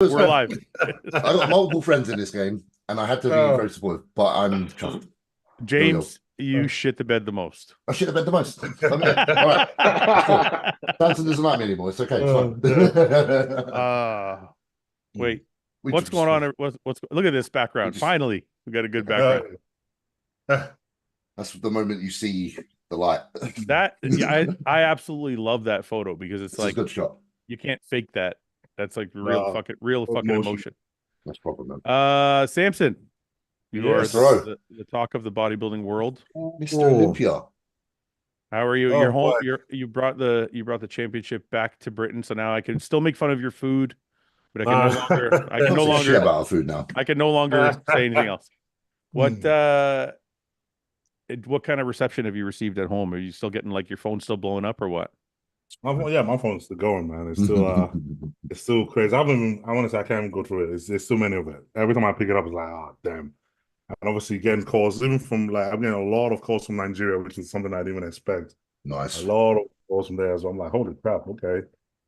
We're live. I got multiple friends in this game, and I had to be very supportive, but I'm chuffed. James, you shit the bed the most. I should have been the most. All right. Samson doesn't like me anymore. It's okay. It's fine. Wait. What's going on? What's look at this background. Finally, we got a good background. That's the moment you see the light. I absolutely love that photo because it's like a good shot. You can't fake that. That's like real fucking emotion. That's proper, man. Samson, you are the talk of the bodybuilding world. Mr. Olympia. How are you? You're home. You brought the championship back to Britain, so now I can still make fun of your food, but I can no longer shit about our food now. I can no longer say anything else. What kind of reception have you received at home? Are you still getting like your phone still blowing up or what? My phone's still going, man. It's still it's still crazy. I want to say I can't even go through it. There's too many of it. Every time I pick it up, it's like, oh damn. And obviously getting calls, even from like I'm getting a lot of calls from Nigeria, which is something I didn't even expect. Nice. A lot of calls from there. So I'm like, holy crap, okay.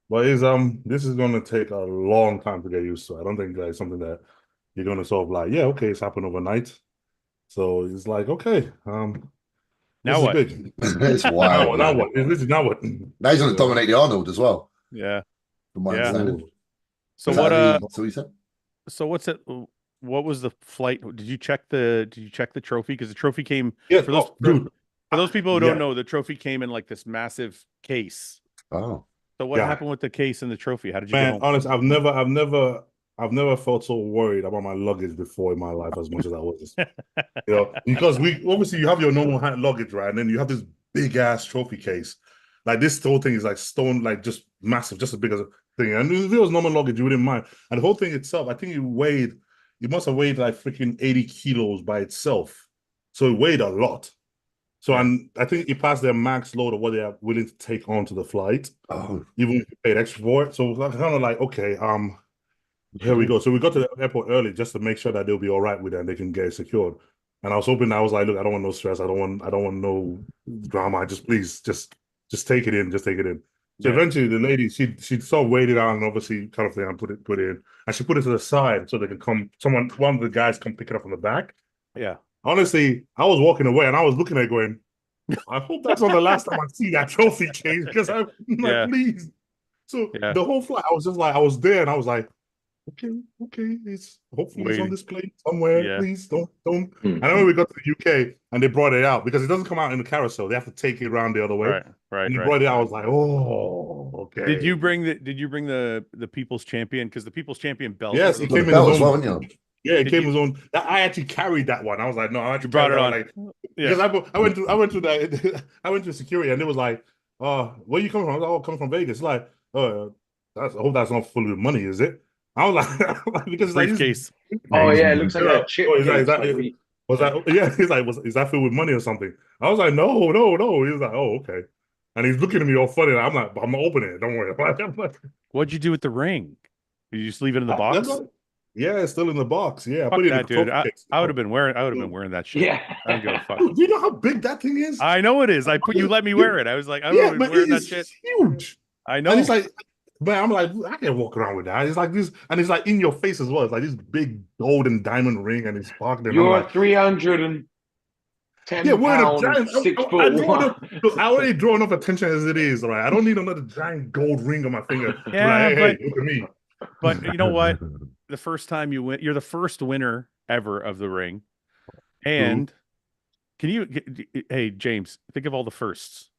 But this is gonna take a long time to get used to. I don't think it's something that you're gonna sort of like, yeah, okay, it's happened overnight. So it's like, okay, now what? It's wild. Now what? Now what? Now he's going to dominate the Arnold as well. Yeah. From my understanding. So what? So he said. So what's it? What was the flight? Did you check the trophy? Because the trophy came. Yeah. For those people who don't know, the trophy came in like this massive case. Oh. So what happened with the case and the trophy? How did you? Man, honestly, I've never felt so worried about my luggage before in my life as much as I was. Because you have your normal luggage, right? And then you have this big ass trophy case. Like this whole thing is like stone, like just massive, just as big as a thing. And if it was normal luggage, you wouldn't mind. And the whole thing itself, I think it must have weighed like freaking 80 kilos by itself. So it weighed a lot. So and I think it passed their max load of what they are willing to take onto the flight. Oh. Even if you paid extra for it. So it's kind of like, okay, here we go. So we got to the airport early just to make sure that they'll be all right with it and they can get it secured. And I was hoping, I was like, look, I don't want no stress. I don't want no drama. Please take it in. Just take it in. So eventually the lady, she sort of weighed it out and obviously kind of thing and put it in. And she put it to the side so they can one of the guys come pick it up from the back. Yeah. Honestly, I was walking away and I was looking at it going, I hope that's not the last time I see that trophy case because I'm like, please. So the whole flight, I was just like, I was there and I was like, okay, it's hopefully it's on this plane somewhere. Please don't. And then when we got to the UK and they brought it out because it doesn't come out in the carousel, they have to take it around the other way. Right. And they brought it out. I was like, oh, okay. Did you bring the People's Champion? Because the People's Champion belt. Yes, it came in his own. Yeah, it came his own. I actually carried that one. I was like, no, I actually brought it on. Like, because I went to security and it was like, where are you coming from? I was like, coming from Vegas. Like, I hope that's not full of money, is it? I was like, because briefcase. Oh yeah, it looks like a chip. Is that filled with money or something? I was like, no. He was like, oh, okay. And he's looking at me all funny. I'm like, I'm gonna open it. Don't worry. What'd you do with the ring? Did you just leave it in the box? Yeah, it's still in the box. Yeah, I put it in the dude. I would have been wearing that shit. Yeah, I don't give a fuck. Dude, you know how big that thing is? I know it is. You let me wear it. I was like, I'm wearing that shit. Huge. I know. And it's like, man, I'm like, I can't walk around with that. It's like this, and it's like in your face as well. It's like this big golden diamond ring, and it's sparkling. You're like, 310 pounds, 6 foot one. I already draw enough attention as it is. Right, I don't need another giant gold ring on my finger. Yeah, like, hey, look at me. But you know what? The first time you win, you're the first winner ever of the ring. And hey, James, think of all the firsts.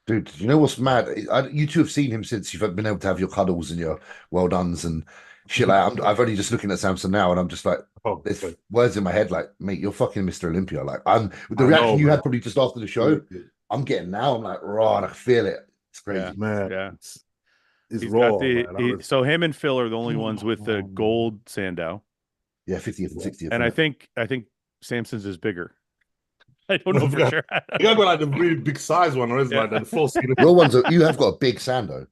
Dude, you know what's mad? You two have seen him since you've been able to have your cuddles and your well dones and shit like that. I've only just looking at Samson now and I'm just like, there's words in my head like, mate, you're fucking Mr. Olympia. Like, the reaction you had probably just after the show, I'm getting now. I'm like, right, I feel it. It's crazy. Yeah, man. Yeah. It's raw. So him and Phil are the only ones with the gold Sandow. Yeah, 50th and 60th. And I think Samson's is bigger. I don't know for sure. You gotta go like the really big size one, or is like the full scale. Your ones you have got a big Sando.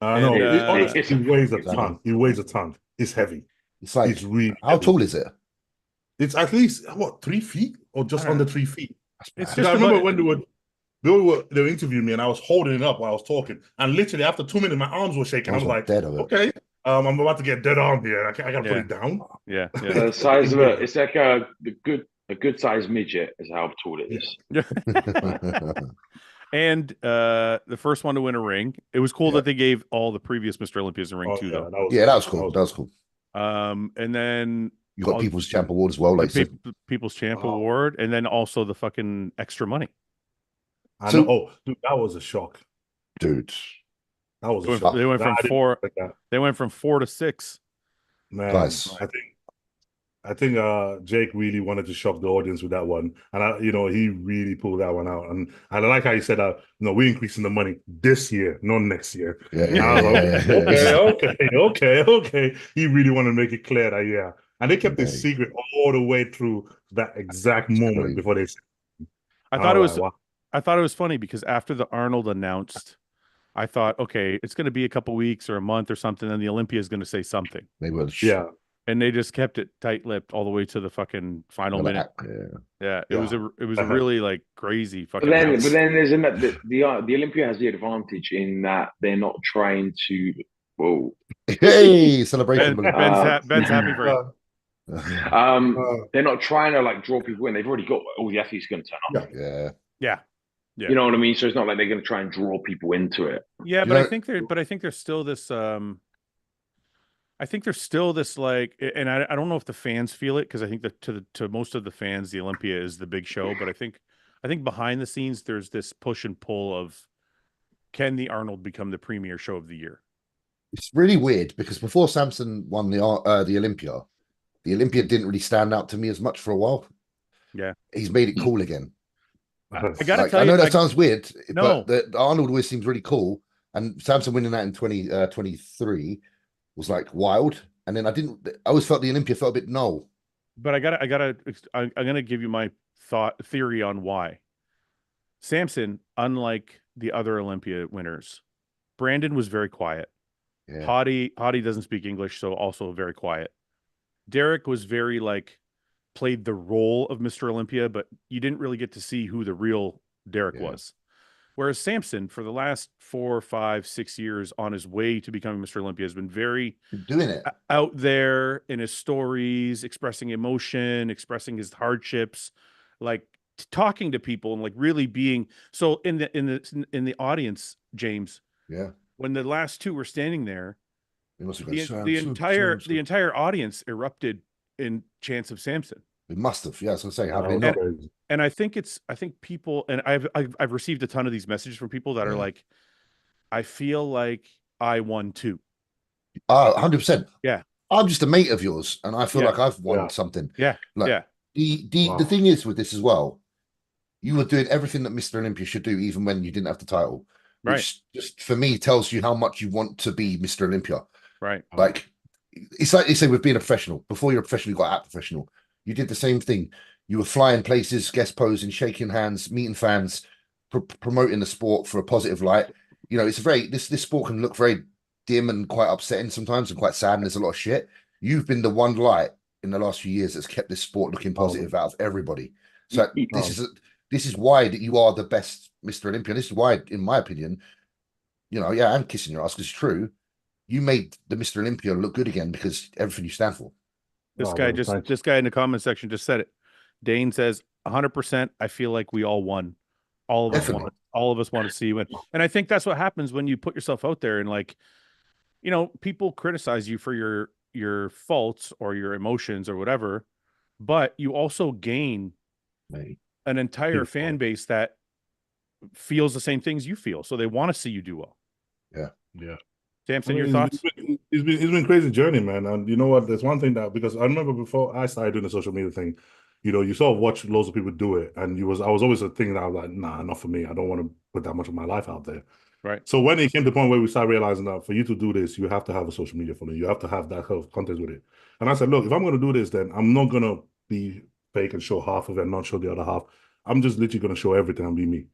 I know. It weighs a ton. It weighs a ton. It's heavy. It's like, it's really how tall is it? It's at least 3 feet or just under 3 feet. It's just I remember when they were interviewing me and I was holding it up while I was talking, and literally after 2 minutes my arms were shaking. I was like, okay, I'm about to get dead on here. I gotta put Yeah. it down. Yeah. The size of it, it's like a good sized midget is how tall it is. And the first one to win a ring. It was cool that they gave all the previous Mr. Olympias a ring too, though. That was cool. That was cool. And then you got People's Champ Award as well, like People's Champ Award, and then also the fucking extra money. I know. Oh, dude, that was a shock, dude. That was a shock. They went from four. They went from 4 to 6. Man, guys. I think Jake really wanted to shock the audience with that one, and he really pulled that one out. And I like how he said, we're increasing the money this year, not next year. Okay. He really wanted to make it clear that and they kept this secret all the way through that exact moment before they. I thought it was funny because after the Arnold announced, I thought, okay, it's going to be a couple weeks or a month or something, and the Olympia is going to say something. They will, and they just kept it tight-lipped all the way to the fucking final minute. It was a really like crazy fucking. But then there's the Olympia has the advantage in that they're not trying to. Whoa! Hey, celebration! Ben's happy for you. They're not trying to like draw people in. They've already got all the athletes going to turn up. Yeah. You know what I mean? So it's not like they're going to try and draw people into it. Yeah, but I think there's still this. I think there's still this like, and I don't know if the fans feel it because I think that to most of the fans, the Olympia is the big show. But I think behind the scenes, there's this push and pull of, can the Arnold become the premier show of the year? It's really weird because before Samson won the Olympia didn't really stand out to me as much for a while. Yeah, he's made it cool again. I gotta tell you, I know that sounds weird, but the Arnold always seems really cool, and Samson winning that in 2023 was like wild. And then I always felt the Olympia felt a bit null. But I'm gonna give you my theory on why. Samson, unlike the other Olympia winners, Brandon was very quiet. Yeah. Hottie doesn't speak English, so also very quiet. Derek was very played the role of Mr. Olympia, but you didn't really get to see who the real Derek was. Whereas Samson, for the last 4, 5, 6 years on his way to becoming Mr. Olympia, has been very doing it out there in his stories, expressing emotion, expressing his hardships, talking to people and really being so in the audience, James. Yeah. When the last two were standing there, the entire audience erupted in chants of Samson. It must have, yeah. So say, how they know? And I think people, and I've received a ton of these messages from people that are like, I feel like I won too. 100%. Yeah. I'm just a mate of yours, and I feel like I've won something. Yeah. The thing is with this as well, you were doing everything that Mr. Olympia should do, even when you didn't have the title. Which just for me tells you how much you want to be Mr. Olympia. Right. It's like they say with being a professional. Before you're a professional, you got to act professional. You did the same thing. You were flying places, guest posing, shaking hands, meeting fans, promoting the sport for a positive light. It's this sport can look very dim and quite upsetting sometimes and quite sad, and there's a lot of shit. You've been the one light in the last few years that's kept this sport looking positive out of everybody. So this is why that you are the best Mr. Olympia. This is why, in my opinion, and kissing your ass because it's true. You made the Mr. Olympia look good again because everything you stand for. This guy in the comment section just said it. Dane says 100%. I feel like we all won. All of us want to see you win. And I think that's what happens when you put yourself out there and people criticize you for your faults or your emotions or whatever, but you also gain an entire fan base that feels the same things you feel. So they want to see you do well. Yeah. Yeah. Samson, your thoughts? It's been a crazy journey, man. And you know what? There's one thing that, because I remember before I started doing the social media thing, you sort of watch loads of people do it. And I was always a thing that I was like, nah, not for me. I don't want to put that much of my life out there. Right. So when it came to the point where we started realizing that for you to do this, you have to have a social media following. You have to have that kind of content with it. And I said, look, if I'm going to do this, then I'm not going to be fake and show half of it and not show the other half. I'm just literally going to show everything and be me.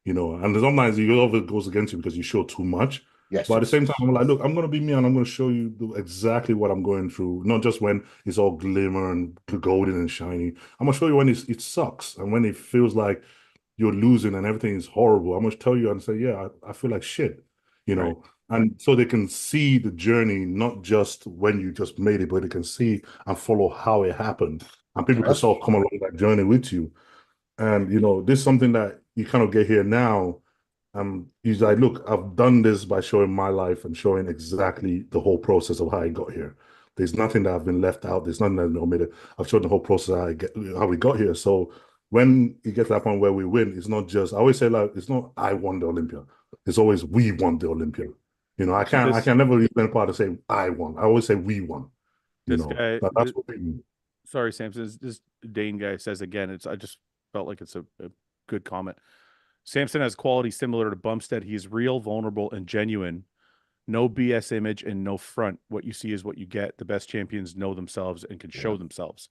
And sometimes it goes against you because you show too much. Yes. But at the same time, I'm like, look, I'm going to be me and I'm going to show you exactly what I'm going through. Not just when it's all glimmer and golden and shiny. I'm going to show you when it sucks and when it feels like you're losing and everything is horrible. I'm going to tell you and say, yeah, I feel like shit, Right. And so they can see the journey, not just when you just made it, but they can see and follow how it happened. And people can sort of come along that journey with you. And, you know, this is something that you kind of get here now. He's like, look, I've done this by showing my life and showing exactly the whole process of how I got here. There's nothing that I've been left out. There's nothing that I've omitted. I've shown the whole process how we got here. So when you get to that point where we win, it's not just, I always say, like, it's not I won the Olympia. It's always we won the Olympia. You know, I can never use any part to say I won. I always say we won. You know, that's what we mean. Sorry, Samson. This Dane guy says again. I just felt like it's a good comment. Samson has qualities similar to Bumstead. He's real, vulnerable, and genuine. No BS image and no front. What you see is what you get. The best champions know themselves and can show themselves.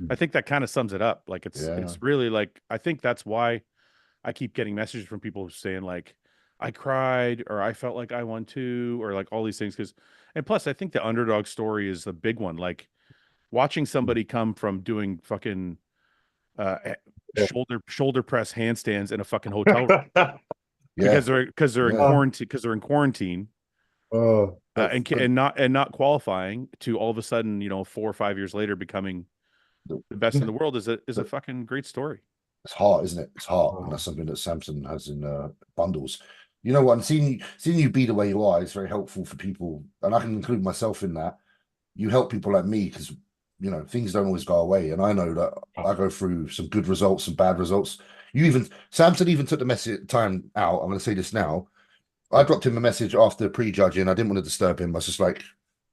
I think that kind of sums it up. Like it's really like, I think that's why I keep getting messages from people saying like, I cried, or I felt like I won too, or like all these things. And plus I think the underdog story is the big one. Like watching somebody come from doing fucking shoulder press handstands in a fucking hotel room because they're in quarantine and not qualifying to all of a sudden, you know, 4 or 5 years later becoming the best in the world is a fucking great story. It's heart, isn't it? It's heart, and that's something that Samson has in bundles. You know what? And seeing you be the way you are is very helpful for people, and I can include myself in that. You help people like me because, you know, things don't always go away, and I know that I go through some good results and bad results. Samson even took the time out. I'm going to say this now. I dropped him a message after prejudging. I didn't want to disturb him. I was just like,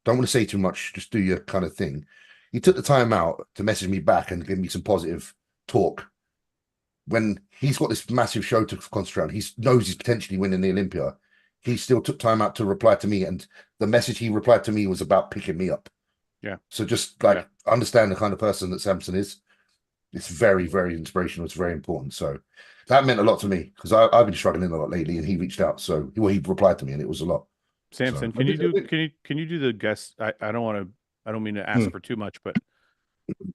don't want to say too much. Just do your kind of thing. He took the time out to message me back and give me some positive talk. When he's got this massive show to concentrate on, he knows he's potentially winning the Olympia. He still took time out to reply to me, and the message he replied to me was about picking me up. Yeah. So just like understand the kind of person that Samson is. It's very, very inspirational. It's very important. So that meant a lot to me because I've been struggling a lot lately, and he reached out. So he replied to me, and it was a lot. Samson, can you do the guest? I don't mean to ask for too much, but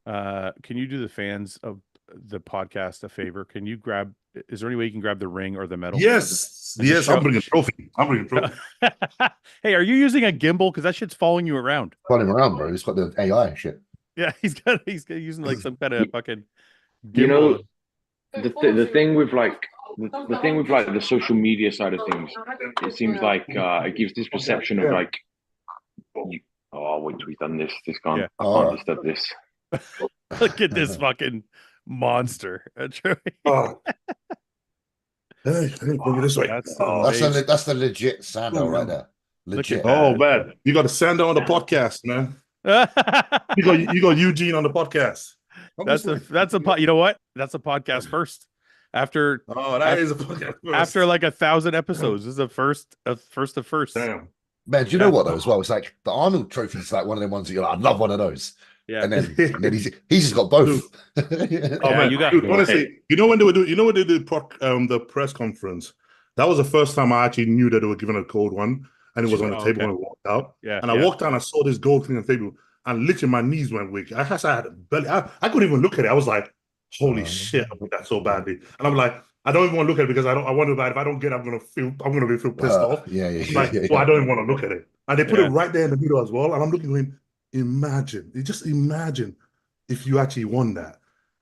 can you do the fans of the podcast a favor? Is there any way you can grab the ring or the medal? Yes. I'm bringing a trophy. Hey, are you using a gimbal? Because that shit's following you around. Following him around, bro. He's got the AI shit. Yeah, he's using like some kind of fucking gimbal. You know, the thing with like the social media side of things, it seems like it gives this perception of like, I'll wait till we've done this. This can't, I can't disturb this. Look at this fucking monster. Hey, bring it this way. That's the legit Sando right there. Legit. Oh man, you got a Sando on the podcast, man. you got Eugene on the podcast. You know what? That's a podcast first. After is a podcast first. After like 1,000 episodes, this is a first of first. Damn. Man, do you know what though as well? It's like the Arnold Trophy is like one of them ones that you're like, I love one of those. Yeah, and then he's just got both. Man, honestly, you know when they did the press conference, that was the first time I actually knew that they were giving a gold one, and it was on the table when I walked out. Yeah, and I walked out and I saw this gold thing on the table, and literally my knees went weak. I had belly. I couldn't even look at it. I was like, holy shit, I want that so badly. And I'm like, I don't even want to look at it because I wonder that if I don't get it, I'm gonna feel pissed off. So I don't even want to look at it. And they put it right there in the middle as well. And I'm looking at him. Imagine if you actually won that.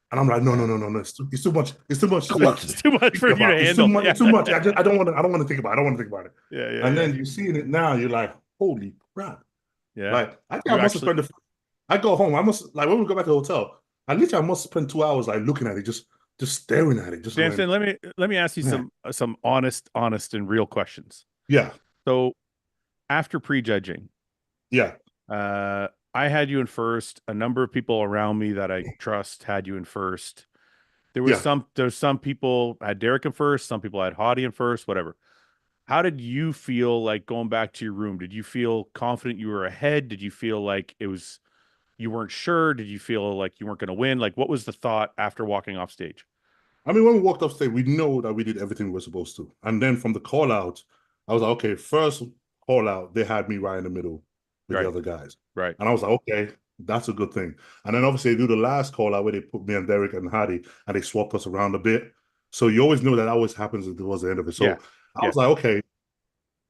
And I'm like, no, it's too much. It's too much. It's too much for you to handle. It's too much. I don't want to think about it. Yeah. And then you see it now, you're like, holy crap. Yeah. Like I think I must have spent I go home. I must when we go back to the hotel, I must spend 2 hours like looking at it, just staring at it. Samson, let me ask you some honest and real questions. Yeah. So after prejudging, I had you in first. A number of people around me that I trust had you in first. There's some people had Derek in first, some people had Hottie in first, whatever. How did you feel like going back to your room? Did you feel confident you were ahead? Did you feel like you weren't sure? Did you feel like you weren't going to win? Like, what was the thought after walking off stage? I mean, when we walked off stage, we know that we did everything we were supposed to. And then from the call out, I was like, okay, first call out, they had me right in the middle with the other guys. Right. And I was like, okay, that's a good thing. And then obviously they do the last call out where they put me and Derek and Hadi and they swapped us around a bit. So you always know that always happens towards the end of it. So I was like, okay,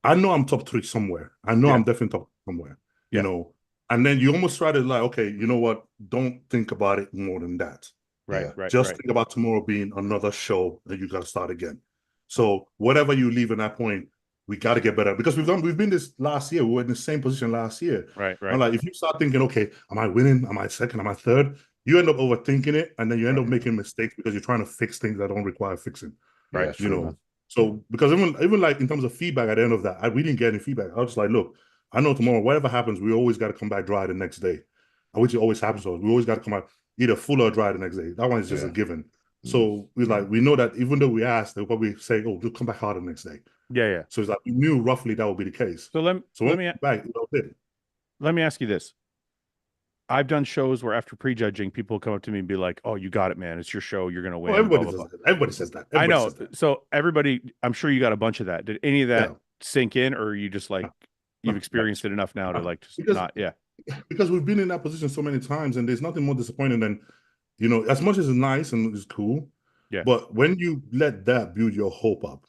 I know I'm top 3 somewhere. I know I'm definitely top somewhere, you know. And then you almost try to like, okay, you know what? Don't think about it more than that. Right. Just think about tomorrow being another show and you got to start again. So whatever you leave at that point, we got to get better because we've been this last year. We were in the same position last year. Right. And like, if you start thinking, okay, am I winning? Am I second? Am I third? You end up overthinking it, and then you end up making mistakes because you're trying to fix things that don't require fixing. Right. You know. So because even like in terms of feedback at the end of that, we didn't get any feedback. I was just like, look, I know tomorrow, whatever happens, we always got to come back dry the next day, which always happens to us. We always got to come out either full or dry the next day. That one is just a given. So we know that even though we asked, they'll probably say, "Oh, we'll come back hard the next day." Yeah. So it's like we knew roughly that would be the case. So let me ask you this. I've done shows where after prejudging, people come up to me and be like, "Oh, you got it, man. It's your show. You're gonna win." Everybody says that. I know. So everybody, I'm sure you got a bunch of that. Did any of that sink in, or are you just like you've experienced it enough now to like just not? Yeah. Because we've been in that position so many times, and there's nothing more disappointing than, you know, as much as it's nice and it's cool, but when you let that build your hope up,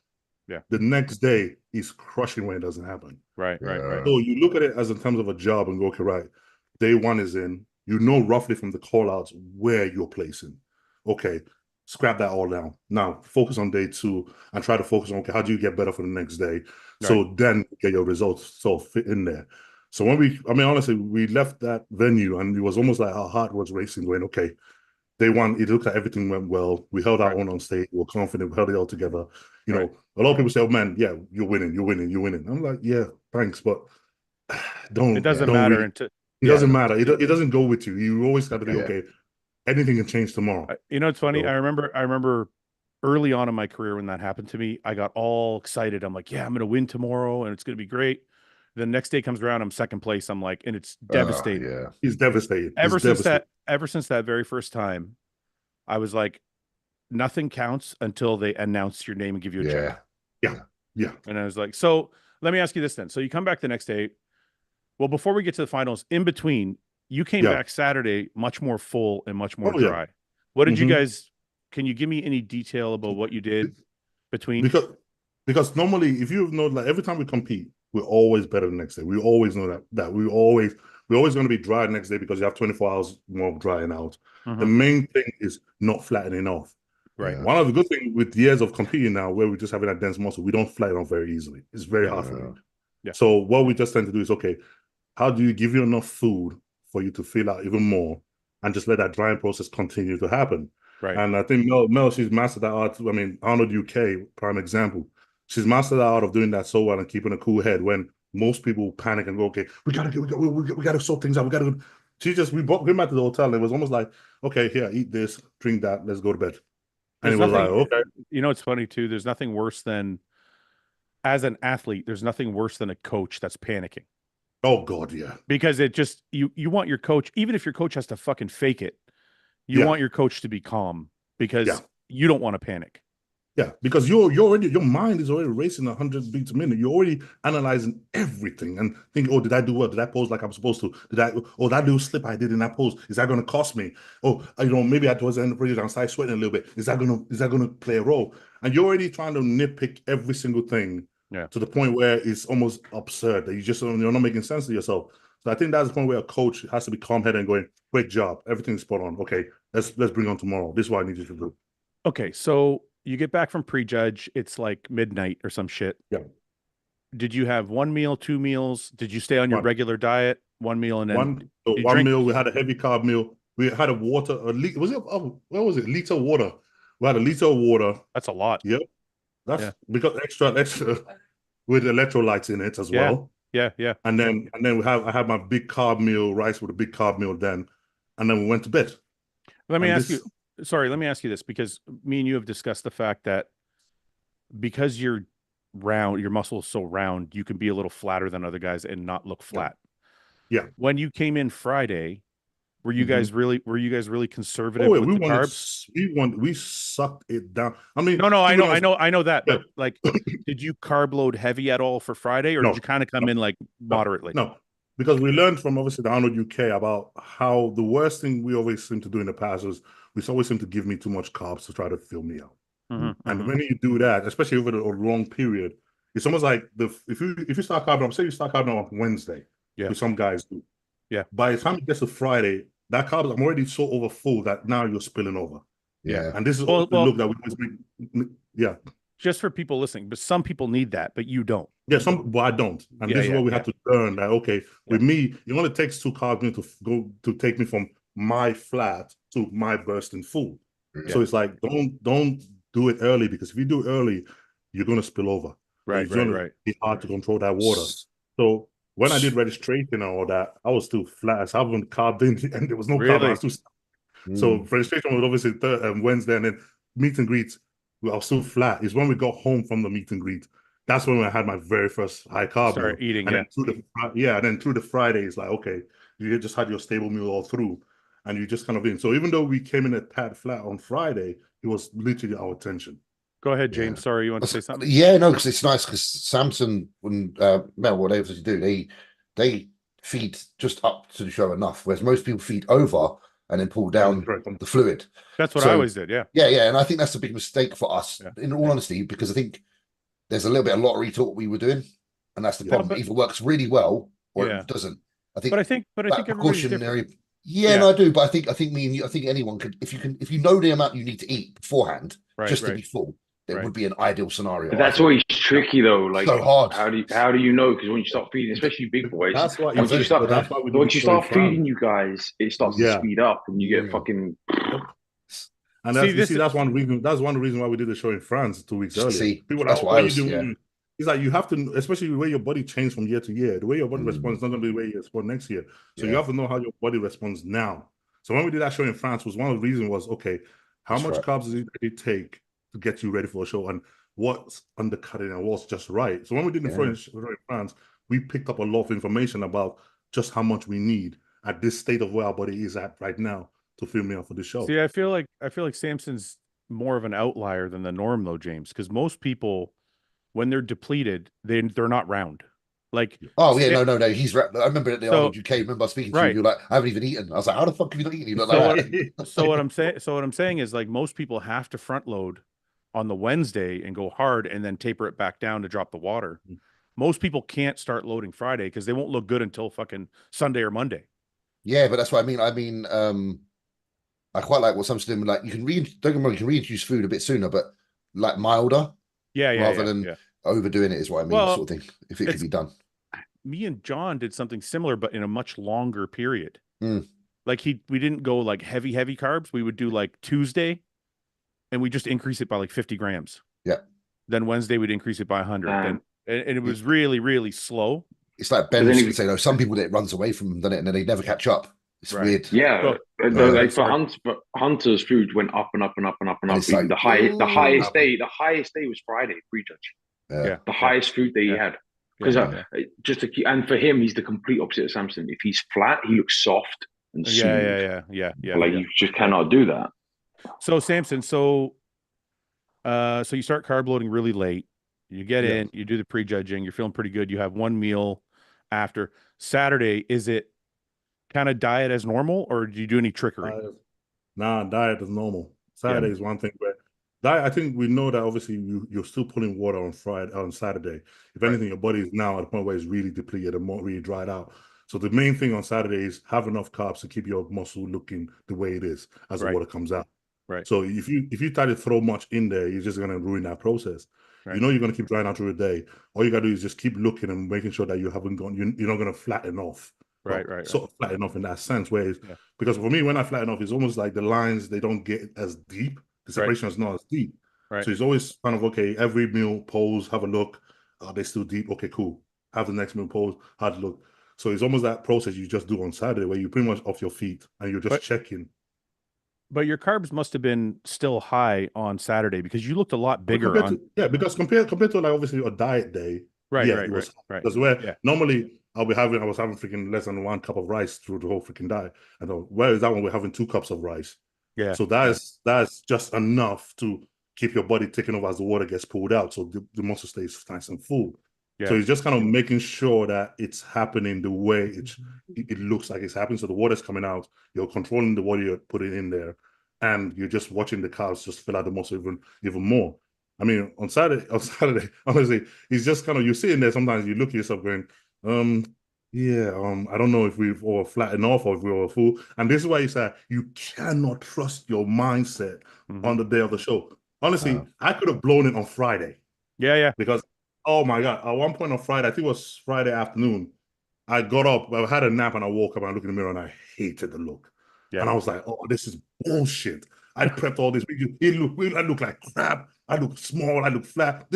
the next day is crushing when it doesn't happen. Right. So you look at it as in terms of a job and go, okay, right, day one is in, you know roughly from the call outs where you're placing. Okay, scrap that all down. Now focus on day 2 and try to focus on, okay, how do you get better for the next day? So then get your results so fit in there. So when honestly, we left that venue and it was almost like our heart was racing, going, okay, day one, it looked like everything went well. We held our own on stage. We were confident. We held it all together. You know, a lot of people say, "Oh man, yeah, you're winning. I'm like, yeah, thanks, but don't. It doesn't matter until it doesn't matter. It doesn't go with you. You always got to be okay. Anything can change tomorrow. You know, it's funny. So, I remember early on in my career when that happened to me, I got all excited. I'm like, yeah, I'm going to win tomorrow, and it's going to be great. The next day comes around, I'm second place. I'm like, and it's devastating. He's devastated. Ever since that very first time, I was like, nothing counts until they announce your name and give you a check. Yeah. And I was like, so let me ask you this then. So you come back the next day. Well, before we get to the finals, in between, you came back Saturday much more full and much more dry. What did you guys? Can you give me any detail about what you did between? Because normally, if you know, like every time we compete, we're always better the next day. We always know that we're always going to be dry the next day because you have 24 hours more of drying out. The main thing is not flattening off. Right. One of the good things with years of competing now, where we're just having that dense muscle, we don't flatten off very easily. It's very hard for me. So what we just tend to do is, okay, how do you give you enough food for you to feel out even more and just let that drying process continue to happen? Right. And I think Mel, she's mastered that art. I mean, Arnold UK, prime example. She's mastered the art of doing that so well and keeping a cool head when most people panic and go, okay, we gotta sort things out. We came back to the hotel and it was almost like, okay, here, eat this, drink that, let's go to bed. And it was like, okay. You know, it's funny too. There's nothing worse than, as an athlete, there's nothing worse than a coach that's panicking. Oh God, yeah. Because it just, you want your coach, even if your coach has to fucking fake it, you want your coach to be calm because you don't want to panic. Yeah, because your mind is already racing 100 beats a minute. You're already analyzing everything and thinking, oh, did I do well? Did I pose like I'm supposed to? That little slip I did in that pose, is that going to cost me? Oh, maybe towards the end of the project, I started sweating a little bit. Is that going to play a role? And you're already trying to nitpick every single thing to the point where it's almost absurd that you're not making sense to yourself. So I think that's the point where a coach has to be calm-headed and going, great job, everything's spot on. Okay, let's bring on tomorrow. This is what I need you to do. Okay, so you get back from prejudge, it's like midnight or some shit. Yeah. Did you have one meal, 2 meals? Did you stay on your regular diet? One meal and then one meal. We had a heavy carb meal. We had what was it? Liter of water. We had a liter of water. That's a lot. Yep. That's because extra with electrolytes in it as well. Yeah. And then I had my big carb meal, rice with a big carb meal then, and then we went to bed. Let me ask you this, because me and you have discussed the fact that because you're round, your muscle is so round, you can be a little flatter than other guys and not look flat. Yeah. When you came in Friday, were you guys really conservative with the carbs? We sucked it down. I mean, no, I know that. Yeah. But like, did you carb load heavy at all for Friday, or did you kind of come in like moderately? No. Because we learned from obviously the Arnold UK about how the worst thing we always seem to do in the past was we always seem to give me too much carbs to try to fill me out. And when you do that, especially over a long period, It's almost like if you start carbing up, say you start carbing up on Wednesday, Yeah. which some guys do. Yeah. By the time it gets to Friday, that carb, I'm already so over full that now you're spilling over. Yeah. And this is the look that we always make. Yeah. Just for people listening, but some people need that, but you don't. Yeah, but I don't. And this is what we had to learn that, okay, with me, it only takes 2 carbs to take me from my flat to my bursting full. Yeah. So it's like, don't do it early, because if you do it early, you're going to spill over. Right. It's going to be hard to control that water. So when I did registration and all that, I was still flat. I haven't carved in, and there was no carb. I was still... So registration was obviously Wednesday, and then meet and greets, I was still flat. It's when we got home from the meet and greet. That's when I had my very first high carb meal. Eating, and then through the Friday, it's like, okay, you just had your stable meal all through, and you just kind of in. So even though we came in a tad flat on Friday, it was literally our attention. Go ahead, James. Sorry, you want to say something? Yeah, no, because it's nice, because Samson and Mel, whatever they do, they feed just up to the show enough, whereas most people feed over and then pull down the fluid. That's what I always did, yeah. Yeah, and I think that's a big mistake for us, in all honesty, because I think there's a little bit of lottery to what we were doing, and that's the problem. It either works really well or it doesn't. I think, but I think precautionary. No, I do, but I think me and you, I think anyone could, if you know the amount you need to eat beforehand, just to be full, it would be an ideal scenario. But that's always tricky though. Like, so hard. How do you know? Because when you start feeding, especially big boys, that's what once you start feeding you guys, it starts to speed up, and you get fucking. And that's one reason. That's one reason why we did the show in France 2 weeks earlier. People that's why you doing. It's like you have to, especially the way your body changes from year to year. The way your body responds is not going to be the way you respond next year. So you have to know how your body responds now. So when we did that show in France, was one of the reasons was, okay, how much carbs does it take to get you ready for a show, and what's undercutting and what's just right. So when we did the show in France, we picked up a lot of information about just how much we need at this state of where our body is at right now to fill me up for the show. See, I feel like Samson's more of an outlier than the norm, though, James, because most people, when they're depleted, they're not round. Like, no, he's. I remember at the Arnold UK. Remember speaking to you, you're like, I haven't even eaten. I was like, how the fuck have you not eaten? You look like that. So what I'm saying is, like, most people have to front load on the Wednesday and go hard, and then taper it back down to drop the water. Most people can't start loading Friday because they won't look good until fucking Sunday or Monday. Yeah, but that's what I mean. I quite like what Samson doing. Like, you can don't get me wrong, you can reintroduce food a bit sooner, but like milder, rather than overdoing it is what I mean, sort of thing. If it could be done. Me and John did something similar, but in a much longer period. Like we didn't go like heavy carbs. We would do like Tuesday, and we just increase it by like 50 grams. Yeah. Then Wednesday we'd increase it by 100. And it was really, really slow. It's like Ben used to say, some people that runs away from them, doesn't it? And then they never catch up. It's weird. Yeah. Like for Hunter's food went up and up and up and up and up. Like, the highest day was Friday, Prejudge. The highest food that he had. Because just to keep, and for him, he's the complete opposite of Samson. If he's flat, he looks soft and smooth. Yeah. Like you just cannot do that. So Samson, so you start carb loading really late. You get in, you do the prejudging, you're feeling pretty good. You have one meal after. Saturday, is it kind of diet as normal, or do you do any trickery? Diet is normal. Saturday is one thing, but diet, I think we know that obviously you're still pulling water on Saturday. If anything, your body is now at a point where it's really depleted and more really dried out. So the main thing on Saturday is have enough carbs to keep your muscle looking the way it is as the water comes out. Right. So if you try to throw much in there, you're just gonna ruin that process. Right. You know you're gonna keep drying out through the day. All you gotta do is just keep looking and making sure that you haven't gone. You're not gonna flatten off. Right. Sort of flatten off in that sense. Because for me, when I flatten off, it's almost like the lines, they don't get as deep. The separation is not as deep. Right. So it's always kind of, okay, every meal pause, have a look. Are they still deep? Okay, cool. Have the next meal pause, have a look. So it's almost that process you just do on Saturday where you're pretty much off your feet and you're just checking. But your carbs must have been still high on Saturday because you looked a lot bigger because compared to like obviously a diet day. Right. Because normally I was having freaking less than 1 cup of rice through the whole freaking diet. And whereas that one we're having 2 cups of rice. Yeah. So that's just enough to keep your body taking over as the water gets pulled out. So the muscle stays nice and full. Yeah. So it's just kind of making sure that it's happening the way it looks like it's happening. So the water's coming out, you're controlling the water you're putting in there, and you're just watching the carbs just fill out the muscle even more. I mean, on Saturday, honestly, it's just kind of, you're sitting there, sometimes you look at yourself going, yeah, I don't know if we've all flattened off or if we're all full. And this is why you say you cannot trust your mindset on the day of the show. Honestly, I could have blown it on Friday. Yeah. Because, oh my God, at one point on Friday, I think it was Friday afternoon, I got up, I had a nap, and I woke up and I looked in the mirror and I hated the look. Yeah. And I was like, oh, this is bullshit. I prepped all this. I look like crap. I look small. I look flat.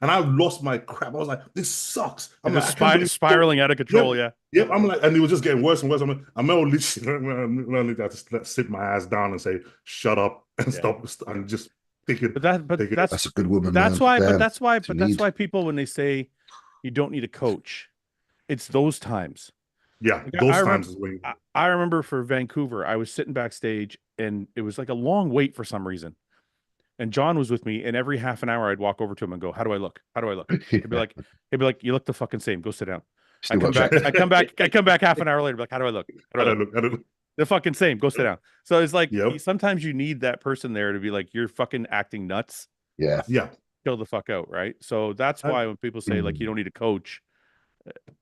And I lost my crap. I was like, this sucks. I'm like, spiraling out of control. Yep. I'm like, and it was just getting worse and worse. I'm literally have to sit my ass down and say, shut up and stop and just take it. That's a good woman. That's why people, when they say you don't need a coach, it's those times. Yeah, those times is when I remember for Vancouver, I was sitting backstage and it was like a long wait for some reason. And John was with me, and every half an hour I'd walk over to him and go, "How do I look? How do I look?" He'd be like, "You look the fucking same. Go sit down." I come back half an hour later, like, "How do I look? How do I look? The fucking same. Go sit down." So it's like sometimes you need that person there to be like, "You're fucking acting nuts." Yeah. Chill the fuck out, right? So that's why when people say like you don't need a coach,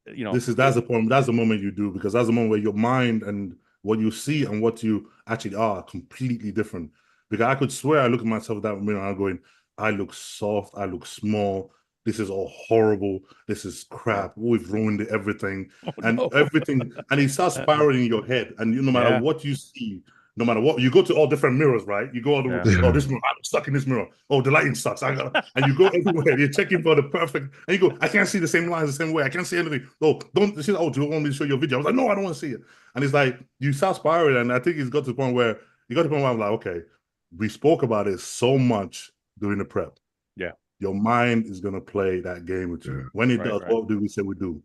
you know, that's the point. That's the moment you do, because that's the moment where your mind and what you see and what you actually are completely different. Because I could swear I look at myself in that mirror and I'm going, I look soft, I look small, this is all horrible, this is crap, we've ruined everything. Everything, and it starts spiraling in your head. And no matter what you see, no matter what, you go to all different mirrors, right? You go all the oh, this mirror, I'm stuck in this mirror. Oh, the lighting sucks. And you go everywhere. You're checking for the perfect, and you go, I can't see the same lines the same way. I can't see anything. Oh, don't. She said, oh, do you want me to show you a video? I was like, no, I don't want to see it. And it's like you start spiraling, and I think it's got to the point where I'm like, okay, we spoke about it so much during the prep. Yeah, your mind is gonna play that game with you. When it does, what do we say we do?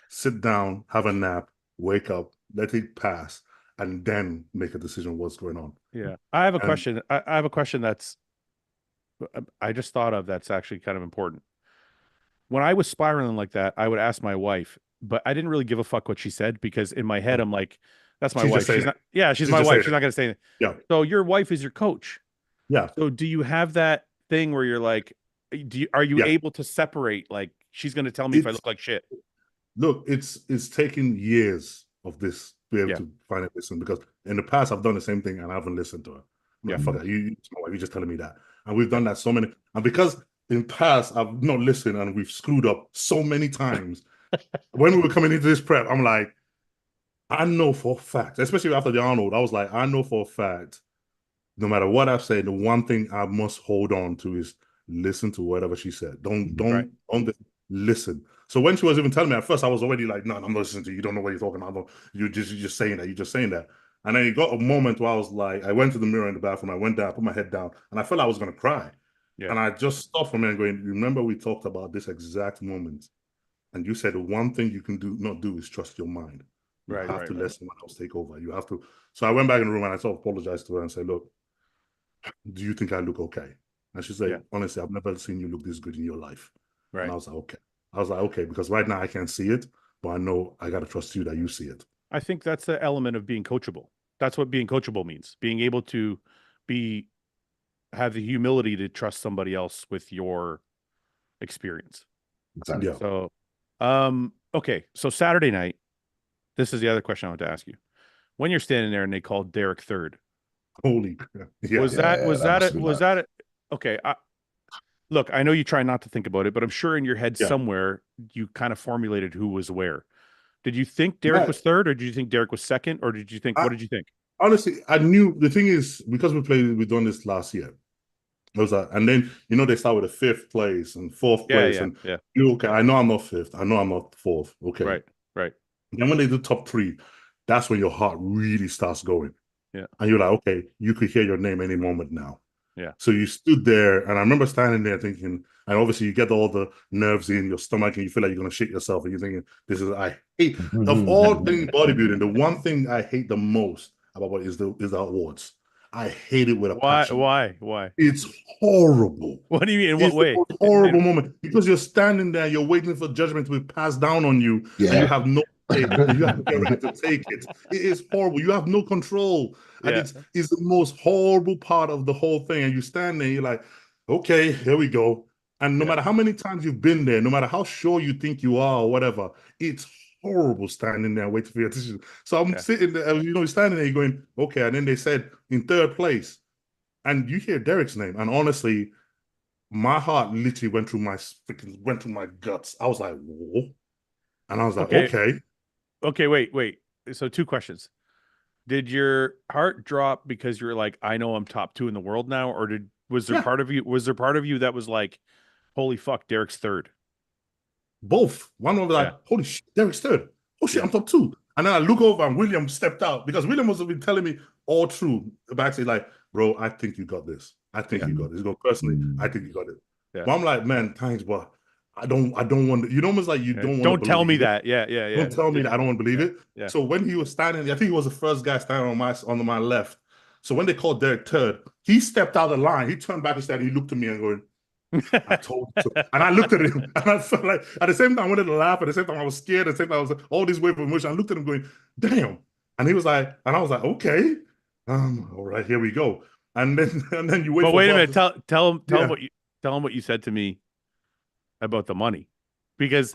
Sit down, have a nap, wake up, let it pass, and then make a decision what's going on. Yeah. I have a question. I have a question that's I just thought of that's actually kind of important. When I was spiraling like that, I would ask my wife, but I didn't really give a fuck what she said, because in my head I'm like, that's my wife. She's not, she's my wife. She's not gonna say anything. Yeah. So your wife is your coach. Yeah. So do you have that thing where you're like, are you able to separate, like, she's gonna tell me if I look like shit? Look, it's taken years of this to be able to finally listen, because in the past I've done the same thing and I haven't listened to her. Fuck that. You're just telling me that. And we've done that so many. And because in the past I've not listened and we've screwed up so many times, when we were coming into this prep, I'm like, I know for a fact, especially after the Arnold, I was like, I know for a fact, no matter what I've said, the one thing I must hold on to is listen to whatever she said. Don't listen. So when she was even telling me, at first I was already like, no, I'm not listening to you. You don't know what you're talking about. You're just saying that. You're just saying that. And then it got a moment where I was like, I went to the mirror in the bathroom. I went down, put my head down, and I felt like I was going to cry. Yeah. And I just stopped for a minute going, remember we talked about this exact moment. And you said the one thing you can not do is trust your mind. You have to let someone else take over. You have to. So I went back in the room and I sort of apologized to her and said, look, do you think I look okay? And she said, honestly, I've never seen you look this good in your life. Right. And I was like, okay. Because right now I can't see it, but I know I got to trust you that you see it. I think that's the element of being coachable. That's what being coachable means. Being able to have the humility to trust somebody else with your experience. Exactly. Yeah. So, okay. So Saturday night, this is the other question I want to ask you. When you're standing there and they called Derek third, holy crap. Yeah. Was that okay? Look, I know you try not to think about it, but I'm sure in your head somewhere you kind of formulated who was where. Did you think Derek was third, or did you think Derek was second, or did you think what did you think? Honestly, I knew. The thing is, because we've done this last year. It was that, and then they start with a fifth place and fourth place, okay, I know I'm not fifth, I know I'm not fourth. Okay, right. And then when they do top three, that's when your heart really starts going. Yeah, and you're like, okay, you could hear your name any moment now. Yeah. So you stood there, and I remember standing there thinking, and obviously you get all the nerves in your stomach, and you feel like you're gonna shit yourself, and you're thinking, I hate of all things bodybuilding, the one thing I hate the most about what is the awards. I hate it with a passion. Why? It's horrible. What do you mean? In what way? Horrible moment, because you're standing there, you're waiting for judgment to be passed down on you, and you have no. You have to get ready to take it. It is horrible. You have no control. And it's the most horrible part of the whole thing. And you stand there, you're like, okay, here we go. And no matter how many times you've been there, no matter how sure you think you are or whatever, it's horrible standing there waiting for your decision. So I'm sitting there, standing there going, okay. And then they said in third place, and you hear Derek's name, and honestly, my heart literally went through my guts. I was like, whoa. And I was like, okay. Okay, wait. So 2 questions. Did your heart drop because you were like, I know I'm top 2 in the world now, or was there part of you that was like, holy fuck, Derek's third? Both. One was like, holy shit, Derek's third. Oh shit, I'm top 2. And then I look over and William stepped out because William was been telling me all through backstage, like, bro, I think you got this. I think you got this. Go personally, I think you got it. Yeah. But I'm like, man, thanks, but I don't want to, almost like you don't want to Don't tell me that. Yeah. Don't tell me that I don't want to believe it. Yeah. So when he was standing, I think he was the first guy standing on my left. So when they called Derek third, he stepped out of the line. He turned back and he looked at me and going, I told you so. And I looked at him and I felt like at the same time I wanted to laugh, at the same time I was scared, at the same time I was like, all this wave of emotion. I looked at him going, damn. And he was like, and I was like, okay. All right, here we go. And then you wait. But wait a minute, tell him what you said to me about the money. Because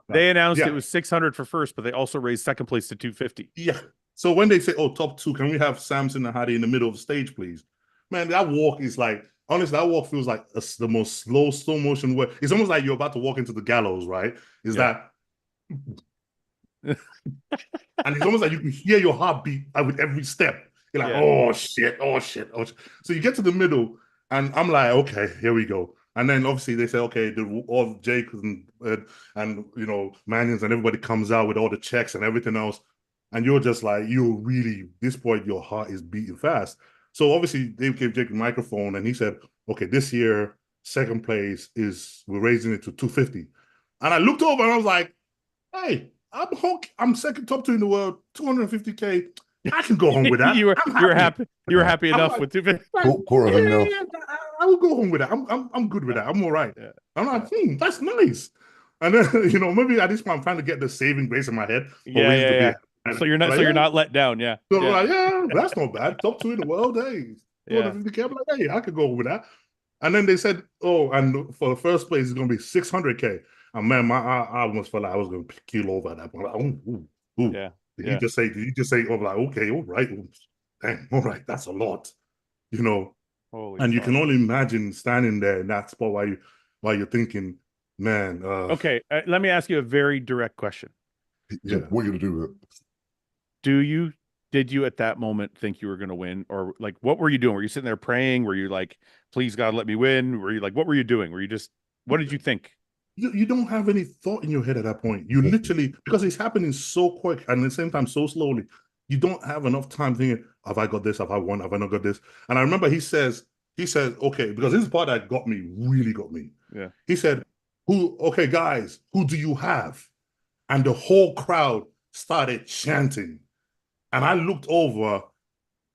they announced it was 600 for first, but they also raised second place to 250. Yeah. So when they say, top 2, can we have Samson and Hadi in the middle of the stage, please? Man, that walk is like, honestly, that walk feels like the most slow motion way. It's almost like you're about to walk into the gallows, right? That and it's almost like you can hear your heartbeat with every step. You're like, oh shit. So you get to the middle, and I'm like, okay, here we go. And then obviously they say, okay, all Jake and Manions and everybody comes out with all the checks and everything else. And you're just like, this point, your heart is beating fast. So obviously they gave Jake the microphone and he said, okay, this year, second place we're raising it to 250. And I looked over and I was like, hey, I'm second top 2 in the world, 250K. I can go home with that. you were happy enough with 250. I will go home with that. I'm good with that. I'm all right. Yeah. I'm like, that's nice. And then maybe at this point I'm trying to get the saving grace in my head. So you're not let down. Yeah. So like, that's not bad. Top 2 in the world. Hey, 250K. I'm like, hey, I could go with that. And then they said, and for the first place, it's gonna be 600K. And man, I almost felt like I was gonna keel over at that point. Like, yeah. Did you just say, oh, like, okay, all right, dang, all right, that's a lot, Holy and fuck. You can only imagine standing there in that spot while you're thinking, man. Okay, let me ask you a very direct question. Yeah, what are you gonna do with it? Did you at that moment think you were gonna win, or like what were you doing? Were you sitting there praying? Were you like, please God, let me win? Were you like, what were you doing? What did you think? You don't have any thought in your head at that point. You literally, because it's happening so quick and at the same time so slowly, you don't have enough time thinking, have I got this? Have I won? Have I not got this? And I remember he says, okay, because this is the part that really got me. Yeah. He said, okay, guys, who do you have? And the whole crowd started chanting. And I looked over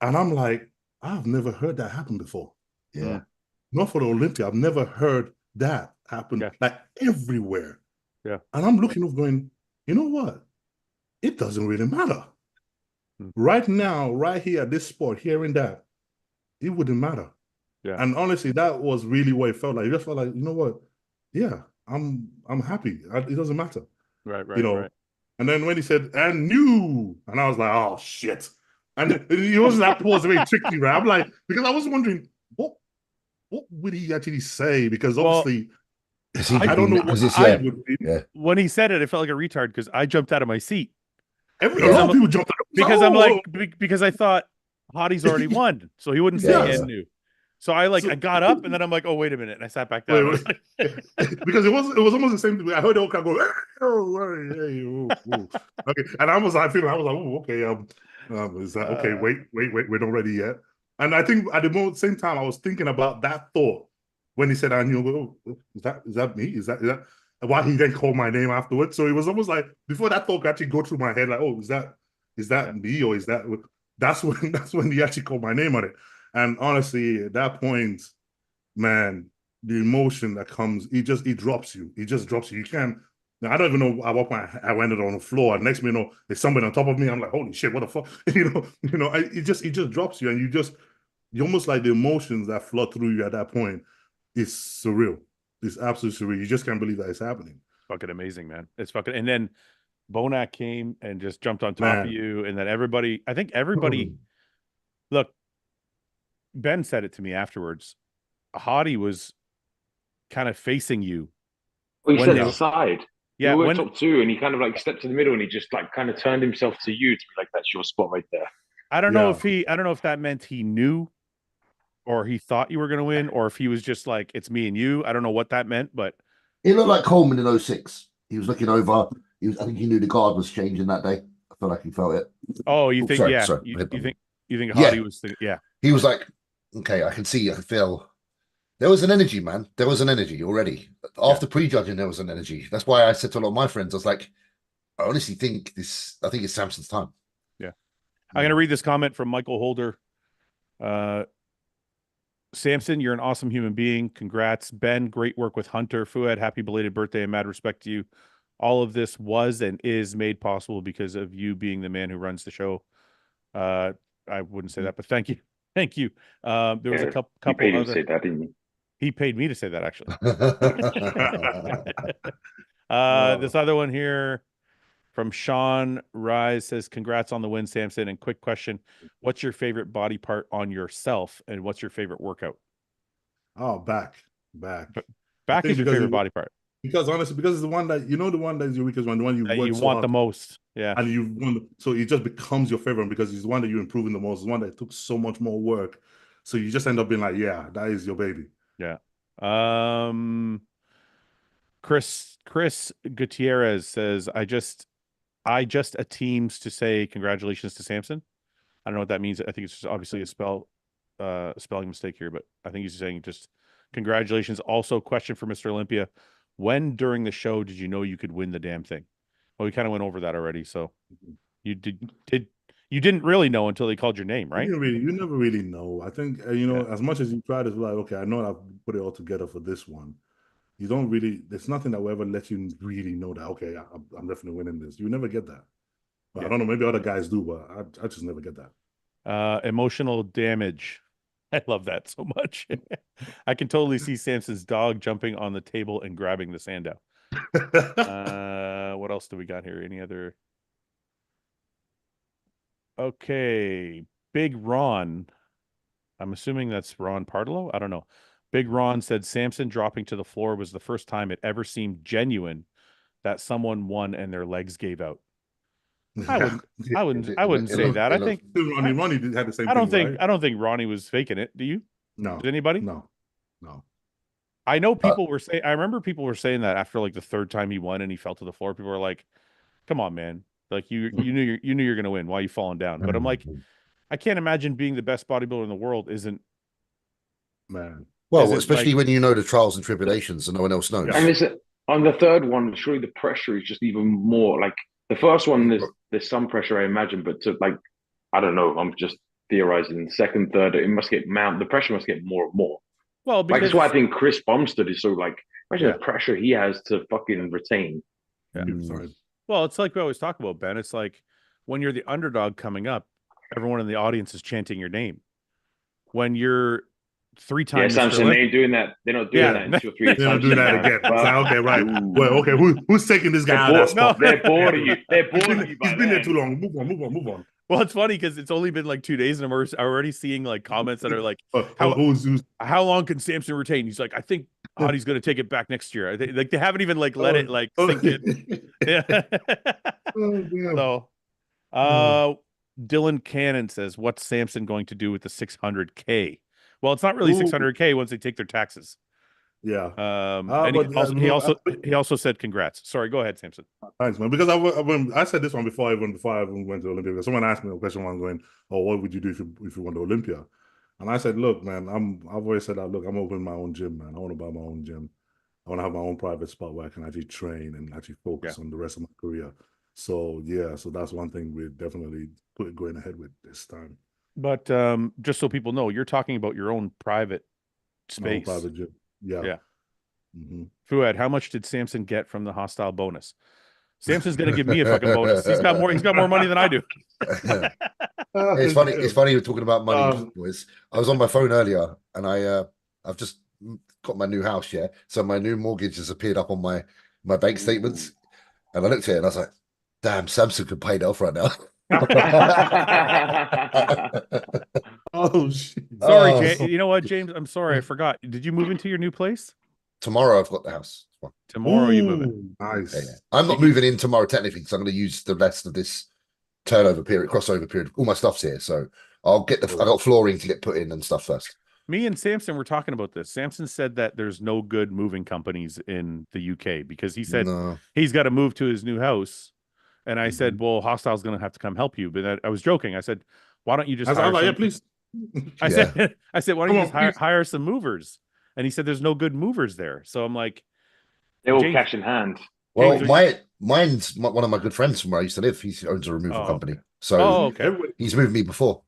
and I'm like, I've never heard that happen before. Yeah. Not for the Olympia. I've never heard that happen like everywhere. Yeah. And I'm looking over going, you know what? It doesn't really matter. Right now, right here at this spot, hearing that, it wouldn't matter. Yeah. And honestly, that was really what it felt like. It just felt like, you know what? Yeah, I'm happy. It doesn't matter. Right. Right. And then when he said, and new, and I was like, oh shit. And it wasn't that pause very tricky, right? I'm like, because I was wondering, what would he actually say? Because obviously, I don't know what I would be. Yeah. When he said it, I felt like a retard because I jumped out of my seat. A lot of people jumped out because I'm like, because I thought Hadi's already won, so he wouldn't say and new. So I got up and then I'm like, oh wait a minute, and I sat back down. Because it was almost the same thing. I heard the old crowd go, okay, and I was like, oh, okay, is that okay? Wait, we're not ready yet. And I think at the same time, I was thinking about that thought when he said, "I knew." Oh, is that me? Is that why he then called my name afterwards? So it was almost like before that thought could actually go through my head, like, oh, is that me, or is that? That's when he actually called my name on it. And honestly, at that point, man, the emotion that comes, it drops you. It just drops you. You can't. I don't even know at what point I landed on the floor. And next thing you know, there's somebody on top of me. I'm like, holy shit, what the fuck? It just drops you, and you almost like the emotions that flood through you at that point. It's surreal. It's absolutely surreal. You just can't believe that it's happening. Fucking amazing, man. It's fucking. And then Bonac came and just jumped on top of you, and then everybody. I think everybody. Look, Ben said it to me afterwards. Hottie was kind of facing you. Well, he said to the side. Yeah, we were top two, and he kind of like stepped to the middle, and he just like kind of turned himself to you to be like, "That's your spot right there." I don't know if that meant he knew, or he thought you were going to win, or if he was just like, "It's me and you." I don't know what that meant, but it looked like Coleman in 06. He was looking over. I think he knew the guard was changing that day. I feel like he felt it. Oh, you think? Sorry, yeah, sorry, you think Hottie was thinking? Yeah, he was like, okay, I can see, I can feel. There was an energy, man. There was an energy already. After prejudging, there was an energy. That's why I said to a lot of my friends, I was like, I honestly think this, I think it's Samson's time. Yeah. I'm going to read this comment from Michael Holder. Samson, you're an awesome human being. Congrats. Ben, great work with Hunter. Fouad, happy belated birthday and mad respect to you. All of this was and is made possible because of you being the man who runs the show. I wouldn't say that, but thank you. Thank you. There was a couple paid him other... to say that, didn't he? He paid me to say that, actually. This other one here from Sean Rise says, congrats on the win, Samson. And quick question, what's your favorite body part on yourself, and what's your favorite workout? Oh, back is your favorite body part. Because honestly, because it's the one that the one that is your weakest one, the one you want the most. Yeah. And you want, so it just becomes your favorite because it's the one that you're improving the most, it's the one that took so much more work. So you just end up being like, yeah, that is your baby. Yeah. Chris Gutierrez says, I just teams to say congratulations to Samson. I don't know what that means. I think it's just obviously a spelling mistake here, but I think he's saying just congratulations. Also, question for Mr. Olympia. When during the show did you know you could win the damn thing? Well, we kind of went over that already. So you didn't really know until they called your name, right? You never really know. I think, as much as you try to like, okay, I know I've put it all together for this one. You don't really, there's nothing that will ever let you really know that, okay, I'm definitely winning this. You never get that. But I don't know, maybe other guys do, but I just never get that. Emotional damage. I love that so much. I can totally see Samson's dog jumping on the table and grabbing the Sandow. What else do we got here? Any other? Okay. Big Ron. I'm assuming that's Ron Partolo. I don't know. Big Ron said Samson dropping to the floor was the first time it ever seemed genuine that someone won and their legs gave out. I wouldn't say that. I think Ronnie had the same. I don't think Ronnie was faking it. Do you? No. Did anybody? No. I know people were saying. I remember people were saying that after like the third time he won and he fell to the floor. People were like, "Come on, man! Like you knew you're gonna win. Why are you falling down?" But I'm like, I can't imagine being the best bodybuilder in the world isn't. Man. Well, especially when you know the trials and tribulations and no one else knows. And on the third one, surely the pressure is just even more. Like the first one, there's some pressure, I imagine, but to like, I don't know, I'm just theorizing. Second, third, the pressure must get more and more. Well, because that's why I think Chris Bumstead is so like, imagine the pressure he has to fucking retain. Yeah. Well, it's like we always talk about, Ben. It's like when you're the underdog coming up, everyone in the audience is chanting your name. When you're 3 times, Samson, they ain't doing that. They're not doing that in 2 or 3 times. They're not doing that again. Well, okay, right. Well, okay, who's taking this guy out of that spot? They're bored of you. They're bored of you. He's been there too long. Move on. Well, it's funny because it's only been like 2 days, and I'm already seeing like comments that are like, "How long can Samson retain?" He's like, "I think Hottie's going to take it back next year." Like they haven't even like let it like sink in. Yeah. So, Dylan Cannon says, "What's Samson going to do with the 600K?" Well, it's not really 600K once they take their taxes. Yeah. And he also said congrats. Sorry, go ahead, Samson. Thanks, man. Because I said this one before I even went to Olympia. Because someone asked me a question when I was going, "Oh, what would you do if you went to Olympia?" And I said, "Look, man, I've always said that. Look, I'm opening my own gym, man. I want to buy my own gym. I want to have my own private spot where I can actually train and actually focus on the rest of my career." So so that's one thing we're definitely going ahead with this time. But just so people know, you're talking about your own private space. Private gym. Yeah. Mm-hmm. Fouad, how much did Samson get from the hostile bonus? Samson's going to give me a fucking bonus. He's got more money than I do. It's funny. It's funny you're talking about money, boys. I was on my phone earlier, and I've just got my new house, yeah. So my new mortgage has appeared up on my bank statements, and I looked at it and I was like, "Damn, Samson could pay it off right now." Oh shit! Sorry, you know what, James? I'm sorry, I forgot. Did you move into your new place? Tomorrow I've got the house. Tomorrow you move it. Nice. Yeah. I'm not moving in tomorrow technically because I'm going to use the rest of this crossover period. All my stuff's here, so I'll get I got flooring to get put in and stuff first. Me and Samson were talking about this. Samson said that there's no good moving companies in the UK because he said he's got to move to his new house. And I said, well, Hostile's going to have to come help you. But I was joking. I said, why don't you just hire yeah, please. I said, why don't you just hire some movers? And he said, there's no good movers there. So I'm like, they're all cash in hand. Well, mine's one of my good friends from where I used to live. He owns a removal company. So he's moved me before.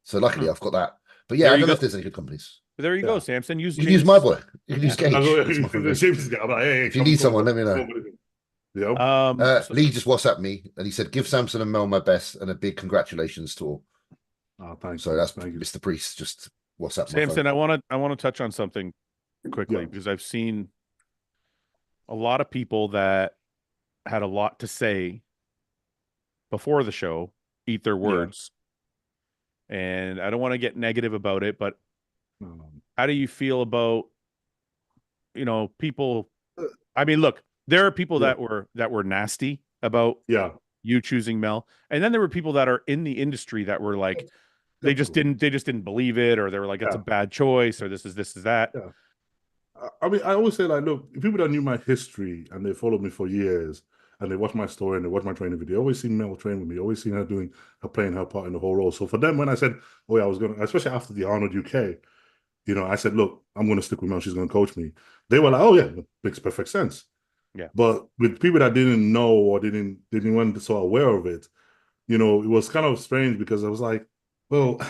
So luckily I've got that. But yeah, I don't know if there's any good companies. But there you go, Samson. You can use my boy. You can use Gage. If you need someone, let me know. Lee just WhatsApped me and he said, give Samson and Mel my best and a big congratulations to all. Oh, thanks. So that's Mr. Priest. Just WhatsApp. Samson, I want to touch on something quickly because I've seen a lot of people that had a lot to say before the show eat their words. And I don't want to get negative about it, but how do you feel about, people? I mean, look, there are people that were nasty about you choosing Mel, and then there were people that are in the industry that were like, they just didn't believe it, or they were like, it's a bad choice, or this is that. Yeah. I mean, I always say, like, look, people that knew my history and they followed me for years and they watch my story and they watch my training video, always seen Mel train with me, always seen her playing her part in the whole role. So for them, when I said, I was going to, especially after the Arnold UK, I said, look, I'm going to stick with Mel. She's going to coach me. They were like, oh yeah, makes perfect sense. Yeah. But with people that didn't know or didn't weren't so aware of it, it was kind of strange because I was like, well,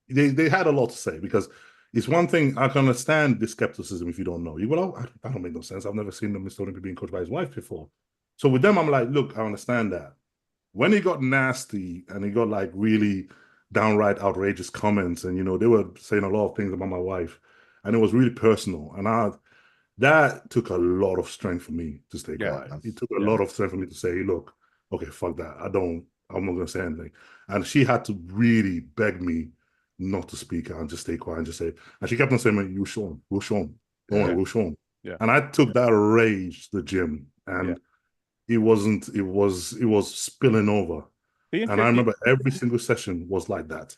they had a lot to say because it's one thing, I can understand the skepticism if you don't know. You go, oh, that don't make no sense. I've never seen Mr. Olympia being coached by his wife before. So with them, I'm like, look, I understand that. When he got nasty and he got like really downright outrageous comments and, they were saying a lot of things about my wife and it was really personal. And that took a lot of strength for me to stay quiet. It took a lot of strength for me to say, hey, look, okay, fuck that. I'm not going to say anything. And she had to really beg me not to speak and just stay quiet and just say, and she kept on saying, we'll show him. Don't worry, we'll show him. Yeah. And I took that rage to the gym and it was spilling over. And I remember every single session was like that.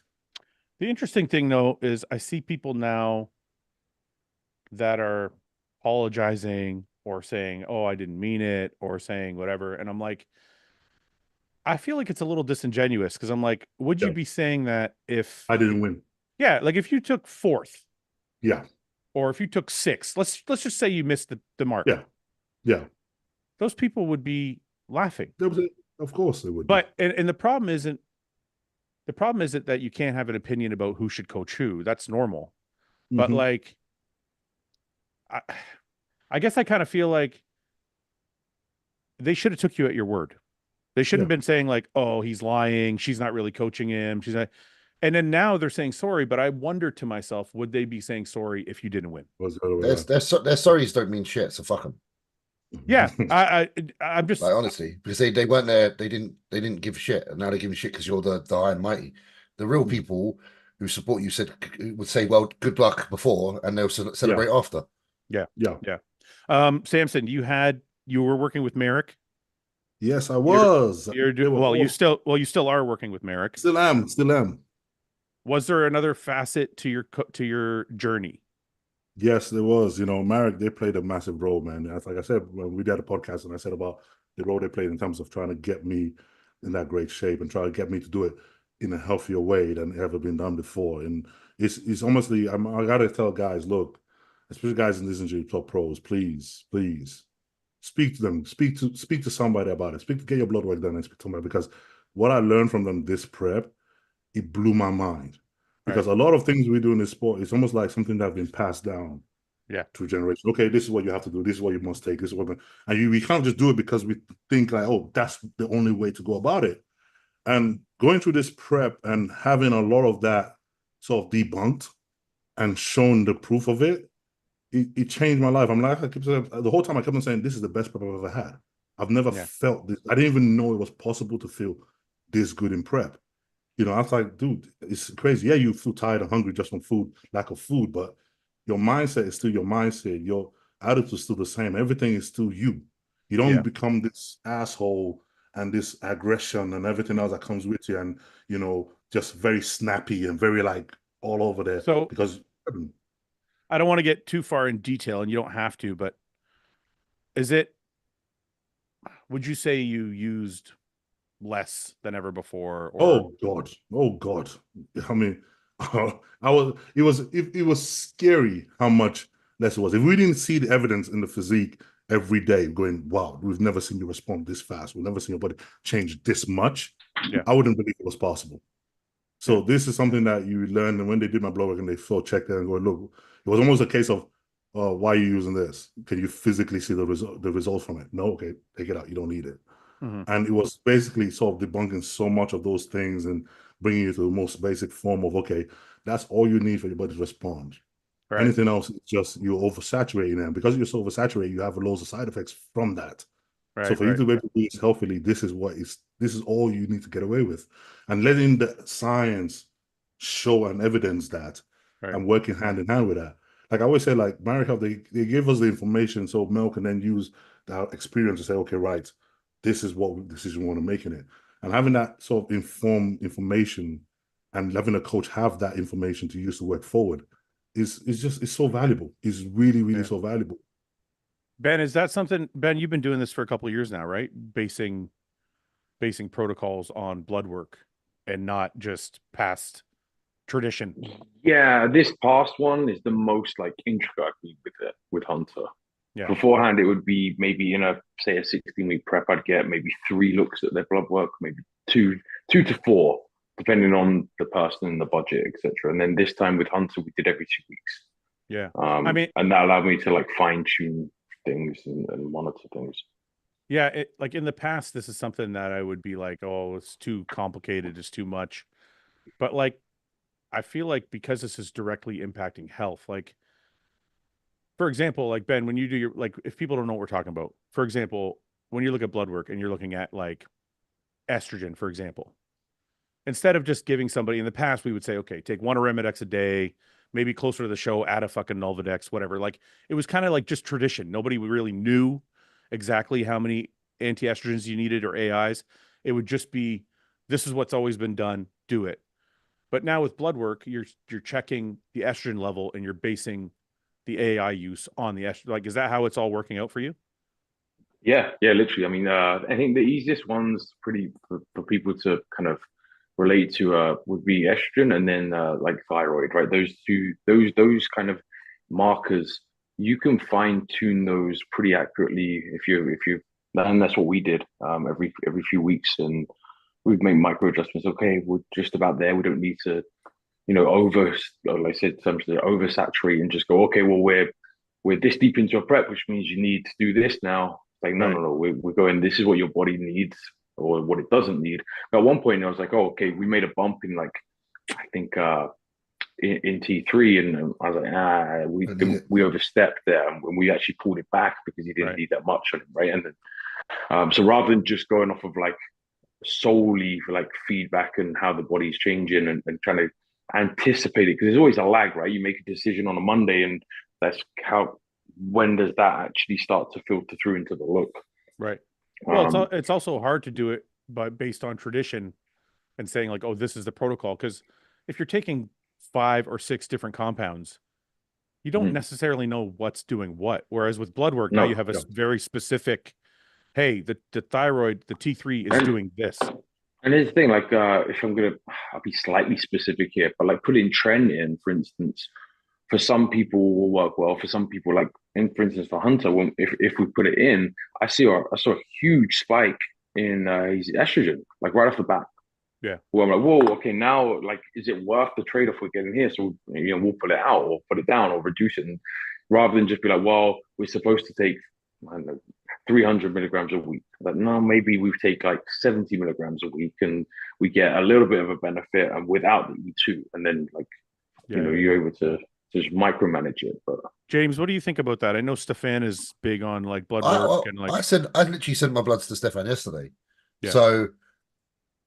The interesting thing though, is I see people now that are apologizing or saying, oh, I didn't mean it, or saying whatever. And I'm like, I feel like it's a little disingenuous because I'm like, would you be saying that if I didn't win? Yeah, like if you took 4th. Yeah. Or if you took 6th, let's just say you missed the mark. Yeah. Yeah. Those people would be laughing. Of course they would. But and the problem isn't that you can't have an opinion about who should coach who. That's normal. But like I guess I kind of feel like they should have took you at your word. They shouldn't have been saying like, oh, he's lying. She's not really coaching him. She's not. And then now they're saying sorry. But I wonder to myself, would they be saying sorry if you didn't win? Their sorries don't mean shit. So fuck them. Yeah, I'm just like, honestly, because they weren't there. They didn't give a shit, and now they're giving shit because you're the high and mighty. The real people who support you would say, well, good luck before, and they'll celebrate after. Yeah. Samson, you were working with Merrick. Yes, I was. You still are working with Merrick. Still am. Was there another facet to your journey? Yes, there was. Merrick, they played a massive role, man. Like I said, when we did a podcast and I said about the role they played in terms of trying to get me in that great shape and try to get me to do it in a healthier way than ever been done before. And it's almost I gotta tell guys, look, especially guys in this industry, top pros, please speak to them, speak to somebody about it, get your blood work done and speak to somebody, because what I learned from them this prep, it blew my mind. Because a lot of things we do in this sport, it's almost like something that's been passed down through generations. Okay, this is what you have to do. This is what you must take. This is what, and we can't just do it because we think like, oh, that's the only way to go about it. And going through this prep and having a lot of that sort of debunked and shown the proof of it, it changed my life. I'm like, I kept saying, the whole time I kept on saying, this is the best prep I've ever had. I've never felt this. I didn't even know it was possible to feel this good in prep. You know, I was like, dude, it's crazy. Yeah, you feel tired and hungry just from food, lack of food, but your mindset is still your mindset. Your attitude is still the same. Everything is still you. You don't become this asshole and this aggression and everything else that comes with you, and you know, just very snappy and very like all over there. So because I don't want to get too far in detail, and you don't have to, but would you say you used less than ever before? Or oh God. I mean, it was scary how much less it was. If we didn't see the evidence in the physique every day going, wow, we've never seen you respond this fast, we've never seen your body change this much, I wouldn't believe it was possible. So this is something that you learn, and when they did my blood work and they checked it and go, look, it was almost a case of, why are you using this? Can you physically see the result from it? No, okay, take it out. You don't need it. And it was basically sort of debunking so much of those things and bringing you to the most basic form of, okay, that's all you need for your body to respond. Right. Anything else is just you're oversaturating them. Because you're so oversaturated, you have loads of side effects from that. Right, so for you to be able to do this healthily, this is all you need to get away with. And letting the science show and evidence that and working hand in hand with that. Like I always say, like Marriott Health, they give us the information so Mel can then use that experience to say, okay, right, this is what decision we want to make in it. And having that sort of informed information and having a coach have that information to use to work forward is so valuable. It's really, really so valuable. Ben, is that something, Ben, you've been doing this for a couple of years now, right? Basing protocols on blood work and not just past tradition. Yeah, this past one is the most like intricate with Hunter. Yeah. Beforehand, it would be maybe in a 16-week prep, I'd get maybe 3 looks at their blood work, maybe two to 4, depending on the person and the budget, etc. And then this time with Hunter, we did every 2 weeks. Yeah, I mean, and that allowed me to like fine tune things and monitor things. Yeah, like in the past, this is something that I would be like, oh, it's too complicated, it's too much. But like, I feel like because this is directly impacting health, like, for example, like Ben, when you do like, if people don't know what we're talking about, for example, when you look at blood work and you're looking at like estrogen, for example, instead of just giving somebody, in the past, we would say, okay, take 1 Arimidex a day, maybe closer to the show, add a fucking Nolvadex, whatever. Like, it was kind of like just tradition. Nobody really knew exactly how many anti-estrogens you needed or AIs. It would just be, this is what's always been done, do it. But now with blood work, you're checking the estrogen level and you're basing the AI use on the estrogen. Like, is that how it's all working out for you? Yeah, literally. I mean, I think the easiest ones for people to kind of relate to would be estrogen and then like thyroid, right? Those kind of markers, you can fine tune those pretty accurately if you and that's what we did every few weeks, and we'd make micro adjustments. Okay, we're just about there. We don't need to, like I said, sometimes oversaturate and just go, okay, well, we're this deep into a prep, which means you need to do this now. Like, no, we're going, this is what your body needs or what it doesn't need. But at one point, I was like, oh, okay, we made a bump in like, I think in T3, and I was like, we overstepped there, and we actually pulled it back because you didn't need that much on it, right? And then, so rather than just going off of like solely for like feedback and how the body's changing and trying to anticipate it, because there's always a lag, right? You make a decision on a Monday, and that's when does that actually start to filter through into the look? Right. Well, it's also hard to do it, but based on tradition and saying like, oh, this is the protocol. Because if you're taking 5 or 6 different compounds, you don't necessarily know what's doing what. Whereas with blood work, now you have a very specific, hey, the thyroid, the T3 is doing this. And here's the thing, like, if I'll be slightly specific here, but like putting trend in, for instance, for some people will work well. For some people, like, for instance, for Hunter, if we put it in, I saw a huge spike in his estrogen, like right off the bat. Yeah. Well, I'm like, whoa, okay, now, like, is it worth the trade-off we're getting here? So, we'll put it out or put it down or reduce it. And rather than just be like, well, we're supposed to take, I don't know, 300 milligrams a week. Like, no, maybe we take like 70 milligrams a week and we get a little bit of a benefit and without the E2. And then, like, you're able to just micromanage it. But James, what do you think about that? I know Stefan is big on like blood work and like I literally sent my bloods to Stefan yesterday. Yeah. So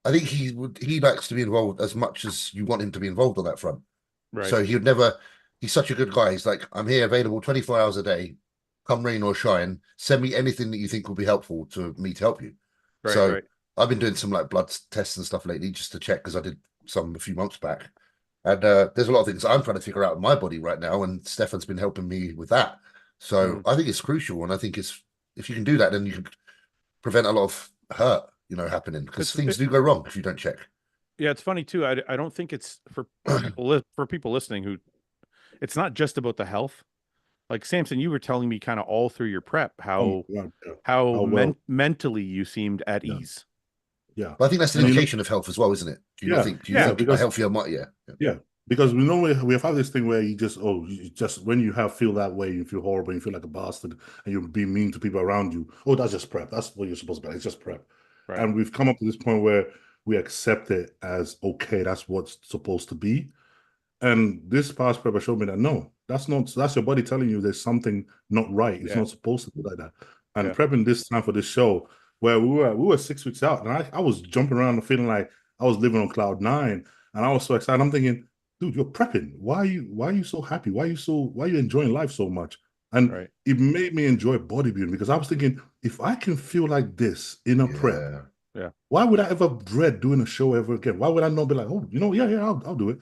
I think he likes to be involved as much as you want him to be involved on that front. right. So he's such a good guy. He's like, I'm here available 24 hours a day, come rain or shine, send me anything that you think will be helpful to me to help you. Right, so right. I've been doing some like blood tests and stuff lately just to check, because I did some a few months back. And there's a lot of things I'm trying to figure out in my body right now, and Stefan's been helping me with that. So I think it's crucial, and I think if you can do that, then you can prevent a lot of hurt, happening, because things do go wrong if you don't check. Yeah, it's funny too. I don't think it's for people listening who, it's not just about the health. Like Samson, you were telling me kind of all through your prep how mentally you seemed at ease. Yeah, but I think that's an indication of health as well, isn't it? Do you not think? Do you think because, a healthier mind? Yeah, because we know we have this thing where you just when you feel that way, you feel horrible, you feel like a bastard, and you're being mean to people around you. Oh, that's just prep. That's what you're supposed to be. It's just prep. Right. And we've come up to this point where we accept it as okay. That's what's supposed to be. And this past prep showed me that no, that's your body telling you there's something not right. It's not supposed to be like that. And prepping this time for this show, where we were 6 weeks out, and I was jumping around and feeling like I was living on cloud 9, and I was so excited. I'm thinking, dude, you're prepping. Why are you so happy? Why are you enjoying life so much? And it made me enjoy bodybuilding, because I was thinking, if I can feel like this in a prep, why would I ever dread doing a show ever again? Why would I not be like, oh, I'll do it?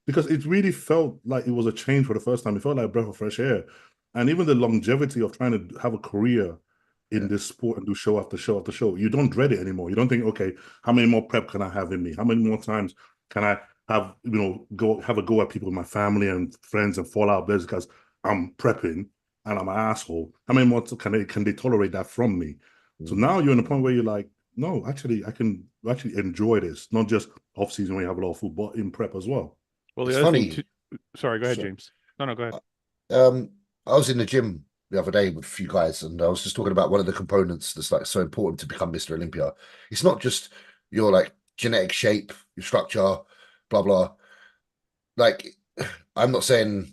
Because it really felt like it was a change for the first time. It felt like a breath of fresh air. And even the longevity of trying to have a career in this sport and do show after show after show, you don't dread it anymore. You don't think, okay, how many more prep can I have in me? How many more times can I have, have a go at people in my family and friends and fall out because I'm prepping and I'm an asshole? How many more can they tolerate that from me? So now you're in a point where you're like, no, actually, I can actually enjoy this, not just off season when you have a lot of food, but in prep as well. Well, the other thing sorry, go ahead, James. No, go ahead. I was in the gym the other day with a few guys, and I was just talking about one of the components that's like so important to become Mr. Olympia. It's not just your like genetic shape, your structure, blah blah. Like, I'm not saying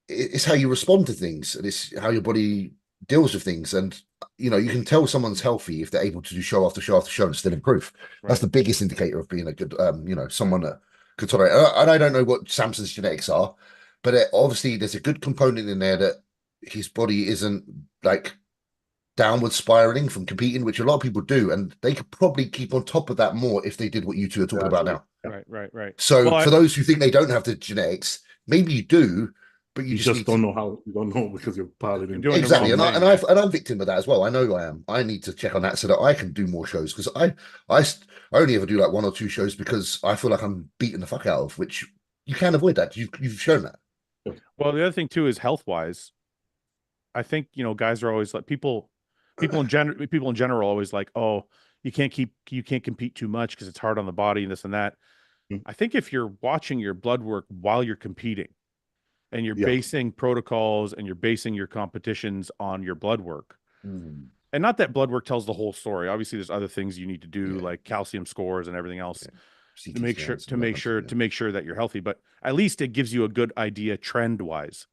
it's how you respond to things, and it's how your body deals with things. And you can tell someone's healthy if they're able to do show after show after show and still improve. That's the biggest indicator of being a good someone that could tolerate. And I don't know what Samson's genetics are, but obviously there's a good component in there that his body isn't like downward spiraling from competing, which a lot of people do, and they could probably keep on top of that more if they did what you two are talking about now. Right. So for those who think they don't have the genetics, maybe you do, but you just don't know how. You don't know because you're piling in. Exactly, and I'm victim of that as well. I know I am. I need to check on that so that I can do more shows, because I only ever do like 1 or 2 shows because I feel like I'm beating the fuck out of, which you can avoid that. You've shown that. Well, the other thing too is health wise. I think guys are always like people in general are always like, oh, you can't compete too much because it's hard on the body and this and that. I think if you're watching your blood work while you're competing, and you're basing protocols and you're basing your competitions on your blood work. And not that blood work tells the whole story. Obviously, there's other things you need to do, like calcium scores and everything else to make sure that you're healthy. But at least it gives you a good idea trend wise.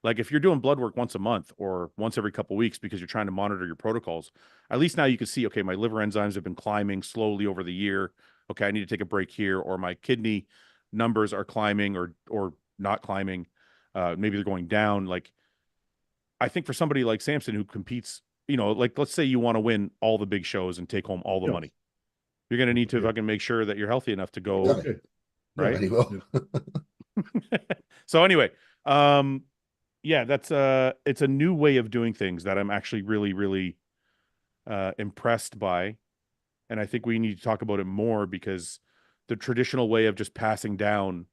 Like if you're doing blood work once a month or once every couple of weeks because you're trying to monitor your protocols, at least now you can see, okay, my liver enzymes have been climbing slowly over the year. Okay, I need to take a break here, or my kidney numbers are climbing or not climbing. Maybe they're going down. Like, I think for somebody like Samson who competes, like let's say you want to win all the big shows and take home all the money, you're going to need to fucking make sure that you're healthy enough to go, right? So anyway, that's it's a new way of doing things that I'm actually really, really impressed by, and I think we need to talk about it more, because the traditional way of just passing down.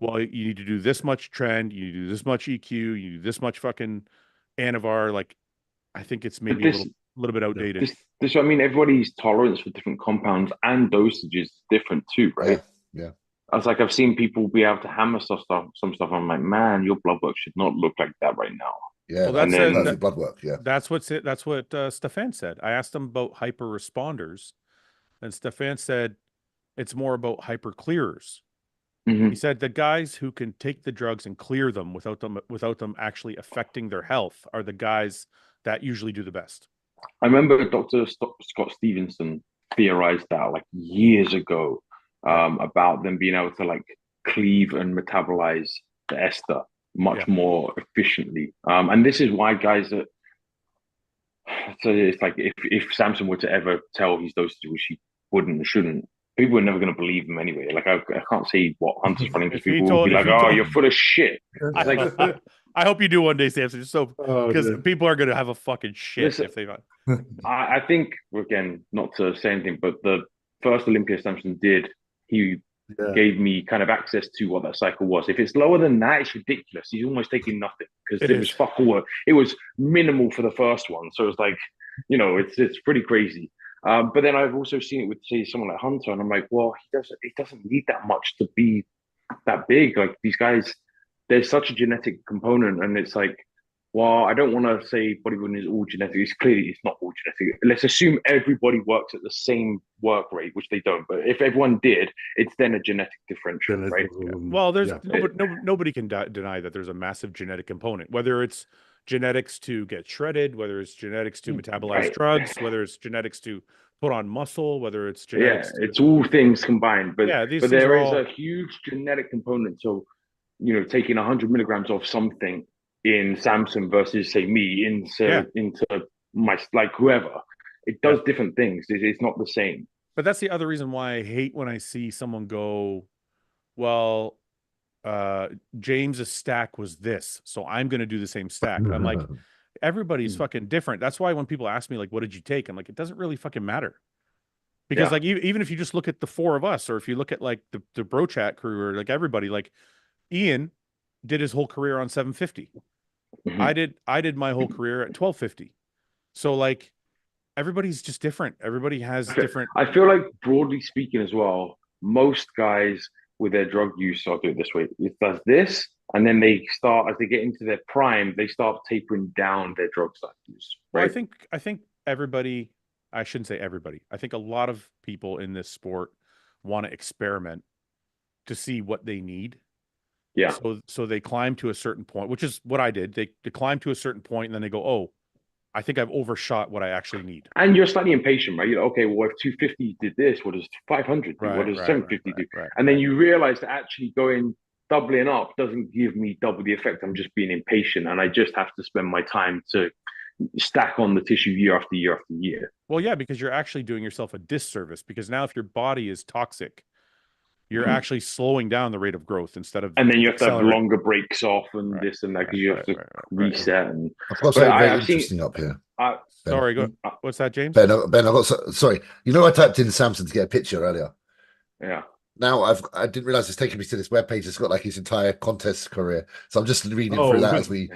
Well, you need to do this much trend, you need to do this much EQ, you do this much fucking Anavar. Like, I think it's maybe a little bit outdated. This, I mean, everybody's tolerance for different compounds and dosages is different too, right? Yeah. I was like, I've seen people be able to hammer some stuff. I'm like, man, your blood work should not look like that right now. Yeah, well, that's blood work. Yeah, that's what Stefan said. I asked him about hyper responders, and Stefan said it's more about hyper clearers. He said the guys who can take the drugs and clear them without them actually affecting their health are the guys that usually do the best. I remember Dr. Scott Stevenson theorized that like years ago about them being able to like cleave and metabolize the ester much more efficiently. And this is why guys that, so it's like if Samson were to ever tell his dosage, which he wouldn't and shouldn't, people are never going to believe him anyway. Like I can't see what Hunter's running because people will be like, "Oh, you're full of shit." I hope you do one day, Samson. Just so because people are going to have a fucking shit if they. I think again, not to say anything, but the first Olympia Samson did, he gave me kind of access to what that cycle was. If it's lower than that, it's ridiculous. He's almost taking nothing because it was fuck all. It was minimal for the first one, so it's like, you know, it's pretty crazy. But then I've also seen it with, say, someone like Hunter, and I'm like, well, he doesn't need that much to be that big. Like these guys, there's such a genetic component, and it's like, well, I don't want to say bodybuilding is all genetic. It's clearly it's not all genetic. Let's assume everybody works at the same work rate, which they don't. But if everyone did, it's then a genetic differential, right? Well, there's nobody can deny that there's a massive genetic component, whether it's genetics to get shredded, whether it's genetics to metabolize drugs, whether it's genetics to put on muscle, whether it's genetics. It's all things combined. But but there is a huge genetic component. So, you know, taking 100 milligrams of something in Samson versus say me into my like whoever, it does different things. It's not the same. But that's the other reason why I hate when I see someone go, well, James's stack was this, so I'm going to do the same stack. And I'm like, everybody's fucking different. That's why when people ask me like, what did you take? I'm like, it doesn't really fucking matter. Because like even if you just look at the four of us, or if you look at like the bro chat crew, or like everybody, like Ian did his whole career on 750. I did my whole career at 1250. So like everybody's just different. Everybody has different. I feel like broadly speaking as well, most guys with their drug use, I'll do it this way, it does this, and then they start, as they get into their prime, they start tapering down their drug use. Right? Well, I think everybody, I shouldn't say everybody, I think a lot of people in this sport want to experiment to see what they need. Yeah. So they climb to a certain point, which is what I did. They climb to a certain point, and then they go, oh, I think I've overshot what I actually need. And you're slightly impatient, right? You're like, okay, well, if 250 did this, what does 500 do? What does 750 do? And then you realize that actually doubling up doesn't give me double the effect. I'm just being impatient, and I just have to spend my time to stack on the tissue year after year after year. Well, yeah, because you're actually doing yourself a disservice, because now if your body is toxic, you're actually slowing down the rate of growth instead of. And then you have to have longer breaks off and this and that, because you have to reset. And I've got something very interesting up here. Sorry, go. What's that, James? Ben, I've got sorry. You know, I typed in Samson to get a picture earlier. Yeah. Now I didn't realize it's taking me to this webpage. It's got like his entire contest career, so I'm just reading through that as we.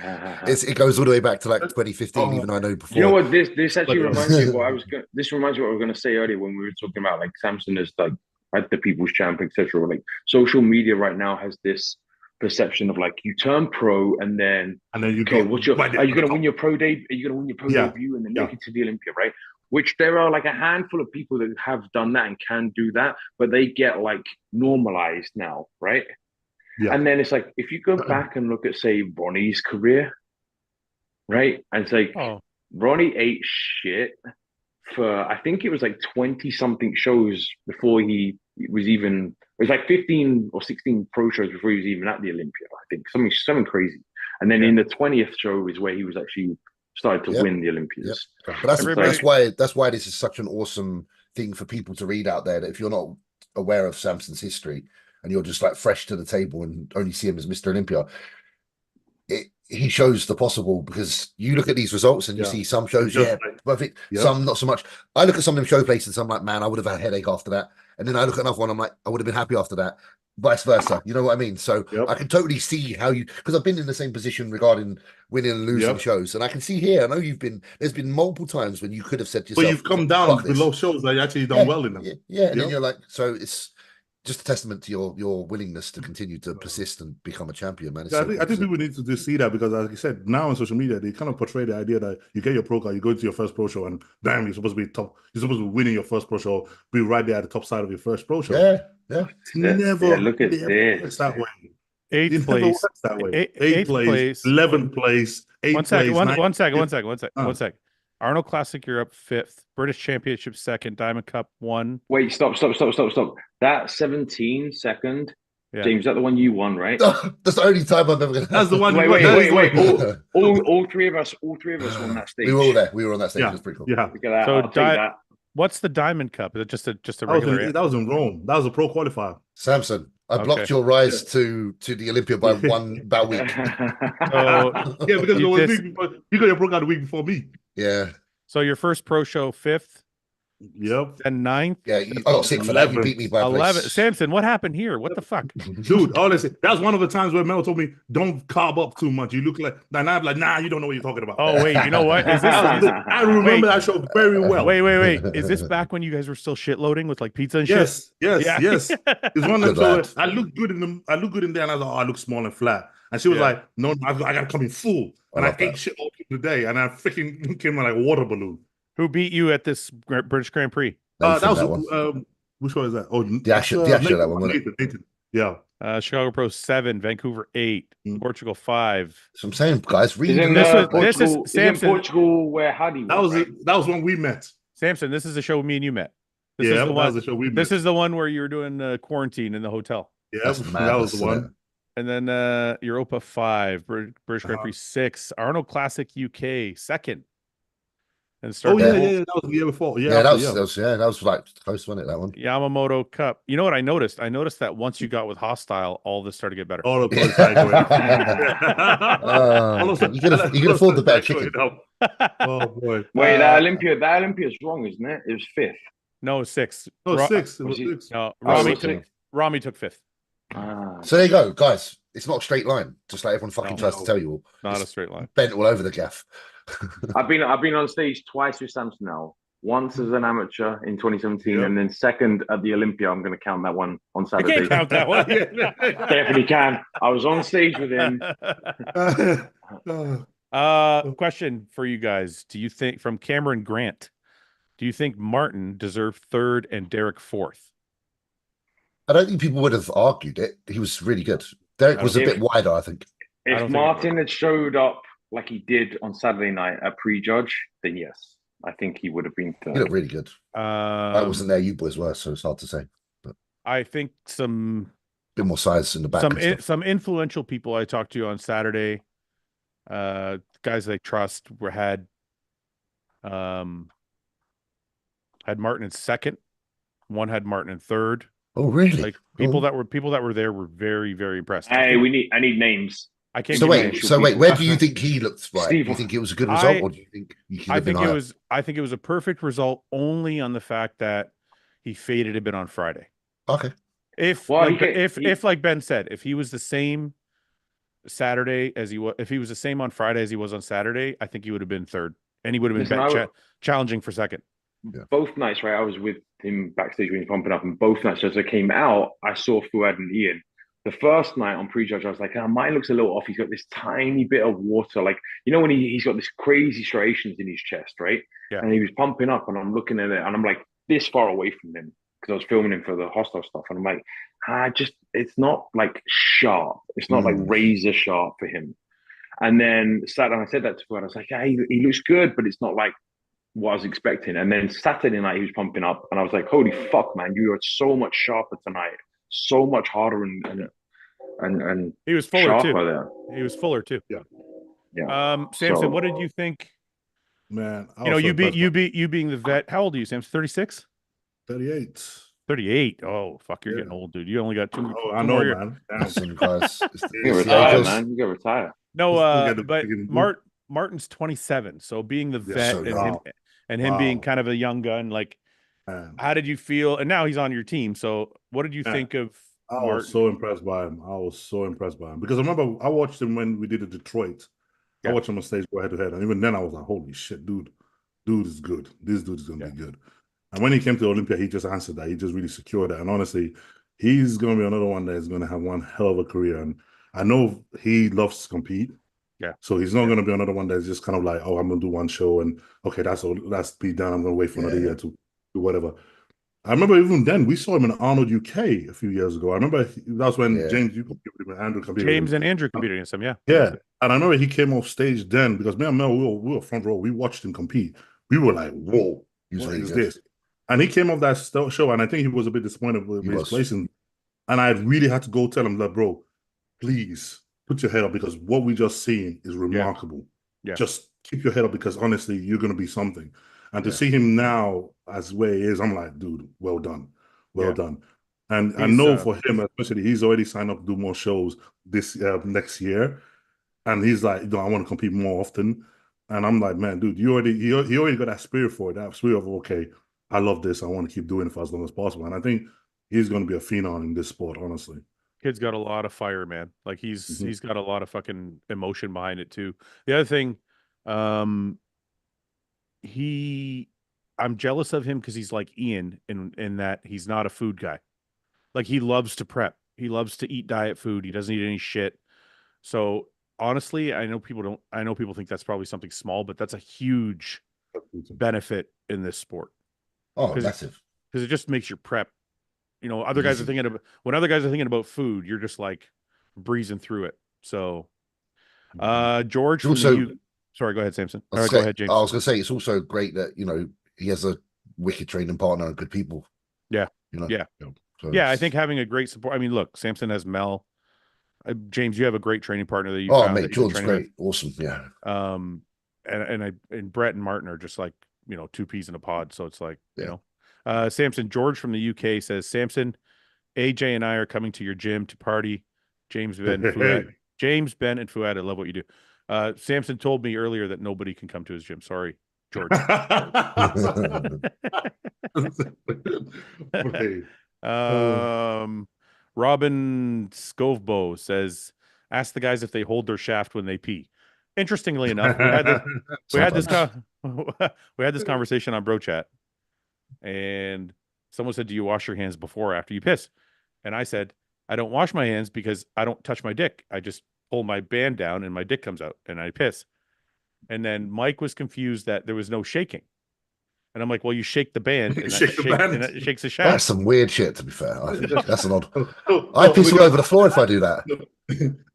It goes all the way back to like 2015, even I know before. You know what? This actually reminds me of what I was. This reminds me of what I was going to say earlier when we were talking about like Samson as like at the People's Champ, etc. Like social media right now has this perception of like you turn pro and then you are you going to win your pro day? Are you going to win your pro debut and then make it to the Olympia, right? Which there are like a handful of people that have done that and can do that, but they get like normalized now, right? Yeah. And then it's like if you go back and look at say Ronnie's career, right? And it's like Ronnie ate shit for I think it was like 20 something shows before he was even. It was like 15 or 16 pro shows before he was even at the Olympia. I think something crazy. And then in the 20th show is where he was actually started to win the Olympias. But that's why this is such an awesome thing for people to read out there. That if you're not aware of Samson's history and you're just like fresh to the table and only see him as Mr. Olympia, he shows the possible, because you look at these results and you see some shows, perfect, some not so much. I look at some of them show places and I'm like, man, I would have had a headache after that. And then I look at another one, I'm like, I would have been happy after that. Vice versa. You know what I mean? So I can totally see how because I've been in the same position regarding winning and losing shows. And I can see here, I know there's been multiple times when you could have said to yourself, but you've come down below shows that you actually done well in them. And then you're like, so just a testament to your willingness to continue to persist and become a champion, man. I think people need to just see that because, like you said, now on social media they kind of portray the idea that you get your pro card, you go to your first pro show, and damn, you're supposed to be top. You're supposed to be winning your first pro show, be right there at the top side of your first pro show. Yeah. It's never look at this that way. Eighth place. That way. Eighth place. 11th place. 8th place. One second. Arnold Classic Europe 5th. British Championship 2nd. Diamond Cup 1. Wait, stop. That 17 second. Yeah. James, is that the one you won, right? That's the only time I've ever gonna. That's the one. Wait. All three of us won that stage. We were all there. We were on that stage. Yeah. It was pretty cool. Yeah. Look at that. So I'll take that. what's the Diamond Cup? Is it just a regular? That was in Rome. That was a pro qualifier. Samson, I blocked your rise to the Olympia by about a week. Because you got your pro card a week before me. Yeah. So your first pro show 5th. Yep. And 9th. Yeah, I got sick for that. You beat me by 11. Samson, what happened here? What the fuck? Dude, honestly, that's one of the times where Mel told me, don't carb up too much. You look like, and I'm like, nah, you don't know what you're talking about. Oh, wait, you know what? Is this, I remember that show very well. Wait. Is this back when you guys were still shit loading with like pizza and shit? Yes. It's one of them. I look good in there, and I was like, oh, I look small and flat. And she was like, no, I got to come in full. And I ate shit all through the day, and I freaking came like a water balloon. Who beat you at this British Grand Prix? That was which one is that? Oh, the Asher, that one. Nathan. Yeah. Chicago Pro 7, Vancouver 8, Portugal 5. So I'm saying, guys, read this is Samson. Portugal where Hadi was. That was when we met. Samson, this is the show me and you met. That was the show we met. This is the one where you were doing quarantine in the hotel. Yeah, that was the one. And then Europa 5, British Grand Prix 6, Arnold Classic UK 2nd. And that was the year before. That was like close, wasn't it? That one. Yamamoto Cup. You know what I noticed? I noticed that once you got with HOSSTILE, all this started to get better. All the you can afford the better chicken. Oh boy! Wait, that Olympia's wrong, isn't it? It was 5th. No, 6th. No, 6th. It was 6th. No, Rami took 5th. So there you go, guys. It's not a straight line, just like everyone fucking tries to tell you all. Not a straight line. Bent all over the gaff. I've been on stage twice with Samson now. Once as an amateur in 2017, and then second at the Olympia. I'm going to count that one on Saturday. I can't count that one. Definitely can. I was on stage with him. Question for you guys: do you think, from Cameron Grant, do you think Martin deserved 3rd and Derek 4th? I don't think people would have argued it. He was really good. Derek was a bit wider, I think. If Martin had showed up like he did on Saturday night at Prejudge, then yes, I think he would have been 3rd. He looked really good. I wasn't there, you boys were, so it's hard to say. But I think some bit more size in the back. Some influential people I talked to on Saturday, guys I trust, had Martin in 2nd. One had Martin in 3rd. Oh, really? Like people that were there were very, very impressed. Hey, I need names. I can't. So wait, where do you think he looked right? Do you think it was a good result, or do you think I think it was a perfect result only on the fact that he faded a bit on Friday. Okay. If like Ben said, if he was the same Saturday as he was, if he was the same on Friday as he was on Saturday, I think he would have been 3rd, and he would have been challenging for 2nd. Yeah. Both nights, right? I was with him backstage when he was pumping up, and both nights as I came out, I saw Fouad and Ian. The first night on Prejudge, I was like, mine looks a little off. He's got this tiny bit of water, like, you know, when he's got this crazy striations in his chest, right? Yeah. And he was pumping up, and I'm looking at it, and I'm like this far away from him because I was filming him for the HOSSTILE stuff, and I'm like, it's not like sharp. It's not like razor sharp for him. And then Saturday, I said that to Fouad. I was like, he looks good, but it's not like what I was expecting. And then Saturday night he was pumping up, and I was like, holy fuck, man, you are so much sharper tonight, so much harder, and he was fuller too. There. He was fuller too. Yeah. Samson, what did you think? Man, you being the vet. How old are you, Samson? 36? 38. 38. Oh, fuck, you're getting old, dude. You only got 2. I know, man. You retire, man. You gotta retire. No, but Martin's 27, so being the vet and him being kind of a young gun, like, how did you feel? And now he's on your team, so what did you think of Martin? I was so impressed by him. Because I remember I watched him when we did the Detroit. I watched him on stage go head to head, and even then I was like, holy shit, dude is good. This dude is gonna be good. And when he came to Olympia, he just answered that. He just really secured that. And honestly, he's going to be another one that is going to have one hell of a career. And I know he loves to compete. Yeah. So he's not going to be another one that's just kind of like, oh, I'm going to do one show and okay, that's be done. I'm going to wait for another year to do whatever. I remember even then we saw him in Arnold UK a few years ago. I remember that was when James, you competed with him, Andrew competed James with him. and Andrew competed against him, yeah. Yeah. And I remember he came off stage then because me and Mel, we were front row. We watched him compete. We were like, whoa, what is this? And he came off that show, and I think he was a bit disappointed with his placing. And I really had to go tell him, like, bro, please put your head up because what we just seen is remarkable. Yeah. Just keep your head up because honestly, you're going to be something. And to see him now as where he is, I'm like, dude, well done. Well done. And I know for him, especially, he's already signed up to do more shows this next year. And he's like, I want to compete more often. And I'm like, man, dude, he already got that spirit for it. That spirit of, okay, I love this. I want to keep doing it for as long as possible. And I think he's going to be a phenom in this sport, honestly. Kid's got a lot of fire, man. Like he's got a lot of fucking emotion behind it too. The other thing, I'm jealous of him because he's like Ian in that he's not a food guy. Like he loves to prep. He loves to eat diet food. He doesn't eat any shit. So honestly, I know people think that's probably something small, but that's a huge benefit in this sport. Oh, massive. Because it just makes your prep. You know, other guys are thinking about when other guys are thinking about food, you're just like breezing through it. So George also, sorry, go ahead, Samson. All right, go ahead, James. I was gonna say it's also great that, you know, he has a wicked training partner and good people. Yeah. You know? Yeah. So I think having a great support. I mean, look, Samson has Mel. James, you have a great training partner that you found. Mate, Jordan's great. Awesome. Yeah. And Brett and Martin are just like, you know, two peas in a pod. So it's like, you know, Samson, George from the UK says, Samson, AJ and I are coming to your gym to party. James, Ben, Fouad. James, Ben, and Fouad, I love what you do. Samson told me earlier that nobody can come to his gym. Sorry, George. Robin Scovebo says, ask the guys if they hold their shaft when they pee. Interestingly enough, we had this conversation on Bro Chat, and someone said, do you wash your hands before or after you piss? And I said, I don't wash my hands because I don't touch my dick. I just pull my band down and my dick comes out and I piss. And then Mike was confused that there was no shaking. And I'm like, well, you shake the band and, and it shakes the shaft. That's some weird shit, to be fair. I think that's an odd. I piss all over the floor if I do that.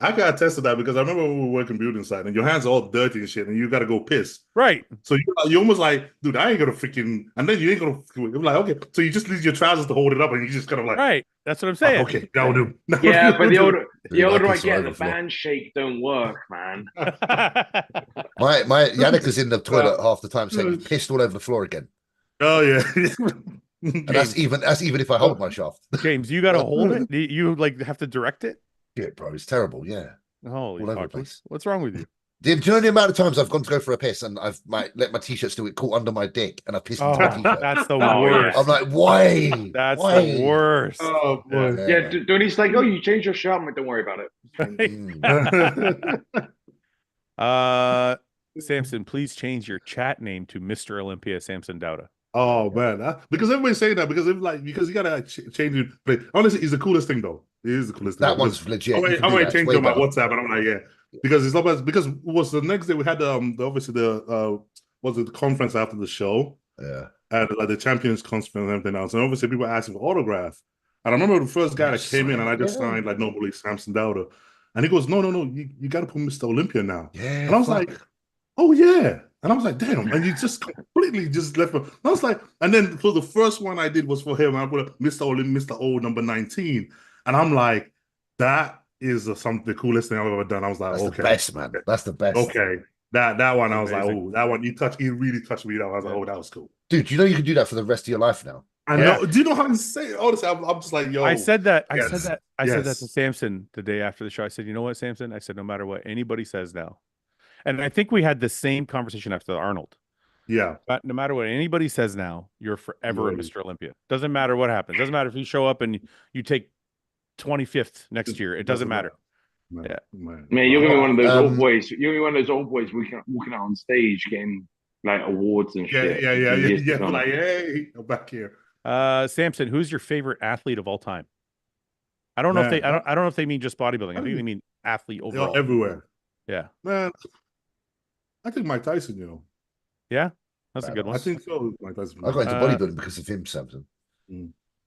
I got tested that because I remember when we were working building site and your hands are all dirty and shit and you got to go piss. Right. So you're almost like, dude, I ain't going to freaking, and then you ain't going to, I'm like, okay. So you just leave your trousers to hold it up and you just kind of like. Right. That's what I'm saying. Okay, that'll do. Yeah, but the older I get, the band shake don't work, man. my Yannick is in the toilet half the time saying he pissed all over the floor again. Oh yeah. And that's even if I hold my shaft. James, you gotta hold it. You like have to direct it. Yeah, bro, it's terrible. Yeah. Holy fuck! What's wrong with you? Do you know the amount of times I've gone to go for a piss and I've let my t-shirt still get caught under my dick and I pissed into my t-shirt? That's the worst. I'm like, why? That's the worst. Oh boy. Yeah, Donnie's like, oh, you changed your shirt. I'm like, don't worry about it. Samson, please change your chat name to Mr. Olympia Samson Dauda. Oh man, because everybody's saying that because you gotta change it. But honestly, it's the coolest thing though. It is the coolest thing. That one's legit. I might change it on my WhatsApp, and I'm like, yeah, because it's not because it was the next day we had the conference after the show, and like the champions conference and everything else, and obviously people asking for autograph, and I remember the first guy that came in and I just signed like normally Samson Dauda, and he goes, no, you got to put Mr. Olympia now, and I was like, oh yeah. And I was like, damn, and you just completely just left me. I was like, and then so the first one I did was for him. I put Mr. O number 19. And I'm like, that is the coolest thing I've ever done. I was like, that's okay. The best, man. That's the best. Okay. That one, I was like, oh, that one, he really touched me. I was like, oh, that was cool. Dude, you know you can do that for the rest of your life now? I know. Do you know how to say it? Honestly, I'm just like, yo. I said that to Samson the day after the show. I said, you know what, Samson? I said, no matter what anybody says now. And I think we had the same conversation after the Arnold. Yeah. But no matter what anybody says now, you're forever a Mr. Olympia. Doesn't matter what happens. Doesn't matter if you show up and you take 25th next year. It doesn't matter. Man, you're gonna be one of those old boys. You're gonna be one of those old boys walking out on stage getting like awards and shit. Yeah. Like, hey, I'm back here. Samson, who's your favorite athlete of all time? I don't know if they I don't know if they mean just bodybuilding. I think they mean athlete overall. Everywhere. Yeah. Man, I think Mike Tyson, Yeah, that's a good one. I think so. Mike Tyson. I got into bodybuilding because of him, Samson.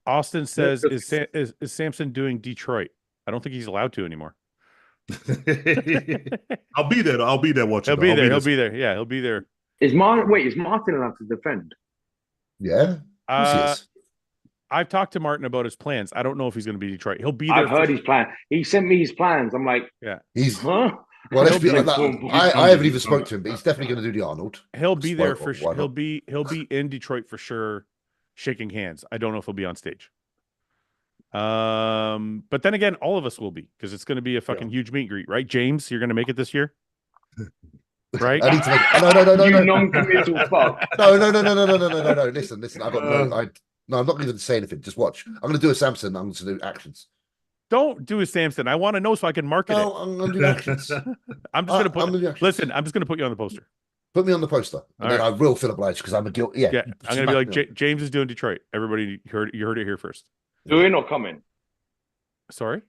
Austin says, is Samson doing Detroit? I don't think he's allowed to anymore. I'll be there. I'll be there watching. He'll be there. Yeah, he'll be there. Is Martin allowed to defend? Yeah. I've talked to Martin about his plans. I don't know if he's going to be Detroit. He'll be there. I've heard his plan. He sent me his plans. I'm like, yeah, huh? Well, let's be like, I haven't even spoke to him, but he's definitely going to do the Arnold. He'll be there for sure. He'll be in Detroit for sure, shaking hands. I don't know if he'll be on stage. But then again, all of us will be, because it's going to be a fucking huge meet and greet, right? James, you're going to make it this year, right? I need to make no. You non-committal fuck. No. Listen. I got no. I'm not going to say anything. Just watch. I'm going to do a Samson. I'm going to do actions. Don't do a Samson. I want to know so I can market it. I'm going to do actions. I'm just going to put. Listen, I'm just going to put you on the poster. Put me on the poster, and then I will feel obliged because I'm a guilt. Yeah, I'm going to be like, James is doing Detroit. Everybody you heard it here first. Doing or coming? Sorry.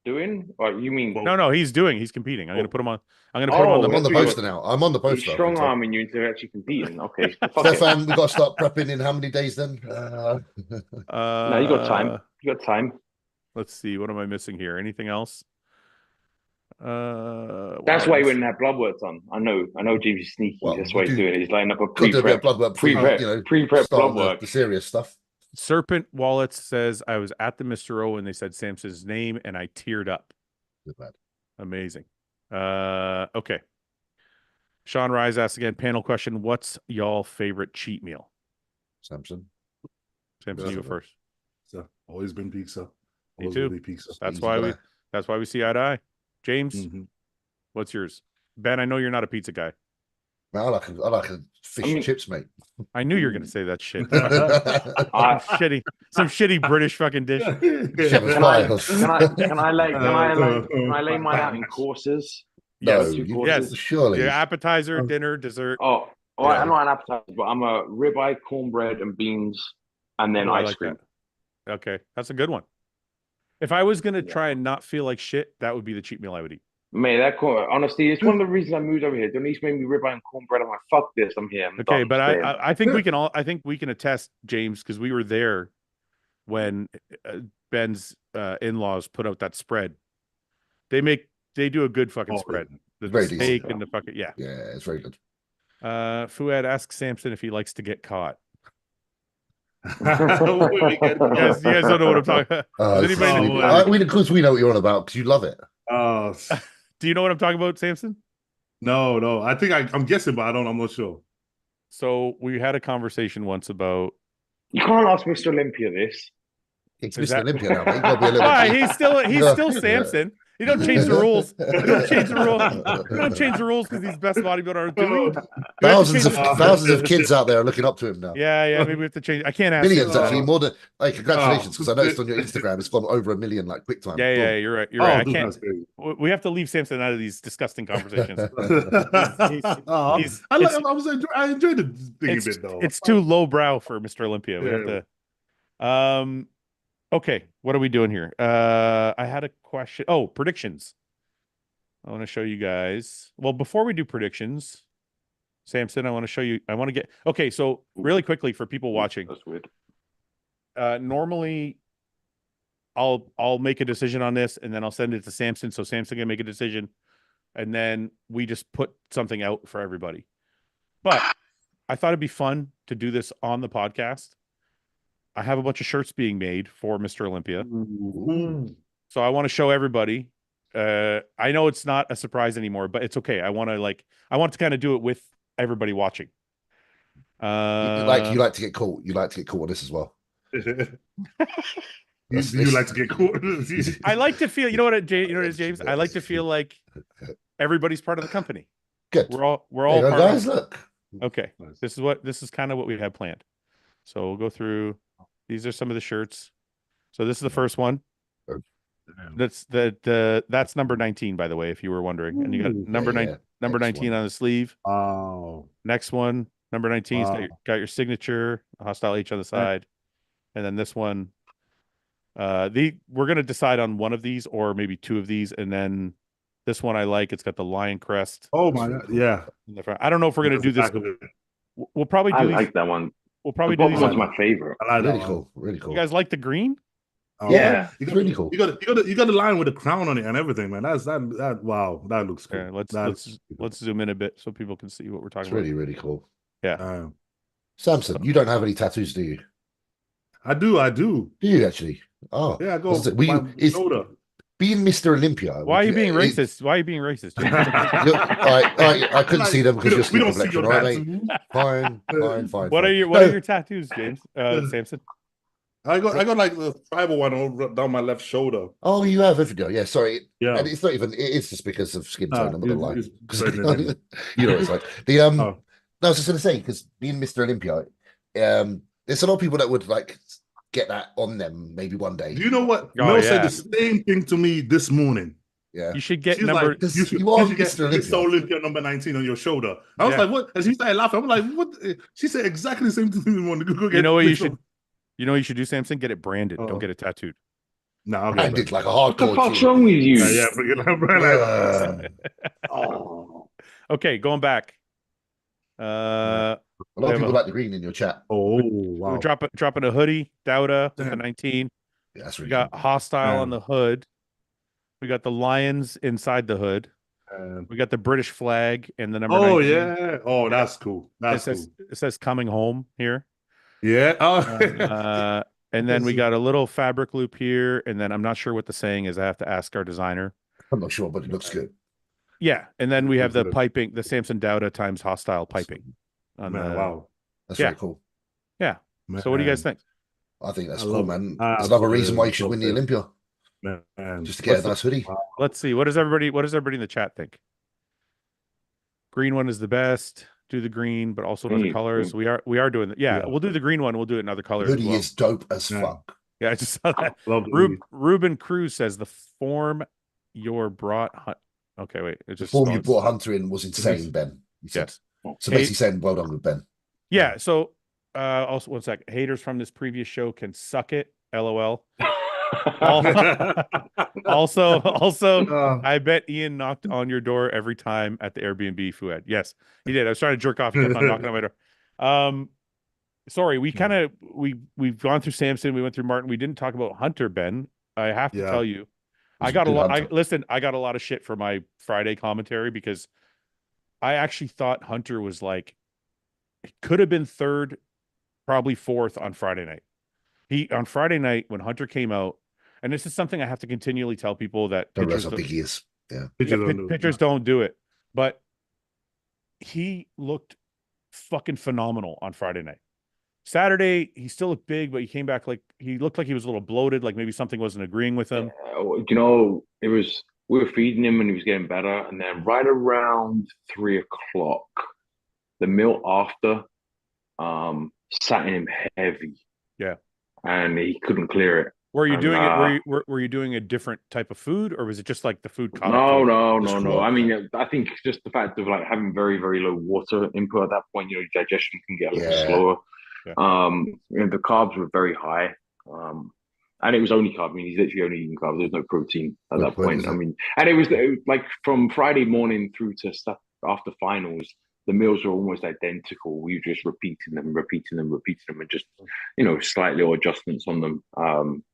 Doing? Or you mean? No. He's doing. He's competing. I'm going to put him on. I'm going to put him on the poster now. I'm on the poster. He's strong arming you into actually competing. Okay. Stefan, we've got to start prepping in how many days then? No, you got time. You got time. Let's see. What am I missing here? Anything else? That's why he went and had blood work done. I know James is sneaky. That's why he's doing it. He's lining up a pre-prep blood work, pre-prep blood work. The serious stuff. Serpent Wallet says, I was at the Mr. O and they said Samson's name and I teared up. Amazing. Okay. Sean Rise asks again, panel question. What's y'all favorite cheat meal? Samson, you go first. So always been pizza. Me too. Pizza. That's why we see eye to eye. James, what's yours? Ben, I know you're not a pizza guy. Man, I like a fish and chips, mate. I knew you were going to say that shit. Some shitty British fucking dish. Can I lay mine out in courses? Yes, yes, surely. Yeah, appetizer, dinner, dessert. I'm not an appetizer, but I'm a ribeye, cornbread, and beans, and then ice cream. That. Okay, that's a good one. If I was going to try and not feel like shit, that would be the cheat meal I would eat. Mate, honestly, it's one of the reasons I moved over here. Denise made me ribeye and cornbread. I'm like, fuck this, I'm here. Okay, but I think we can attest, James, because we were there when Ben's in-laws put out that spread. They do a good fucking spread. The steak and the fucking yeah, it's very good. Fouad asks Samson if he likes to get caught. You guys don't know what I'm talking about. Because we know what you're on about because you love it. Do you know what I'm talking about, Samson? No. I think I'm guessing, but I'm not sure. So we had a conversation once about. You can't ask Mr. Olympia this. It's Mr. Olympia now. Mate. Be a little he's still Samson. You don't change the rules. You don't change the rules. You don't change the rules because he's best bodybuilder. Thousands of kids out there are looking up to him now. Yeah. Maybe we have to change. I can't ask. Millions actually, more than congratulations, because I noticed on your Instagram it's gone over 1 million like quick time. Yeah, you're right. You're right. I can't. We have to leave Samson out of these disgusting conversations. I enjoyed the thing a bit though. It's too lowbrow for Mr. Olympia. We have to. Okay, what are we doing here? I had a question. Oh, predictions. I want to show you guys. Well, before we do predictions, Samson, I want to show you. I want to get. Okay, so really quickly for people watching. That's weird. Normally, I'll make a decision on this, and then I'll send it to Samson, so Samson can make a decision, and then we just put something out for everybody. But I thought it'd be fun to do this on the podcast. I have a bunch of shirts being made for Mr. Olympia. So I want to show everybody. I know it's not a surprise anymore, but it's okay. I want to kind of do it with everybody watching. You like to get caught. You like to get caught on this as well. You like to get caught. I like to feel, you know what it is, James? I like to feel like everybody's part of the company. Good. We're all part guys, look. Okay. Nice. This is kind of what we have planned. So we'll go through. These are some of the shirts. So this is the first one. That's number 19, by the way, if you were wondering. And you got number 19 on the sleeve. Oh. Next one, number 19's got your signature, HOSSTILE H on the side. And then this one, We're gonna decide on one of these or maybe two of these, and then this one I like. It's got the lion crest. Oh my god, yeah. In the front. I don't know if we're gonna do this. We'll probably do I these. like that one. We'll probably The do these. bottom one's my favorite. I like Really that cool. Really cool. You guys like the green? Oh, Yeah, it's really cool. You got the line with the crown on it and everything, man. That wow, that looks cool. Yeah, let's zoom in a bit so people can see what we're talking It's about. really, really cool. Yeah. Samson, you don't have any tattoos, do you? I do. Do you actually? Oh, yeah. I go. Shoulder. Being Mr. Olympia. Why are you being racist? Why are you being racist? I couldn't see them because you're skin complexion, all right, mate? Fine. What are your tattoos, James? Samson? I got like the tribal one all down my left shoulder. Oh, you have everything. Yeah, sorry. Yeah, and it's not even. It's just because of skin tone. I'm not gonna lie. You know, it's like the No, I was just gonna say because being Mr. Olympia, there's a lot of people that would like get that on them maybe one day. Do you know what? Mel said the same thing to me this morning. Yeah, you should get She's number. Like, you should get Mr. Olympia number 19 on your shoulder. I was like, what? And she started laughing. I'm like, what? She said exactly the same thing in the morning. You know what you should. You know what you should do, Samson? Get it branded. Don't get it tattooed. No, I'll get it like a hardcore. What the fuck's wrong with you? Okay, going back. A lot of people like the green in your chat. Oh, wow. We're dropping a hoodie, Dauda with the 19. Yeah, that's really we got cool. HOSSTILE on the hood. We got the lions inside the hood. We got the British flag and the number 19. Oh, yeah. Oh, that's cool. It says coming home here. Yeah. And then we got a little fabric loop here. And then I'm not sure what the saying is. I have to ask our designer. I'm not sure, but it looks good. Yeah. And then we have the piping, the Samson Dauda times HOSSTILE piping. Wow. That's really cool. Yeah. Man. So what do you guys think? I think that's cool, man. There's another reason why you should win the Olympia. Man. Just to get a nice hoodie. Let's see. What does everybody in the chat think? Green one is the best. Do the green, but also in other colors. We are doing that. Yeah, we'll do the green one. We'll do it in other colors. The hoodie is dope as fuck. Yeah, I just saw that. Ruben Cruz says the form your brought. Okay, wait. The form you brought Hunter in was insane, Ben. Yes. So basically saying well done with Ben. Yeah. So also 1 sec. Haters from this previous show can suck it. LOL. Also, I bet Ian knocked on your door every time at the Airbnb, Fouad. Yes, he did. I was trying to jerk off. He kept on knocking on my door. Sorry, we've gone through Samson. We went through Martin. We didn't talk about Hunter, Ben. I have to tell you, I got a lot. I got a lot of shit for my Friday commentary because I actually thought Hunter was like, it could have been third, probably fourth on Friday night. On Friday night when Hunter came out, and this is something I have to continually tell people that pitchers don't do it, but he looked fucking phenomenal on Friday night. Saturday, he still looked big, but he came back he looked like he was a little bloated, like maybe something wasn't agreeing with him. You know, we were feeding him and he was getting better, and then right around 3 o'clock, the meal after sat in him heavy. Yeah. And he couldn't clear it. Were you doing it? Were you doing a different type of food, or was it just like the food? No. I mean, I think just the fact of like having very, very low water input at that point, digestion can get a little slower. Yeah. The carbs were very high, and it was only carb. I mean, he's literally only eating carbs. There's no protein at that point. I mean, and it was like from Friday morning through to stuff after finals. The meals are almost identical. We were just repeating them, and just, slight little adjustments on them,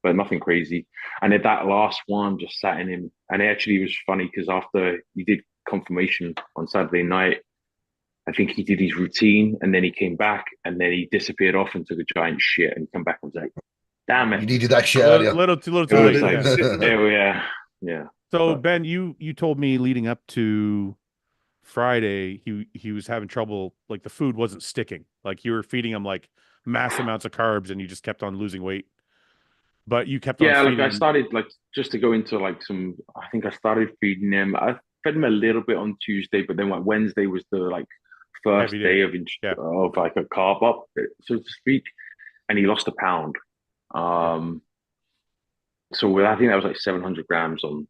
but nothing crazy. And then that last one just sat in him. And it actually was funny because after he did confirmation on Saturday night, I think he did his routine and then he came back and then he disappeared off and took a giant shit and come back and was like, damn it. You needed that shit earlier. Little too late. Yeah. So, Ben, you told me leading up to Friday he was having trouble, like the food wasn't sticking, like you were feeding him like mass amounts of carbs and you just kept on losing weight, but you kept on feeding I started just to go into I think I started feeding him. I fed him a little bit on Tuesday, but then Wednesday was the first day of like a carb up, so to speak, and he lost a pound. So I think that was like 700 grams on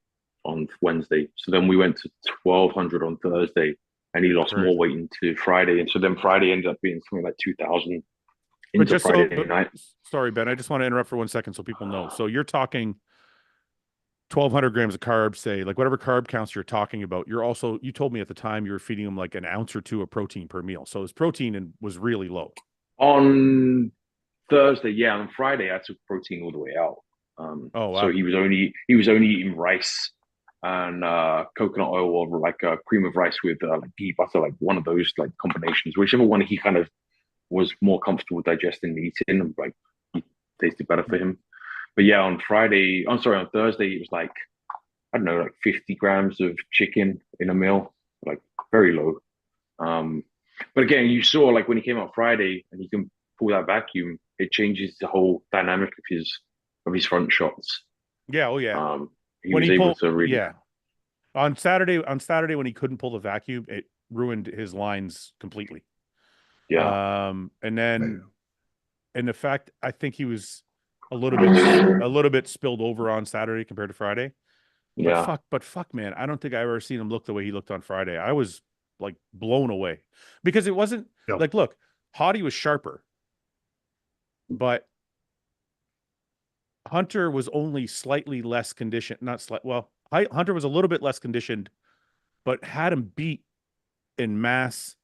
Wednesday. So then we went to 1,200 on Thursday, and he lost more weight into Friday. And so then Friday ended up being something like 2,000 into Friday night. Sorry, Ben, I just want to interrupt for 1 second so people know. So you're talking 1,200 grams of carbs, say, like whatever carb counts you're talking about. You told me at the time you were feeding him like an ounce or two of protein per meal. So his protein was really low. On Thursday, yeah. On Friday, I took protein all the way out. Oh, wow. So he was only eating rice and coconut oil or like a cream of rice with like ghee butter, like one of those like combinations, whichever one he kind of was more comfortable digesting and eating, and like he tasted better for him. But yeah, on Thursday, it was like, I don't know, like 50 grams of chicken in a meal, like very low. But again, you saw like when he came out Friday and he can pull that vacuum, it changes the whole dynamic of his front shots. Yeah, oh yeah. He was able to really On Saturday when he couldn't pull the vacuum, it ruined his lines completely. Yeah. And then in fact, I think he was a little bit spilled over on Saturday compared to Friday. Yeah. But fuck, man, I don't think I ever seen him look the way he looked on Friday. I was like blown away because it wasn't like, look, Hottie was sharper, but Hunter was only slightly less conditioned. Hunter was a little bit less conditioned, but had him beat in mass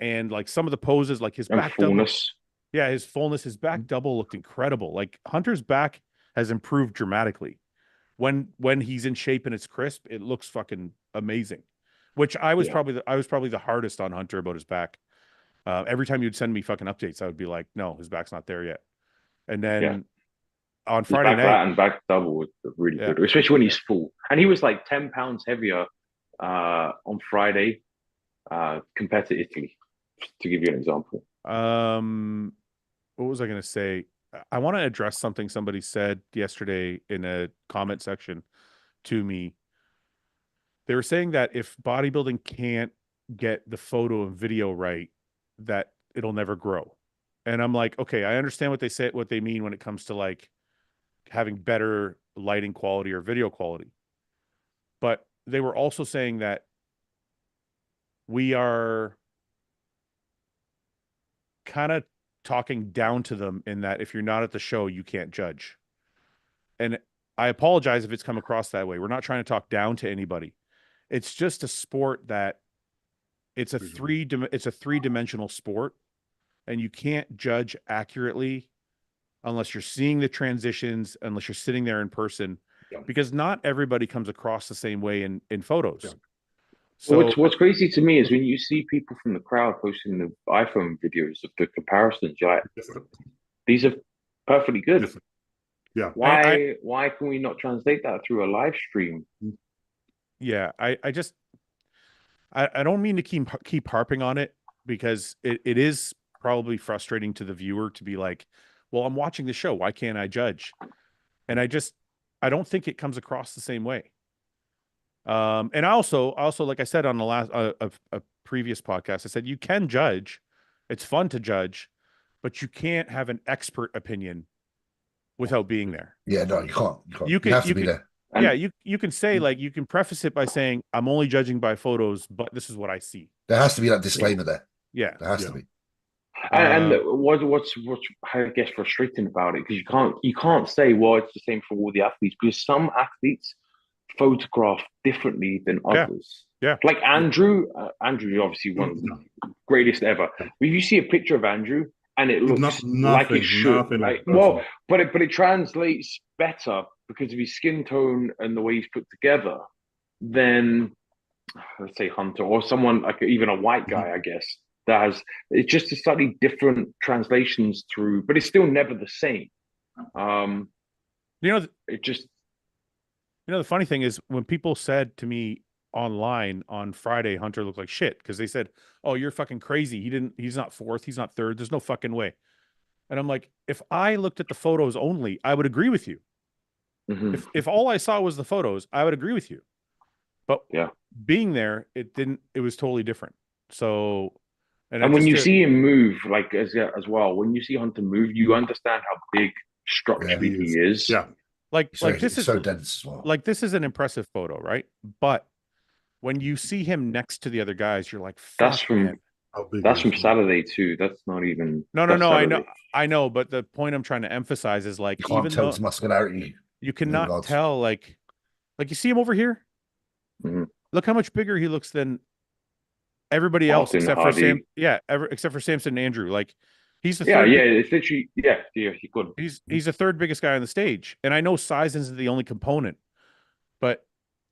and like some of the poses, like his back fullness. Yeah, his fullness, his back double looked incredible. Like Hunter's back has improved dramatically. When he's in shape and it's crisp, it looks fucking amazing. Which I was probably the hardest on Hunter about his back. Every time you'd send me fucking updates, I would be like, no, his back's not there yet. And then on Friday night, and back double was really good, especially when he's full. And he was like 10 pounds heavier on Friday compared to Italy, to give you an example. What was I going to say? I want to address something somebody said yesterday in a comment section to me. They were saying that if bodybuilding can't get the photo and video right, that it'll never grow. And I'm like, okay, I understand what they mean when it comes to like having better lighting quality or video quality. But they were also saying that we are kind of talking down to them in that if you're not at the show, you can't judge. And I apologize if it's come across that way. We're not trying to talk down to anybody. It's just a sport that it's a three-dimensional sport, and you can't judge accurately unless you're seeing the transitions, unless you're sitting there in person, because not everybody comes across the same way in photos. Yeah. So what's crazy to me is when you see people from the crowd posting the iPhone videos of the comparisons, you're like, these are perfectly good. Different. Yeah. Why can we not translate that through a live stream? Yeah, I don't mean to keep harping on it, because it is probably frustrating to the viewer to be like, well, I'm watching the show, why can't I judge? And I don't think it comes across the same way. And also, like I said on the last a previous podcast, I said you can judge. It's fun to judge, but you can't have an expert opinion without being there. Yeah, no, you can't. You have to be there. Yeah, you can say, like, you can preface it by saying, I'm only judging by photos, but this is what I see. There has to be that disclaimer there. Yeah. There has to be. And what's I guess frustrating about it, because you can't say, well, it's the same for all the athletes, because some athletes photograph differently than others. Yeah. Like Andrew is obviously one of the greatest ever. But if you see a picture of Andrew and it looks like it should, but it translates better because of his skin tone and the way he's put together than, let's say, Hunter or someone like even a white guy, I guess. It's just a slightly different translations through, but it's still never the same. The funny thing is, when people said to me online on Friday, Hunter looked like shit, because they said, oh, you're fucking crazy. He's not fourth. He's not third. There's no fucking way. And I'm like, if I looked at the photos only, I would agree with you. Mm-hmm. If all I saw was the photos, I would agree with you. But being there, it was totally different. So, and when you see him move, like as well, when you see Hunter move, you understand how big structurally he is. Yeah. Like this is so dense as well. Like, this is an impressive photo, right? But when you see him next to the other guys, you're like, fuck, That's from Saturday too. That's not even. No. Saturday. I know. But the point I'm trying to emphasize is like, You can't tell his muscularity. You cannot tell, like you see him over here. Mm-hmm. Look how much bigger he looks than everybody else except for Sam. Yeah, except for Samson and Andrew. Like he's the third. It's literally he could. He's the third biggest guy on the stage, and I know size isn't the only component, but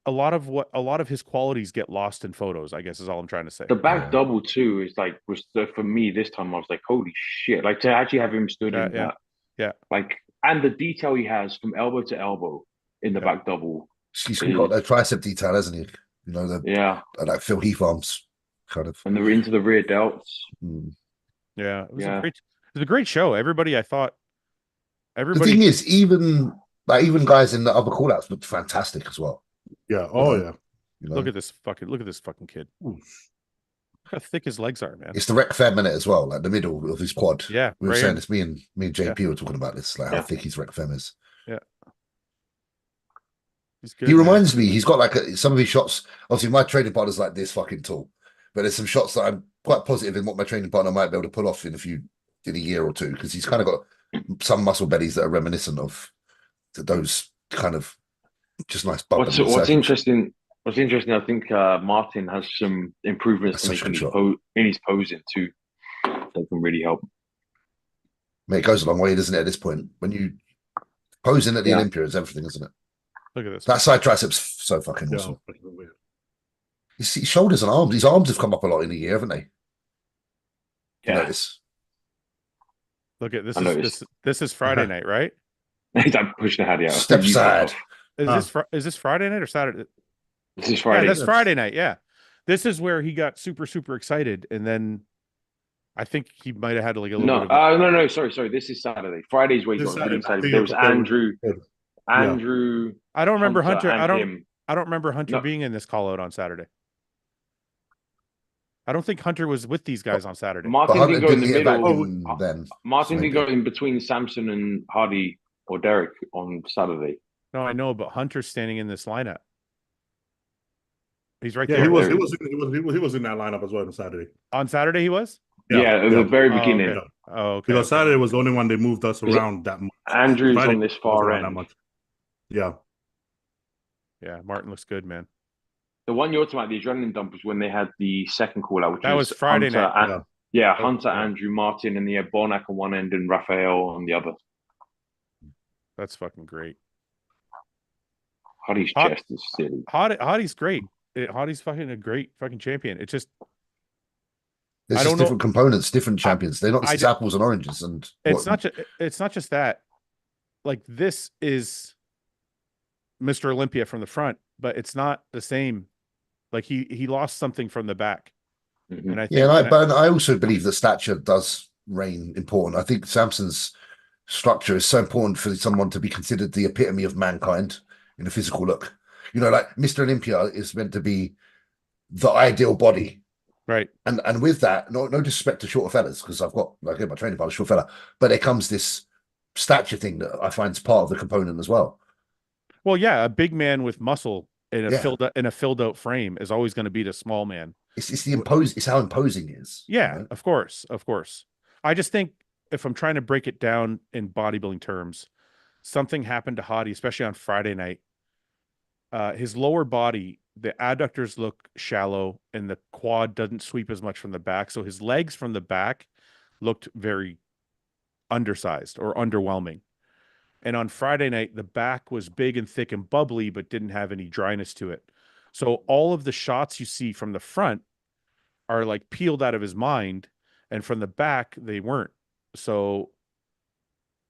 a lot of his qualities get lost in photos, I guess is all I'm trying to say. The back double too is like for me this time I was like, holy shit! Like to actually have him stood in that, like, and the detail he has from elbow to elbow in the back double. He's got that tricep detail, hasn't he? You know, like Phil Heath arms, kind of. And they're into the rear delts. Yeah, it was a great show. Everybody, I thought. The thing is, even guys in the other callouts looked fantastic as well. Yeah. Oh yeah. You know? Look at this fucking kid. Look how thick his legs are, man. It's the rec feminine as well, like the middle of his quad. Yeah, we were saying this. Me and JP were talking about this, like how thick his rec fem is. Yeah. Good, he reminds me. He's got like some of his shots. Obviously, my training partner's like this fucking tall, but there's some shots that I'm quite positive in what my training partner might be able to pull off in a year or two, because he's kind of got some muscle bellies that are reminiscent of those kind of just nice bumps. What's interesting, I think Martin has some improvements to make in his posing too that can really help. Mate, it goes a long way, doesn't it, at this point? When you posing at the Olympia is everything, isn't it? Look at this. That side triceps so fucking awesome. You see shoulders and arms. These arms have come up a lot in a year, haven't they? Yeah. Notice. Look at this. This is Friday night, right? I'm pushing the hat out. Step side. Is this Friday night or Saturday? This is Friday. Yeah, that's Friday night. Yeah, this is where he got super excited, and then I think he might have had like a little. No. Sorry. This is Saturday. Friday's where he got really excited. There was Andrew. I don't remember Hunter. I don't remember Hunter being in this call out on Saturday. I don't think Hunter was with these guys on Saturday. Martin didn't go in the middle. Martin didn't go in between Samson and Hardy or Derek on Saturday. No, I know, but Hunter's standing in this lineup. He's right there. He was in that lineup as well on Saturday. On Saturday, he was. Yeah, at the very beginning. Oh, okay. Because Saturday was the only one they moved us around that much. Andrew's on this far end. That much. Yeah. Yeah, Martin looks good, man. The one you're talking about, the adrenaline dump, was when they had the second call out, which was Friday night. Hunter, Andrew, Martin, and they had Bonac on one end and Raphael on the other. That's fucking great. Hardy's chest is silly. Hardy's great. Hardy's fucking a great fucking champion. It's just there's just different components, different champions. They're not just apples and oranges. And it's not just that. Like, this is Mr. Olympia from the front, but it's not the same. Like he lost something from the back. Mm-hmm. And I think but I also believe that stature does reign important. I think Samson's structure is so important for someone to be considered the epitome of mankind in a physical look. You know, like Mr. Olympia is meant to be the ideal body. Right. And with that, no disrespect to shorter fellas, because I've got my training partner, short fella, but there comes this stature thing that I find is part of the component as well. Well, yeah, a big man with muscle in a filled out frame is always going to beat a small man. It's how imposing it is. Yeah, you know? of course. I just think if I'm trying to break it down in bodybuilding terms, something happened to Hadi, especially on Friday night. His lower body, the adductors look shallow and the quad doesn't sweep as much from the back. So his legs from the back looked very undersized or underwhelming. And on Friday night, the back was big and thick and bubbly, but didn't have any dryness to it. So all of the shots you see from the front are like peeled out of his mind, and from the back, they weren't. So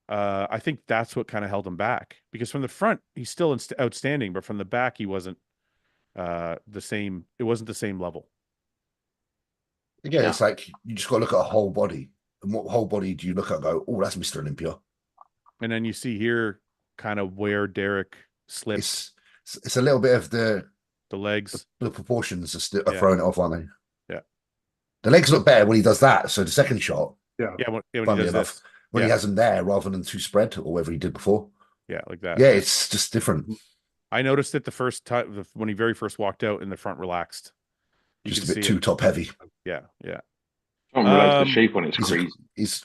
I think that's what kind of held him back, because from the front, he's still outstanding, but from the back, he wasn't the same. It wasn't the same level. Again, it's like you just got to look at a whole body. And what whole body do you look at and go, oh, that's Mr. Olympia? And then you see here kind of where Derek slips. It's a little bit of the legs. The proportions are throwing it off, aren't they? Yeah. The legs look better when he does that. So the second shot, when he does this. When he has them there rather than too spread, or whatever he did before. Yeah, like that. Yeah, it's just different. I noticed it the first time when he very first walked out, and the front relaxed. Just a bit too top heavy. Yeah. I don't realize the shape on it's crazy.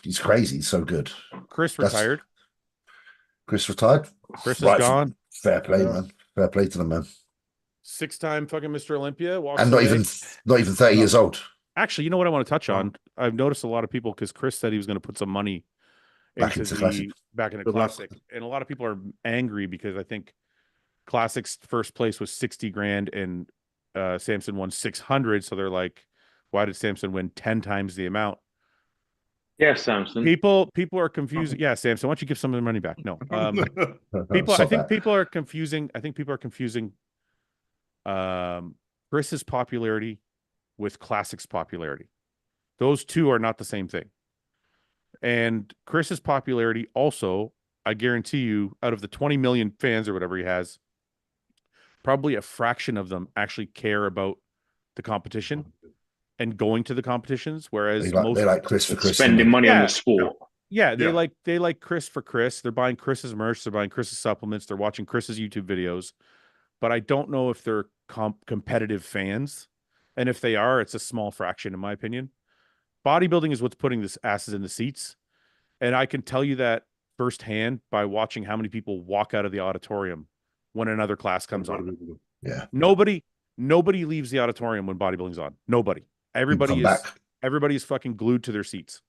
He's crazy. He's so good. Chris retired. Chris retired. Chris is gone. Fair play, man. Fair play to the man. 6-time fucking Mr. Olympia. And not even 30 years old. Actually, you know what I want to touch on? I've noticed a lot of people, because Chris said he was going to put some money back into Classic. And a lot of people are angry because I think Classic's first place was 60 grand and Samson won 600. So they're like, why did Samson win 10 times the amount? Yeah, Samson. People are confused. Yeah, Samson, why don't you give some of the money back? No. I think people are confusing Chris's popularity with Classic's popularity. Those two are not the same thing. And Chris's popularity also, I guarantee you, out of the 20 million fans or whatever he has, probably a fraction of them actually care about the competition and going to the competitions, whereas they like Chris for Chris, spending money on the sport. Yeah, they like Chris for Chris. They're buying Chris's merch, they're buying Chris's supplements, they're watching Chris's YouTube videos. But I don't know if they're competitive fans. And if they are, it's a small fraction, in my opinion. Bodybuilding is what's putting this asses in the seats. And I can tell you that firsthand by watching how many people walk out of the auditorium when another class comes on. Yeah. Nobody leaves the auditorium when bodybuilding's on. Nobody. Everybody is fucking glued to their seats.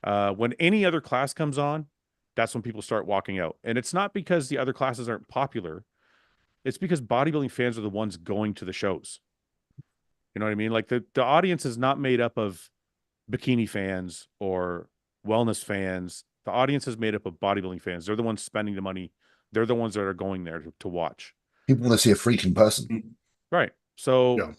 When any other class comes on, that's when people start walking out. And it's not because the other classes aren't popular. It's because bodybuilding fans are the ones going to the shows. You know what I mean? Like the audience is not made up of bikini fans or wellness fans. The audience is made up of bodybuilding fans. They're the ones spending the money. They're the ones that are going there to watch. People want to see a freaking person. Right. So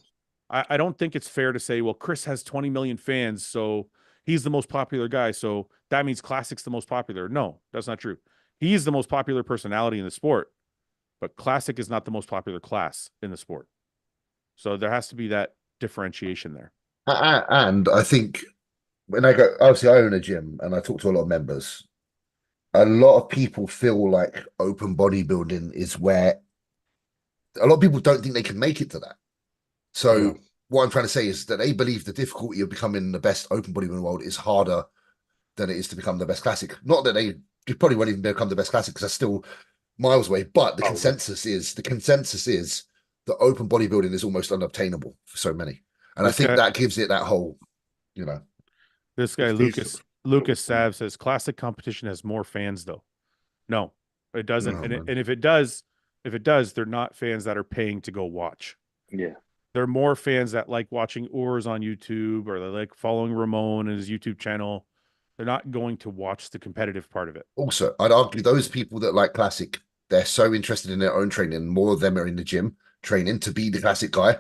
I don't think it's fair to say, well, Chris has 20 million fans, so he's the most popular guy. So that means Classic's the most popular. No, that's not true. He's the most popular personality in the sport, but Classic is not the most popular class in the sport. So there has to be that differentiation there. And I think when I go, obviously I own a gym and I talk to a lot of members. A lot of people feel like open bodybuilding is where a lot of people don't think they can make it to that. So what I'm trying to say is that they believe the difficulty of becoming the best open bodybuilding in the world is harder than it is to become the best classic. Not that they probably won't even become the best classic because that's still miles away. But the consensus is that open bodybuilding is almost unobtainable for so many. And I think that gives it that whole, you know. This guy, Lucas Sav says classic competition has more fans though. No, it doesn't. No, and if it does, they're not fans that are paying to go watch. Yeah. They're more fans that like watching Urs on YouTube or they like following Ramon and his YouTube channel. They're not going to watch the competitive part of it. Also, I'd argue those people that like classic, they're so interested in their own training. More of them are in the gym training to be the classic guy.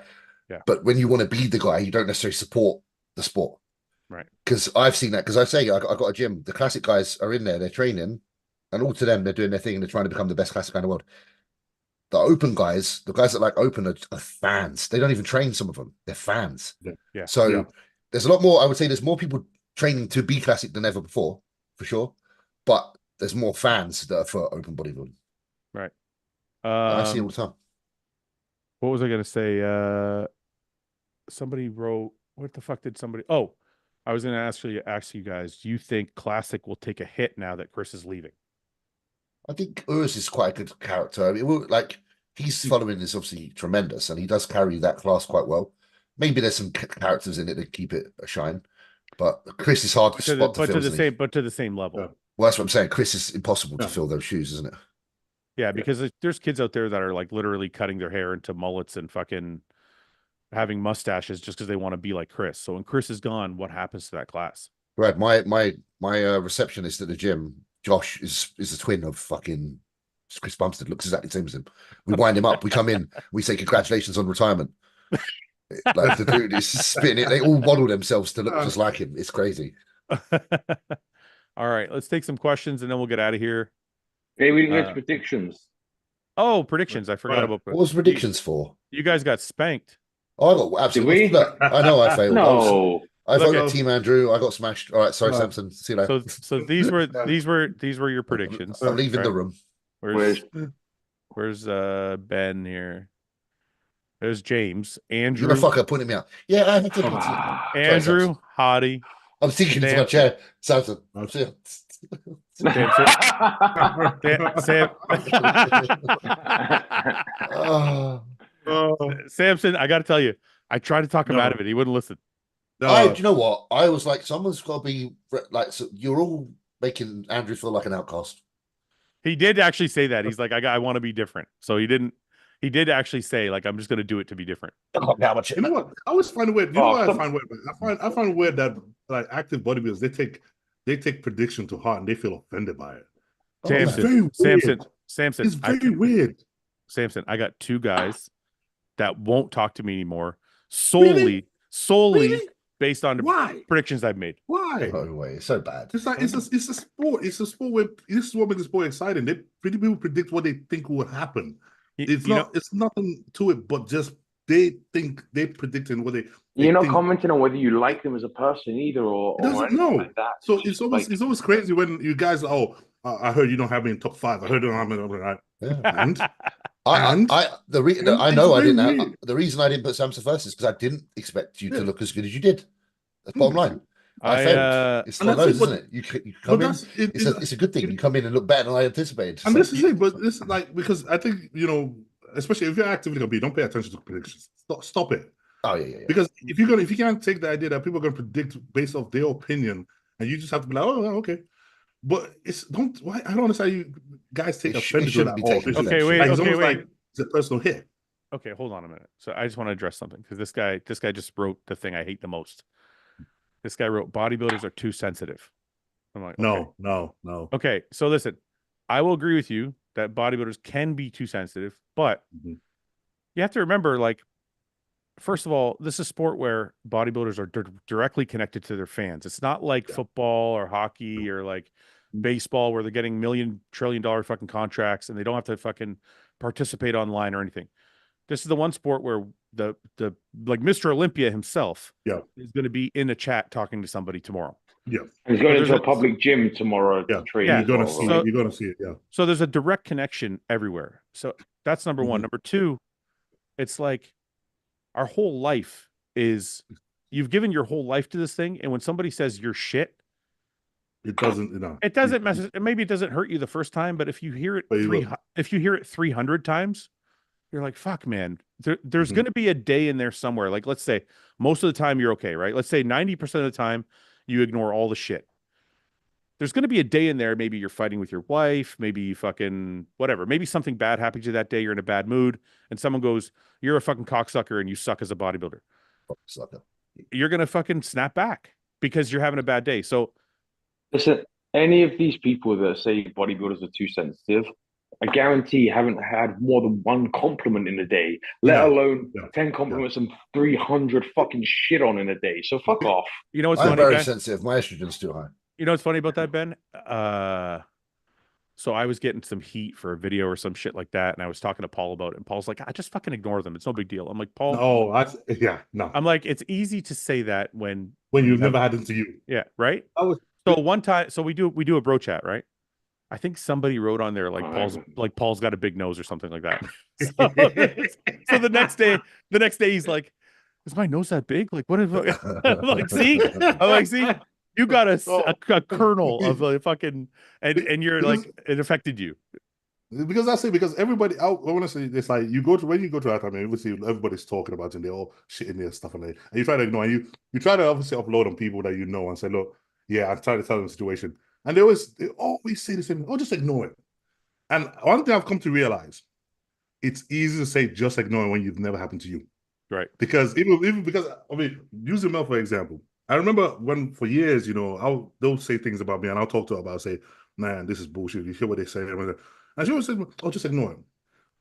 Yeah. But when you want to be the guy, you don't necessarily support the sport. Right. Because I've seen that. Because I say I got a gym. The classic guys are in there. They're training. And all to them, they're doing their thing and they're trying to become the best classic guy in the world. The open guys, the guys that like open are fans. They don't even train, some of them. They're fans. Yeah. So there's a lot more, I would say there's more people training to be classic than ever before, for sure. But there's more fans that are for open bodybuilding. Right. I see it all the time. What was I going to say? Somebody wrote, what the fuck did somebody... Oh, I was going to ask you guys, do you think Classic will take a hit now that Chris is leaving? I think Urs is quite a good character. I mean, like, his following is obviously tremendous, and he does carry that class quite well. Maybe there's some characters in it that keep it a shine, but Chris is hard to spot. But to the same level. Yeah. Well, that's what I'm saying. Chris is impossible to fill those shoes, isn't it? Yeah, because there's kids out there that are like literally cutting their hair into mullets and fucking having mustaches just because they want to be like Chris. So when Chris is gone, what happens to that class? Right. My receptionist at the gym, Josh, is the twin of fucking Chris Bumstead. Looks exactly the same as him. We wind him up. We come in. We say congratulations on retirement. Like the dude is spinning. They all model themselves to look just like him. It's crazy. All right, let's take some questions and then we'll get out of here. Hey, we didn't get predictions. Oh, predictions! I forgot about. What was predictions for? You guys got spanked. Oh, I got absolutely. Look, I know I failed. No. I voted Team Andrew. I got smashed. All right, sorry, Samson. See you later. So these were your predictions. I'm leaving the room. Where's Ben here? There's James. Andrew. You're a fucker pointing me out. Yeah, I had to. Andrew, Hottie, I'm thinking into my chair. Samson. Samson, I got to tell you, I tried to talk him out of it. He wouldn't listen. Do you know what? I was like, someone's got to be like, so you're all making Andrew feel like an outcast. He did actually say that. He's like, I want to be different. So he did actually say, like, I'm just going to do it to be different. You know what? I always find it weird. You know what I find weird? I find weird that like active bodybuilders, they take prediction to heart and they feel offended by it. Samson, it's very weird. Samson, I got 2 guys that won't talk to me anymore solely based on the predictions I've made. Why? No way. It's so bad. It's like it's a sport. It's a sport where this is what makes the sport exciting. People predict what they think will happen. It's nothing to it, but just they think they're predicting what they You're not commenting on whether you like them as a person either, or anything like that. So it's always crazy when you guys I heard you don't have me in top 5. I heard you don't have me right. Yeah. The reason I didn't put Samson first is because I didn't expect you to look as good as you did. That's bottom line. I failed. It's one of those, isn't it? You come in. It's a good thing. You come in and look better than I anticipated. And this is it. But this is like, because I think, especially if you're actively going to be, don't pay attention to predictions. Stop it. Oh yeah. Because if you can't take the idea that people are going to predict based off their opinion, and you just have to be like, oh, okay. But I don't understand you guys take offense to that. Okay, wait. Like it's a personal hit. Okay, hold on a minute. So I just want to address something, because this guy just wrote the thing I hate the most. This guy wrote, bodybuilders are too sensitive. I'm like, okay. No. Okay, so listen, I will agree with you that bodybuilders can be too sensitive, but you have to remember, like, first of all, this is a sport where bodybuilders are directly connected to their fans. It's not like football or hockey or like baseball, where they're getting $1 trillion fucking contracts and they don't have to fucking participate online or anything. This is the one sport where the like Mr. Olympia himself is going to be in a chat talking to somebody tomorrow. Yeah, he's going into a public gym tomorrow. Yeah, you're going to see it. Yeah. So there's a direct connection everywhere. So that's number one. Number two, it's like our whole life is, you've given your whole life to this thing, and when somebody says you're shit, it doesn't maybe it doesn't hurt you the first time, but if you hear it 300 times, you're like, fuck, man. There's going to be a day in there somewhere. Like, let's say most of the time you're okay, right? Let's say 90% of the time you ignore all the shit. There's going to be a day in there. Maybe you're fighting with your wife. Maybe you fucking whatever. Maybe something bad happens to you that day. You're in a bad mood, and someone goes, "You're a fucking cocksucker and you suck as a bodybuilder." You're going to fucking snap back because you're having a bad day. So, listen, any of these people that say bodybuilders are too sensitive, I guarantee haven't had more than 1 compliment in a day, let alone 10 compliments and 300 fucking shit on in a day. So fuck off. You know what's I'm funny, very Ben? sensitive. My estrogen's too high. You know what's funny about that, Ben? So I was getting some heat for a video or some shit like that, and I was talking to Paul about it, and Paul's like, I just fucking ignore them. It's no big deal. I'm like, Paul. No. I'm like, it's easy to say that when you've never had it to you. Yeah, right? So one time, so we do a bro chat, right? I think somebody wrote on there like Paul's got a big nose or something like that. So the next day he's like, is my nose that big? Like, what is I'm like, see? You got a kernel of a fucking and you're like, it affected you. Because everybody, I want to say it's like when you go to that time, obviously everybody's talking about it and they're all shitting their stuff and you try to ignore, and you try to obviously upload on people that you know and say, look, I'm trying to tell them the situation. And they always say the same, just ignore it. And one thing I've come to realize, it's easy to say just ignore it when you've never happened to you. Right. Because even because, use Mel for example. I remember when for years, they'll say things about me and I'll talk to her about, say, man, this is bullshit. You hear what they say? And she always said, just ignore him.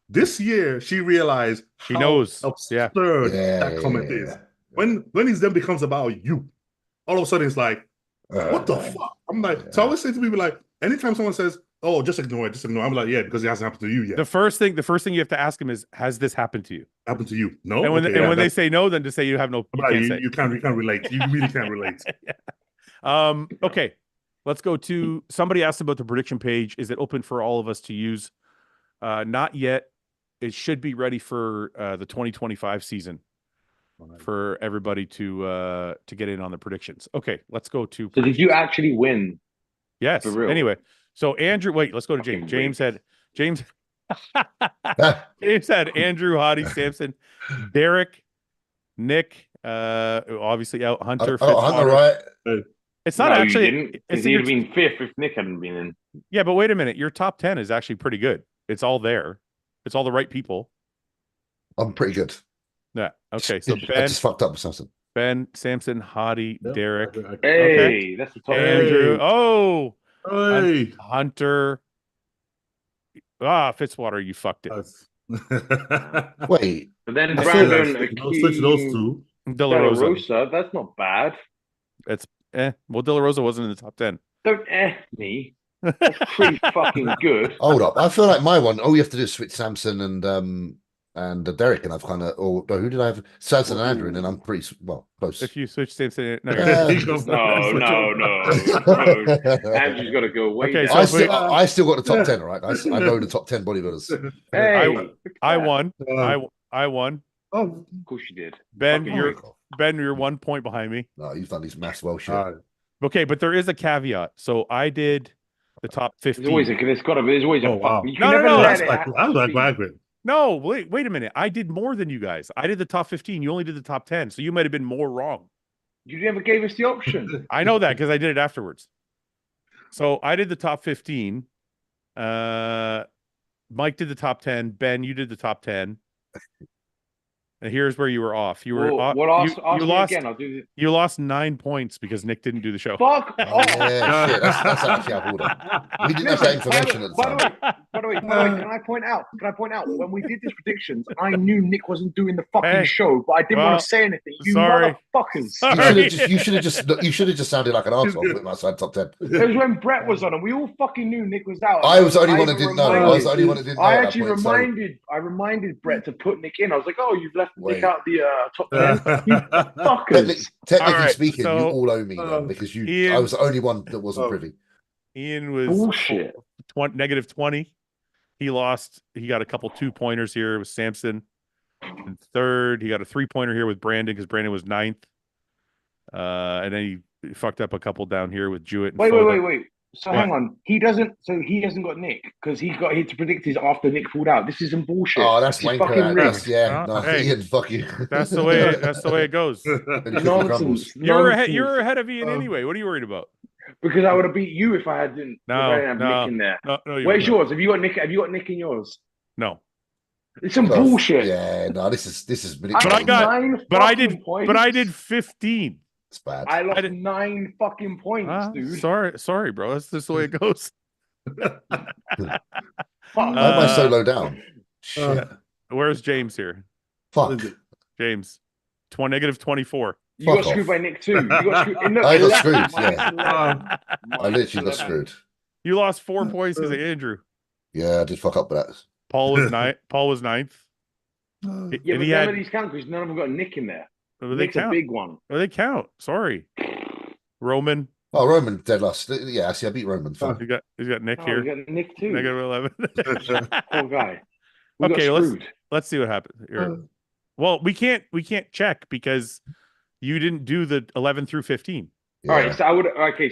This year, she realized she knows absurd that comment is. When it then becomes about you, all of a sudden it's like, what the fuck? I'm like, so I always say to people, like, anytime someone says, just ignore it, I'm like, because it hasn't happened to you yet. The first thing you have to ask them is, has this happened to you? Happened to you? No. And when they say no, then to say you have no. You can't relate. You really can't relate. Okay. Let's go to somebody asked about the prediction page. Is it open for all of us to use? Not yet. It should be ready for the 2025 season. for everybody to get in on the predictions. Okay, let's go to. So did you actually win? Yes. For real? Anyway, so Andrew, wait, let's go to James. James had James had Andrew, Hottie, Samson, Derek, Nick, obviously out, Hunter, Hunter, right? It's not actually. Because he'd have been fifth if Nick hadn't been in. Yeah, but wait a minute. Your top 10 is actually pretty good. It's all there. It's all the right people. I'm pretty good. Yeah. Okay. So Ben, I just fucked up with Samson. Ben, Samson, Hottie, Derek. Hey, that's the top. Andrew. Oh, hey. Hunter. Fitzwater, you fucked it. Wait. But then Brandon, switch those two. De La Rosa. That's not bad. It's well, De La Rosa wasn't in the top 10. Don't me. That's pretty fucking good. Hold up. I feel like my one, all you have to do is switch Samson and Derek, and I've kind of, or no, who did I have? Samson and Andrew, and then I'm pretty close. If you switch Samson, no. Andrew's got to go away. Okay, so I still got the top 10, right? I know the top 10 bodybuilders. Hey, I won. I won. Oh, of course you did. Ben, you're 1 point behind me. No, you've done these maths well, shit. Okay, but there is a caveat. So I did the top 15. There's always a wow. You can never let it happen. I was like Margaret. No, wait a minute. I did more than you guys. I did the top 15. You only did the top 10. So you might have been more wrong. You never gave us the option. I know that because I did it afterwards. So I did the top 15. Mike did the top 10. Ben, you did the top 10. And here's where you were off. You were off. You lost again. I'll do you lost 9 points because Nick didn't do the show. Fuck. Yeah, shit. That's actually out of order. We didn't have that information at the time. By the way, can I point out when we did these predictions, I knew Nick wasn't doing the fucking show, but I didn't want to say anything. You motherfuckers. You should have just sounded like an arsehole with my side top 10. It was when Brett was on, and we all fucking knew Nick was out. I was the only one that didn't know. I actually reminded Brett to put Nick in. I was like, oh, you've left Nick out the top 10. You fuckers. Technically speaking, you all owe me though, because I was the only one that wasn't privy. Ian was bullshit. Negative 20. He lost. He got a couple 2-pointers here with Samson. And third, he got a 3-pointer here with Brandon because Brandon was 9th. And then he fucked up a couple down here with Jewett. Wait. So hang on. He hasn't got Nick because he got hit to predict his after Nick pulled out. This is some bullshit. Oh, that's wanker. Yeah. No, hey, Ian, fuck you. That's the way it goes. Nonsense. You're ahead of Ian anyway. What are you worried about? Because I would have beat you if I didn't. Nick in there. No, where's yours? Have you got Nick in yours? No. It's some bullshit. Yeah, no, this is. But I did 15. It's bad. I lost 9 fucking points, dude. Sorry, bro. That's just the way it goes. Why am I so low down? Shit. Where's James here? Fuck. James. Negative 24. You got screwed by Nick too. I got screwed, yeah. I literally got screwed. You lost 4 points because of Andrew. Yeah, I did fuck up with that. Paul was 9th. Yeah, but none of these count because none of them got Nick in there. Nick's a big one. Oh, they count. Sorry. Roman. Oh, Roman dead last. Yeah, see, I beat Roman. He's got Nick here. You got Nick too. Negative 11. Poor guy. Okay, let's see what happens here. Well, we can't check because you didn't do the 11 through 15. Yeah. All right,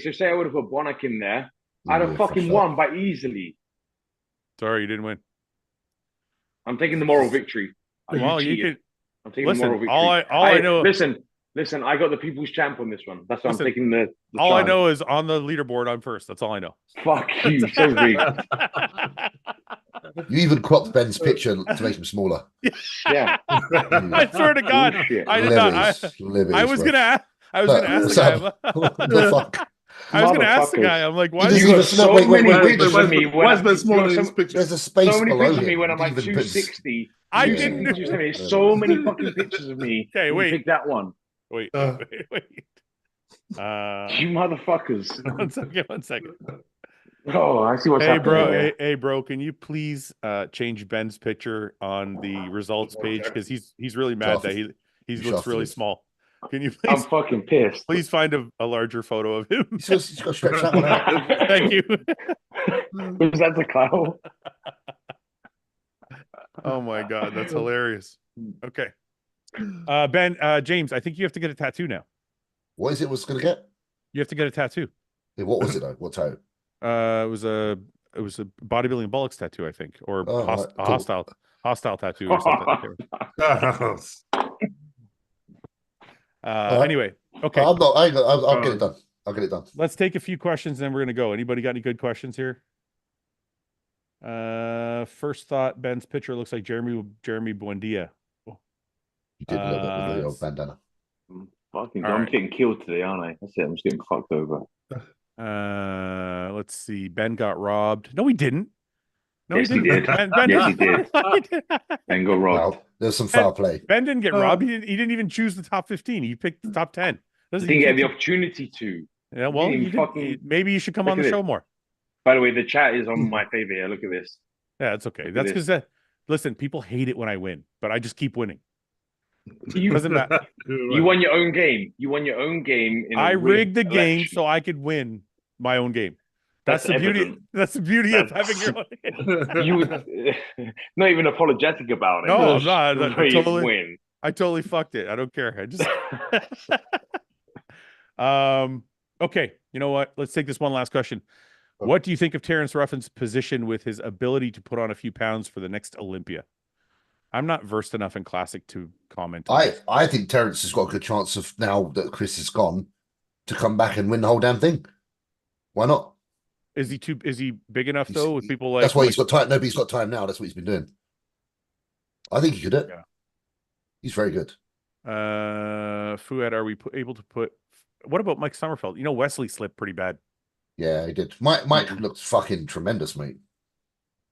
so say I would have put Bonnick in there. I'd have fucking won by easily. Sorry, you didn't win. I'm taking the moral victory. Well, you could. I'm taking the moral victory. I know. Listen. I got the people's champ on this one. That's why I'm taking the. All I know is on the leaderboard, I'm first. That's all I know. Fuck you, so rigged. You even cropped Ben's picture to make him smaller. Yeah. I swear to God, I did not. I was gonna ask the guy. What the fuck? I was going to ask the guy. I'm like, why? You got so many pictures of me. Why is Ben smaller in this picture? There's a space so many below pictures of me him. when I'm like 260. I didn't. So many fucking pictures of me. Okay, wait. Pick that one. Wait. You motherfuckers. One second. Oh, I see what's happening. Hey, bro, can you please change Ben's picture on the results page because he's really mad that he looks really small. Can you please? I'm fucking pissed. Please find a larger photo of him. He's got to stretch that one out. Thank you. Was that the clown? Oh my God, that's hilarious. Okay, Ben, James, I think you have to get a tattoo now. What is it? What's gonna get? You have to get a tattoo. Yeah, what was it though? What tattoo? It was a bodybuilding bollocks tattoo, I think, or Oh, right, a cool. hostile tattoo or something. Anyway, okay. I'm not. I'll get it done. I'll get it done. Let's take a few questions, and then we're gonna go. Anybody got any good questions here? First thought: Ben's picture looks like Jeremy Buendia. You did a little bit with the old bandana. Fucking, I'm getting killed today, aren't I? That's it. I'm just getting fucked over. Let's see. Ben got robbed. No, he didn't. No, yes, he did. Ben yes, he did. Ben got robbed. Well, there's some foul play. Ben didn't get robbed. He didn't even choose the top 15. He picked the top 10. Didn't get the opportunity to. Yeah, well, maybe you should come on the show more. By the way, the chat is on my favor here. Look at this. Yeah, it's okay. That's because listen, people hate it when I win, but I just keep winning. Doesn't matter. You won your own game. You won your own game. I rigged the game so I could win my own game. That's the beauty. That's the beauty of having your own. You would not even apologetic about it. No, I'm not. Win. I totally fucked it. I don't care. I just. Okay. You know what? Let's take this one last question. What do you think of Terrence Ruffin's position with his ability to put on a few pounds for the next Olympia? I'm not versed enough in classic to comment. I think Terrence has got a good chance of, now that Chris is gone, to come back and win the whole damn thing. Why not? Is he big enough though? With people like that's why he's got time. Nobody's got time now. That's what he's been doing. I think he could do it. Yeah. He's very good. Fouad, are we able to put? What about Mike Sommerfeld? You know, Wesley slipped pretty bad. Yeah, he did. Mike looked fucking tremendous, mate.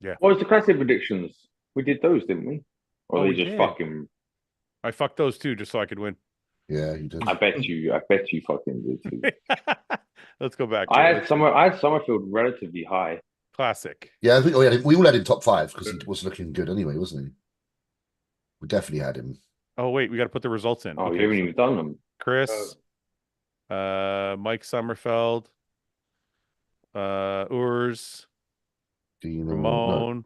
Yeah. What was the classic predictions? We did those, didn't we? Or they just fucking. I fucked those too, just so I could win. Yeah, you did. I bet you fucking did too. Let's go back. I had Summerfield relatively high. Classic. Yeah, I think we all had him top 5 because he was looking good anyway, wasn't he? We definitely had him. Oh wait, we got to put the results in. Oh, you haven't even done them. Chris, Mike Sommerfeld, Urs, Ramon,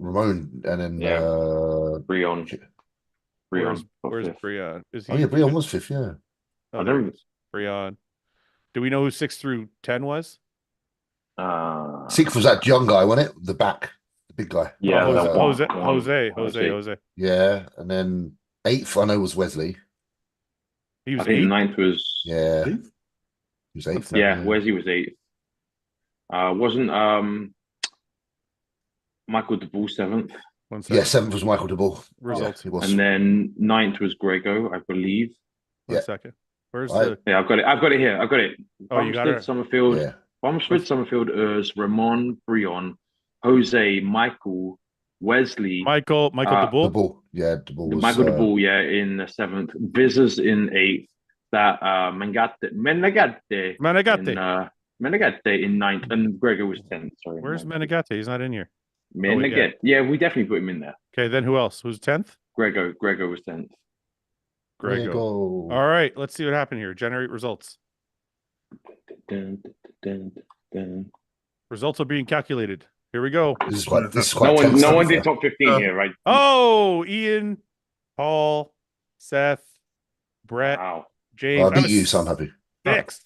and then Breon. Where's Breon? Is he? Oh yeah, Breon was 5th. Yeah. Oh, there he is. Breon. Do we know who 6 through 10 was? 6th was that young guy, wasn't it? The back, the big guy. Yeah, Jose. Yeah, and then 8th I know was Wesley. He was I think 8th. 9th was. Yeah. He was 8th. Yeah, Wesley was 8th. Wasn't Michael DeBull 7th? Yeah, 7th was Michael DeBull. Results. Yeah, he was. And then 9th was Grego, I believe. One second. Where's Yeah, I've got it here. I've got it. Oh, you got it. Summerfield. Yeah. Bumsford, Summerfield, Urs, Ramon, Breon, Jose, Michael, Wesley, Michael DeBull. DeBull. Yeah, DeBull was, Michael DeBull, in the 7th. Vizers in 8th. That Menegate in 9th, and Gregor was 10th. Sorry. Where's Menegate? He's not in here. Menegate. Yeah, we definitely put him in there. Okay, then who else? Who's 10th? Gregor was 10th. Grego. All right, let's see what happened here. Generate results. Results are being calculated. Here we go. This is quite no one did top 15 here, right? Oh, Ian, Paul, Seth, Brett, James. I beat you, so I'm happy. 6th.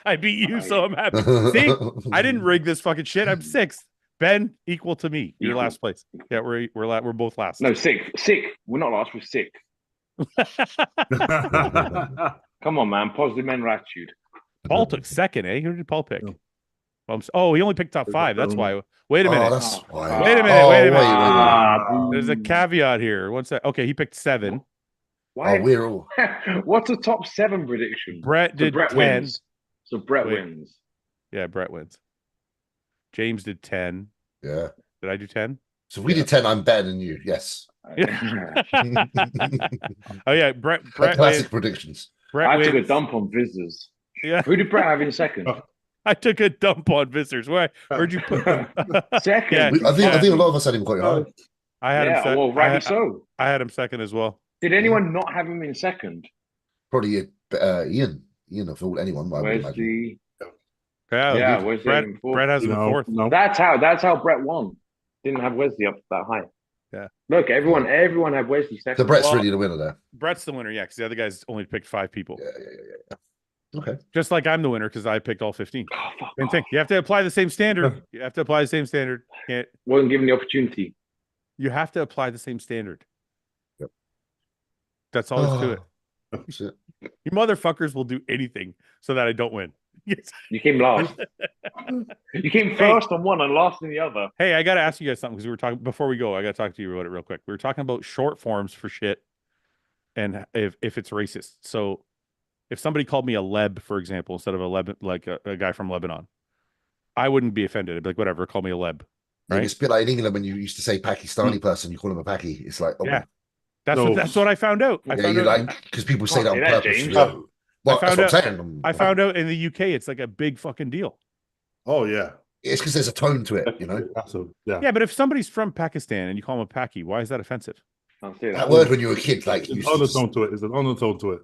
I beat you, so I'm happy. See, I didn't rig this fucking shit. I'm 6th. Ben, equal to me. You're last place. Yeah, we're both last. No, sick. We're not last. We're sick. Come on, man. Positive mental attitude. Paul took 2nd, eh? Who did Paul pick? Oh, he only picked top 5. That's why. Wait a minute. Wait a minute. Wait. There's a caveat here. What's that? Okay, he picked 7. Why? Oh, we're all. What's a top 7 prediction? Brett did 10. Wins. So Brett wins. Yeah, Brett wins. James did 10. Yeah. Did I do 10? So if we did 10, I'm better than you. Yes. Oh yeah, Brett classic predictions. I took a dump on Visitors. Yeah. Who did Brett have in 2nd? I took a dump on Visitors. Where'd you put him? 2nd. Yeah, I think a lot of us had him quite high. I had him second. Well, rightly so. I had him 2nd as well. Did anyone not have him in 2nd? Probably Ian. Ian of anyone. Where's the? Brett has him 4th. No. That's how Brett won. Didn't have Wesley up that high. Look, everyone had Wesley second. So Brett's really the winner there. Brett's the winner, yeah, because the other guys only picked 5 people. Yeah. Okay. Just like I'm the winner because I picked all 15. Same thing. You have to apply the same standard. You have to apply the same standard. Wasn't given the opportunity. You have to apply the same standard. Yep. That's all there's to it. That's it. You motherfuckers will do anything so that I don't win. You came last. You came first on one and last in the other. Hey, I got to ask you guys something because we were talking before we go. I got to talk to you about it real quick. We were talking about short forms for shit and if it's racist. So if somebody called me a Leb, for example, instead of like a guy from Lebanon, I wouldn't be offended. I'd be like, whatever, call me a Leb. Right? Yeah, it's a bit like in England when you used to say Pakistani person, you call him a Paki. It's like, yeah, that's what I found out. Because people say that on purpose. Well, that's what I'm saying. I found out in the UK, it's like a big fucking deal. Oh yeah, it's because there's a tone to it, you know. Yeah, but if somebody's from Pakistan and you call them a Paki, why is that offensive? That word when you were a kid, like it's an undertone to it. It's an undertone to it.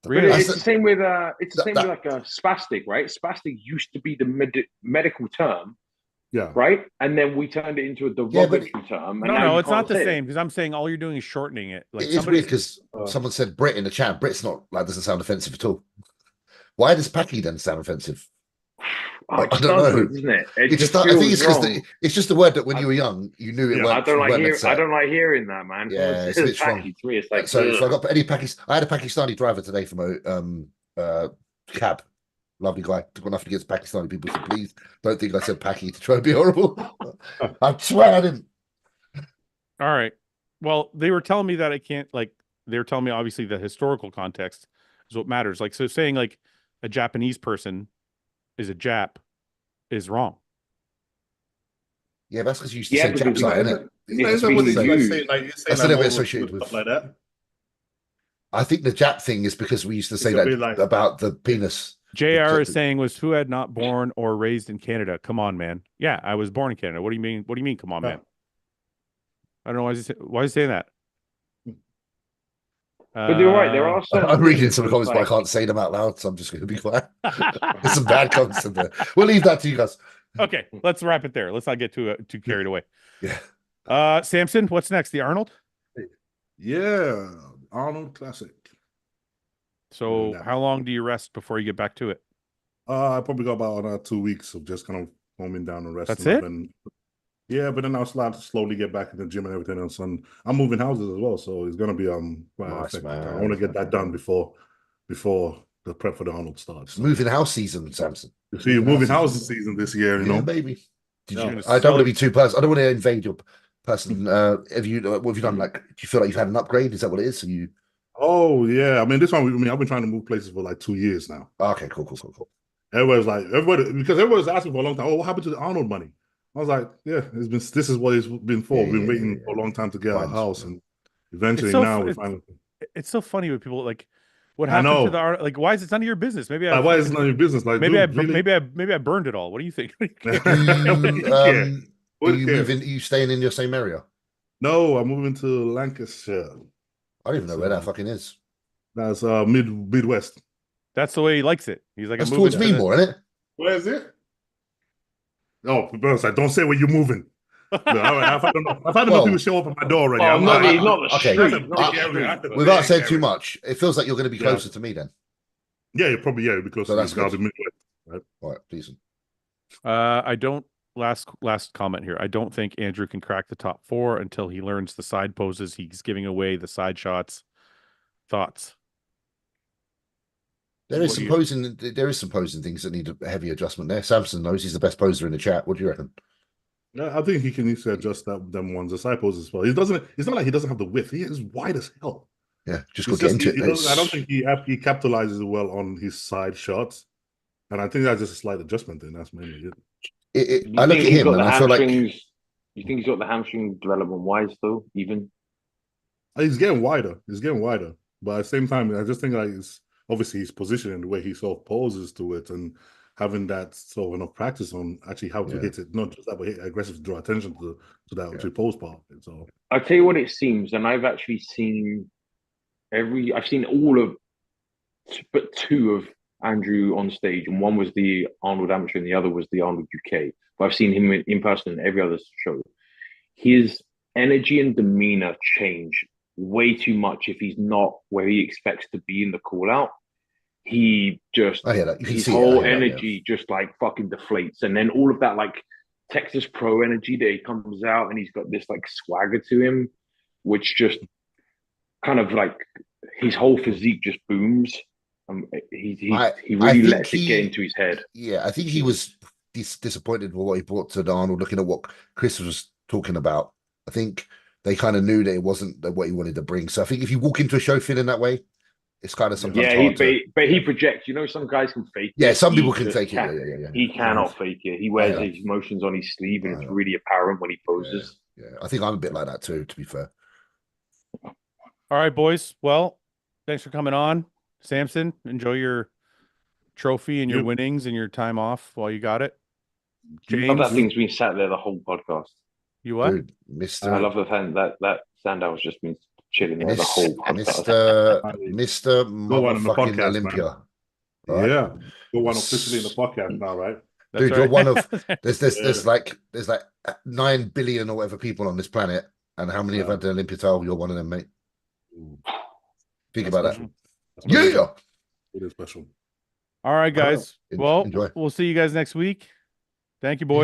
Really? It's the same with with like a spastic, right? Spastic used to be the medical term. Yeah. Right? And then we turned it into a derogatory term. No, it's not the same because I'm saying all you're doing is shortening it. Like it's weird because someone said Brit in the chat. Brit's not like doesn't sound offensive at all. Why does Paki then sound offensive? I don't know. Isn't it? I think it's because it's just the word that when you were young you knew it. I don't like hearing that, man. Yeah, it's a bit strong. It's like, so I got any Pakistani. I had a Pakistani driver today from a cab. Lovely guy. Took enough against Pakistani people. So please don't think I said Paki to try and be horrible. I swear I didn't. All right. Well, they were telling me that I can't they were telling me obviously the historical context is what matters. Like so saying like a Japanese person is a Jap is wrong. Yeah, that's because you used to say Japs like, isn't it? That's a little bit associated with like that. I think the Jap thing is because we used to say that about the penis. JR is saying, was Fouad not born or raised in Canada? Come on, man. Yeah, I was born in Canada. What do you mean? What do you mean? Come on, man. I don't know why is he saying that. But you're right. There are some. I'm reading some comments, but I can't say them out loud, so I'm just going to be quiet. There's some bad comments in there. We'll leave that to you guys. Okay, let's wrap it there. Let's not get too carried away. Yeah. Samson, what's next? The Arnold? Yeah, Arnold Classic. So how long do you rest before you get back to it? I probably got about 2 weeks of just kind of calming down and resting. That's it? Yeah, but then I'll start to slowly get back in the gym and everything else. And I'm moving houses as well, so it's gonna be nice, man. I want to get that done before the prep for the Arnold starts. So. Moving house season, Samson. You see, moving houses season this year, you know, baby. I don't want to be too personal. I don't want to invade your person. What have you done? Like, do you feel like you've had an upgrade? Is that what it is? Oh yeah, I mean this one. I've been trying to move places for like 2 years now. Okay, cool. Everybody's asking for a long time. Oh, what happened to the Arnold money? I was like, yeah, this is what it's been for. We've been waiting for a long time to get our house, and eventually we finally. It's so funny with people like, what happened to the Arnold? Like, why is it none of your business? Maybe why is it none of your business? Like, maybe I burned it all. What do you think? Are you moving? Are you staying in your same area? No, I'm moving to Lancashire. I don't even know where that fucking is. That's Midwest. That's the way he likes it. He's like, that's towards me more, isn't it? Where is it? Oh, like, don't say where you're moving. No, I've had enough people show up at my door already. Without saying too much, it feels like you're going to be closer to me then. Yeah, you're probably be closer. So that's good. Right? All right, decent. I don't. Last comment here. I don't think Andrew can crack the top 4 until he learns the side poses. He's giving away the side shots. Thoughts? There is some posing things that need a heavy adjustment there. Samson knows he's the best poser in the chat. What do you reckon? Yeah, I think he can easily adjust them ones, the side poses as well. He doesn't. It's not like he doesn't have the width. He is wide as hell. Yeah, just go get into it. I don't think he capitalizes well on his side shots, and I think that's just a slight adjustment. Then that's mainly it. I look at him and I feel like. You think he's got the hamstring development wise though? Even he's getting wider. But at the same time, I just think like it's obviously his position and the way he sort of poses to it, and having that sort of enough practice on actually how to hit it, not just that, but hit aggressive to draw attention to that to pose part of it. So I'll tell you what it seems, and I've actually seen I've seen all of but 2 of Andrew on stage, and one was the Arnold Amateur and the other was the Arnold UK. But I've seen him in person in every other show. His energy and demeanor change way too much if he's not where he expects to be in the call out. He just, I hear that. You can his see whole it. energy just like fucking deflates. And then all of that like Texas Pro energy that he comes out and he's got this like swagger to him, which just kind of like his whole physique just booms. He really lets it get into his head. Yeah, I think he was disappointed with what he brought to the Arnold, looking at what Chris was talking about. I think they kind of knew that it wasn't what he wanted to bring. So I think if you walk into a show feeling that way, it's kind of sometimes hard but he projects. You know, some guys can fake it. Yeah, some people can fake it. Yeah. He cannot fake it. He wears his emotions on his sleeve, and it's really apparent when he poses. Yeah, I think I'm a bit like that too, to be fair. All right, boys. Well, thanks for coming on. Samson, enjoy your trophy and your winnings and your time off while you got it. James, that thing's been sat there the whole podcast. You what? Dude, I love the thing that Sandow just been chilling there the whole podcast. Mr. Motherfucking Olympia. Right? Yeah, you're one officially in the podcast now, right? Dude, you're one of there's like 9 billion or whatever people on this planet, and how many have had the Olympia title? You're one of them, mate. Think about that. Yeah, it is special. All right, guys. Well, enjoy. We'll see you guys next week. Thank you, boys.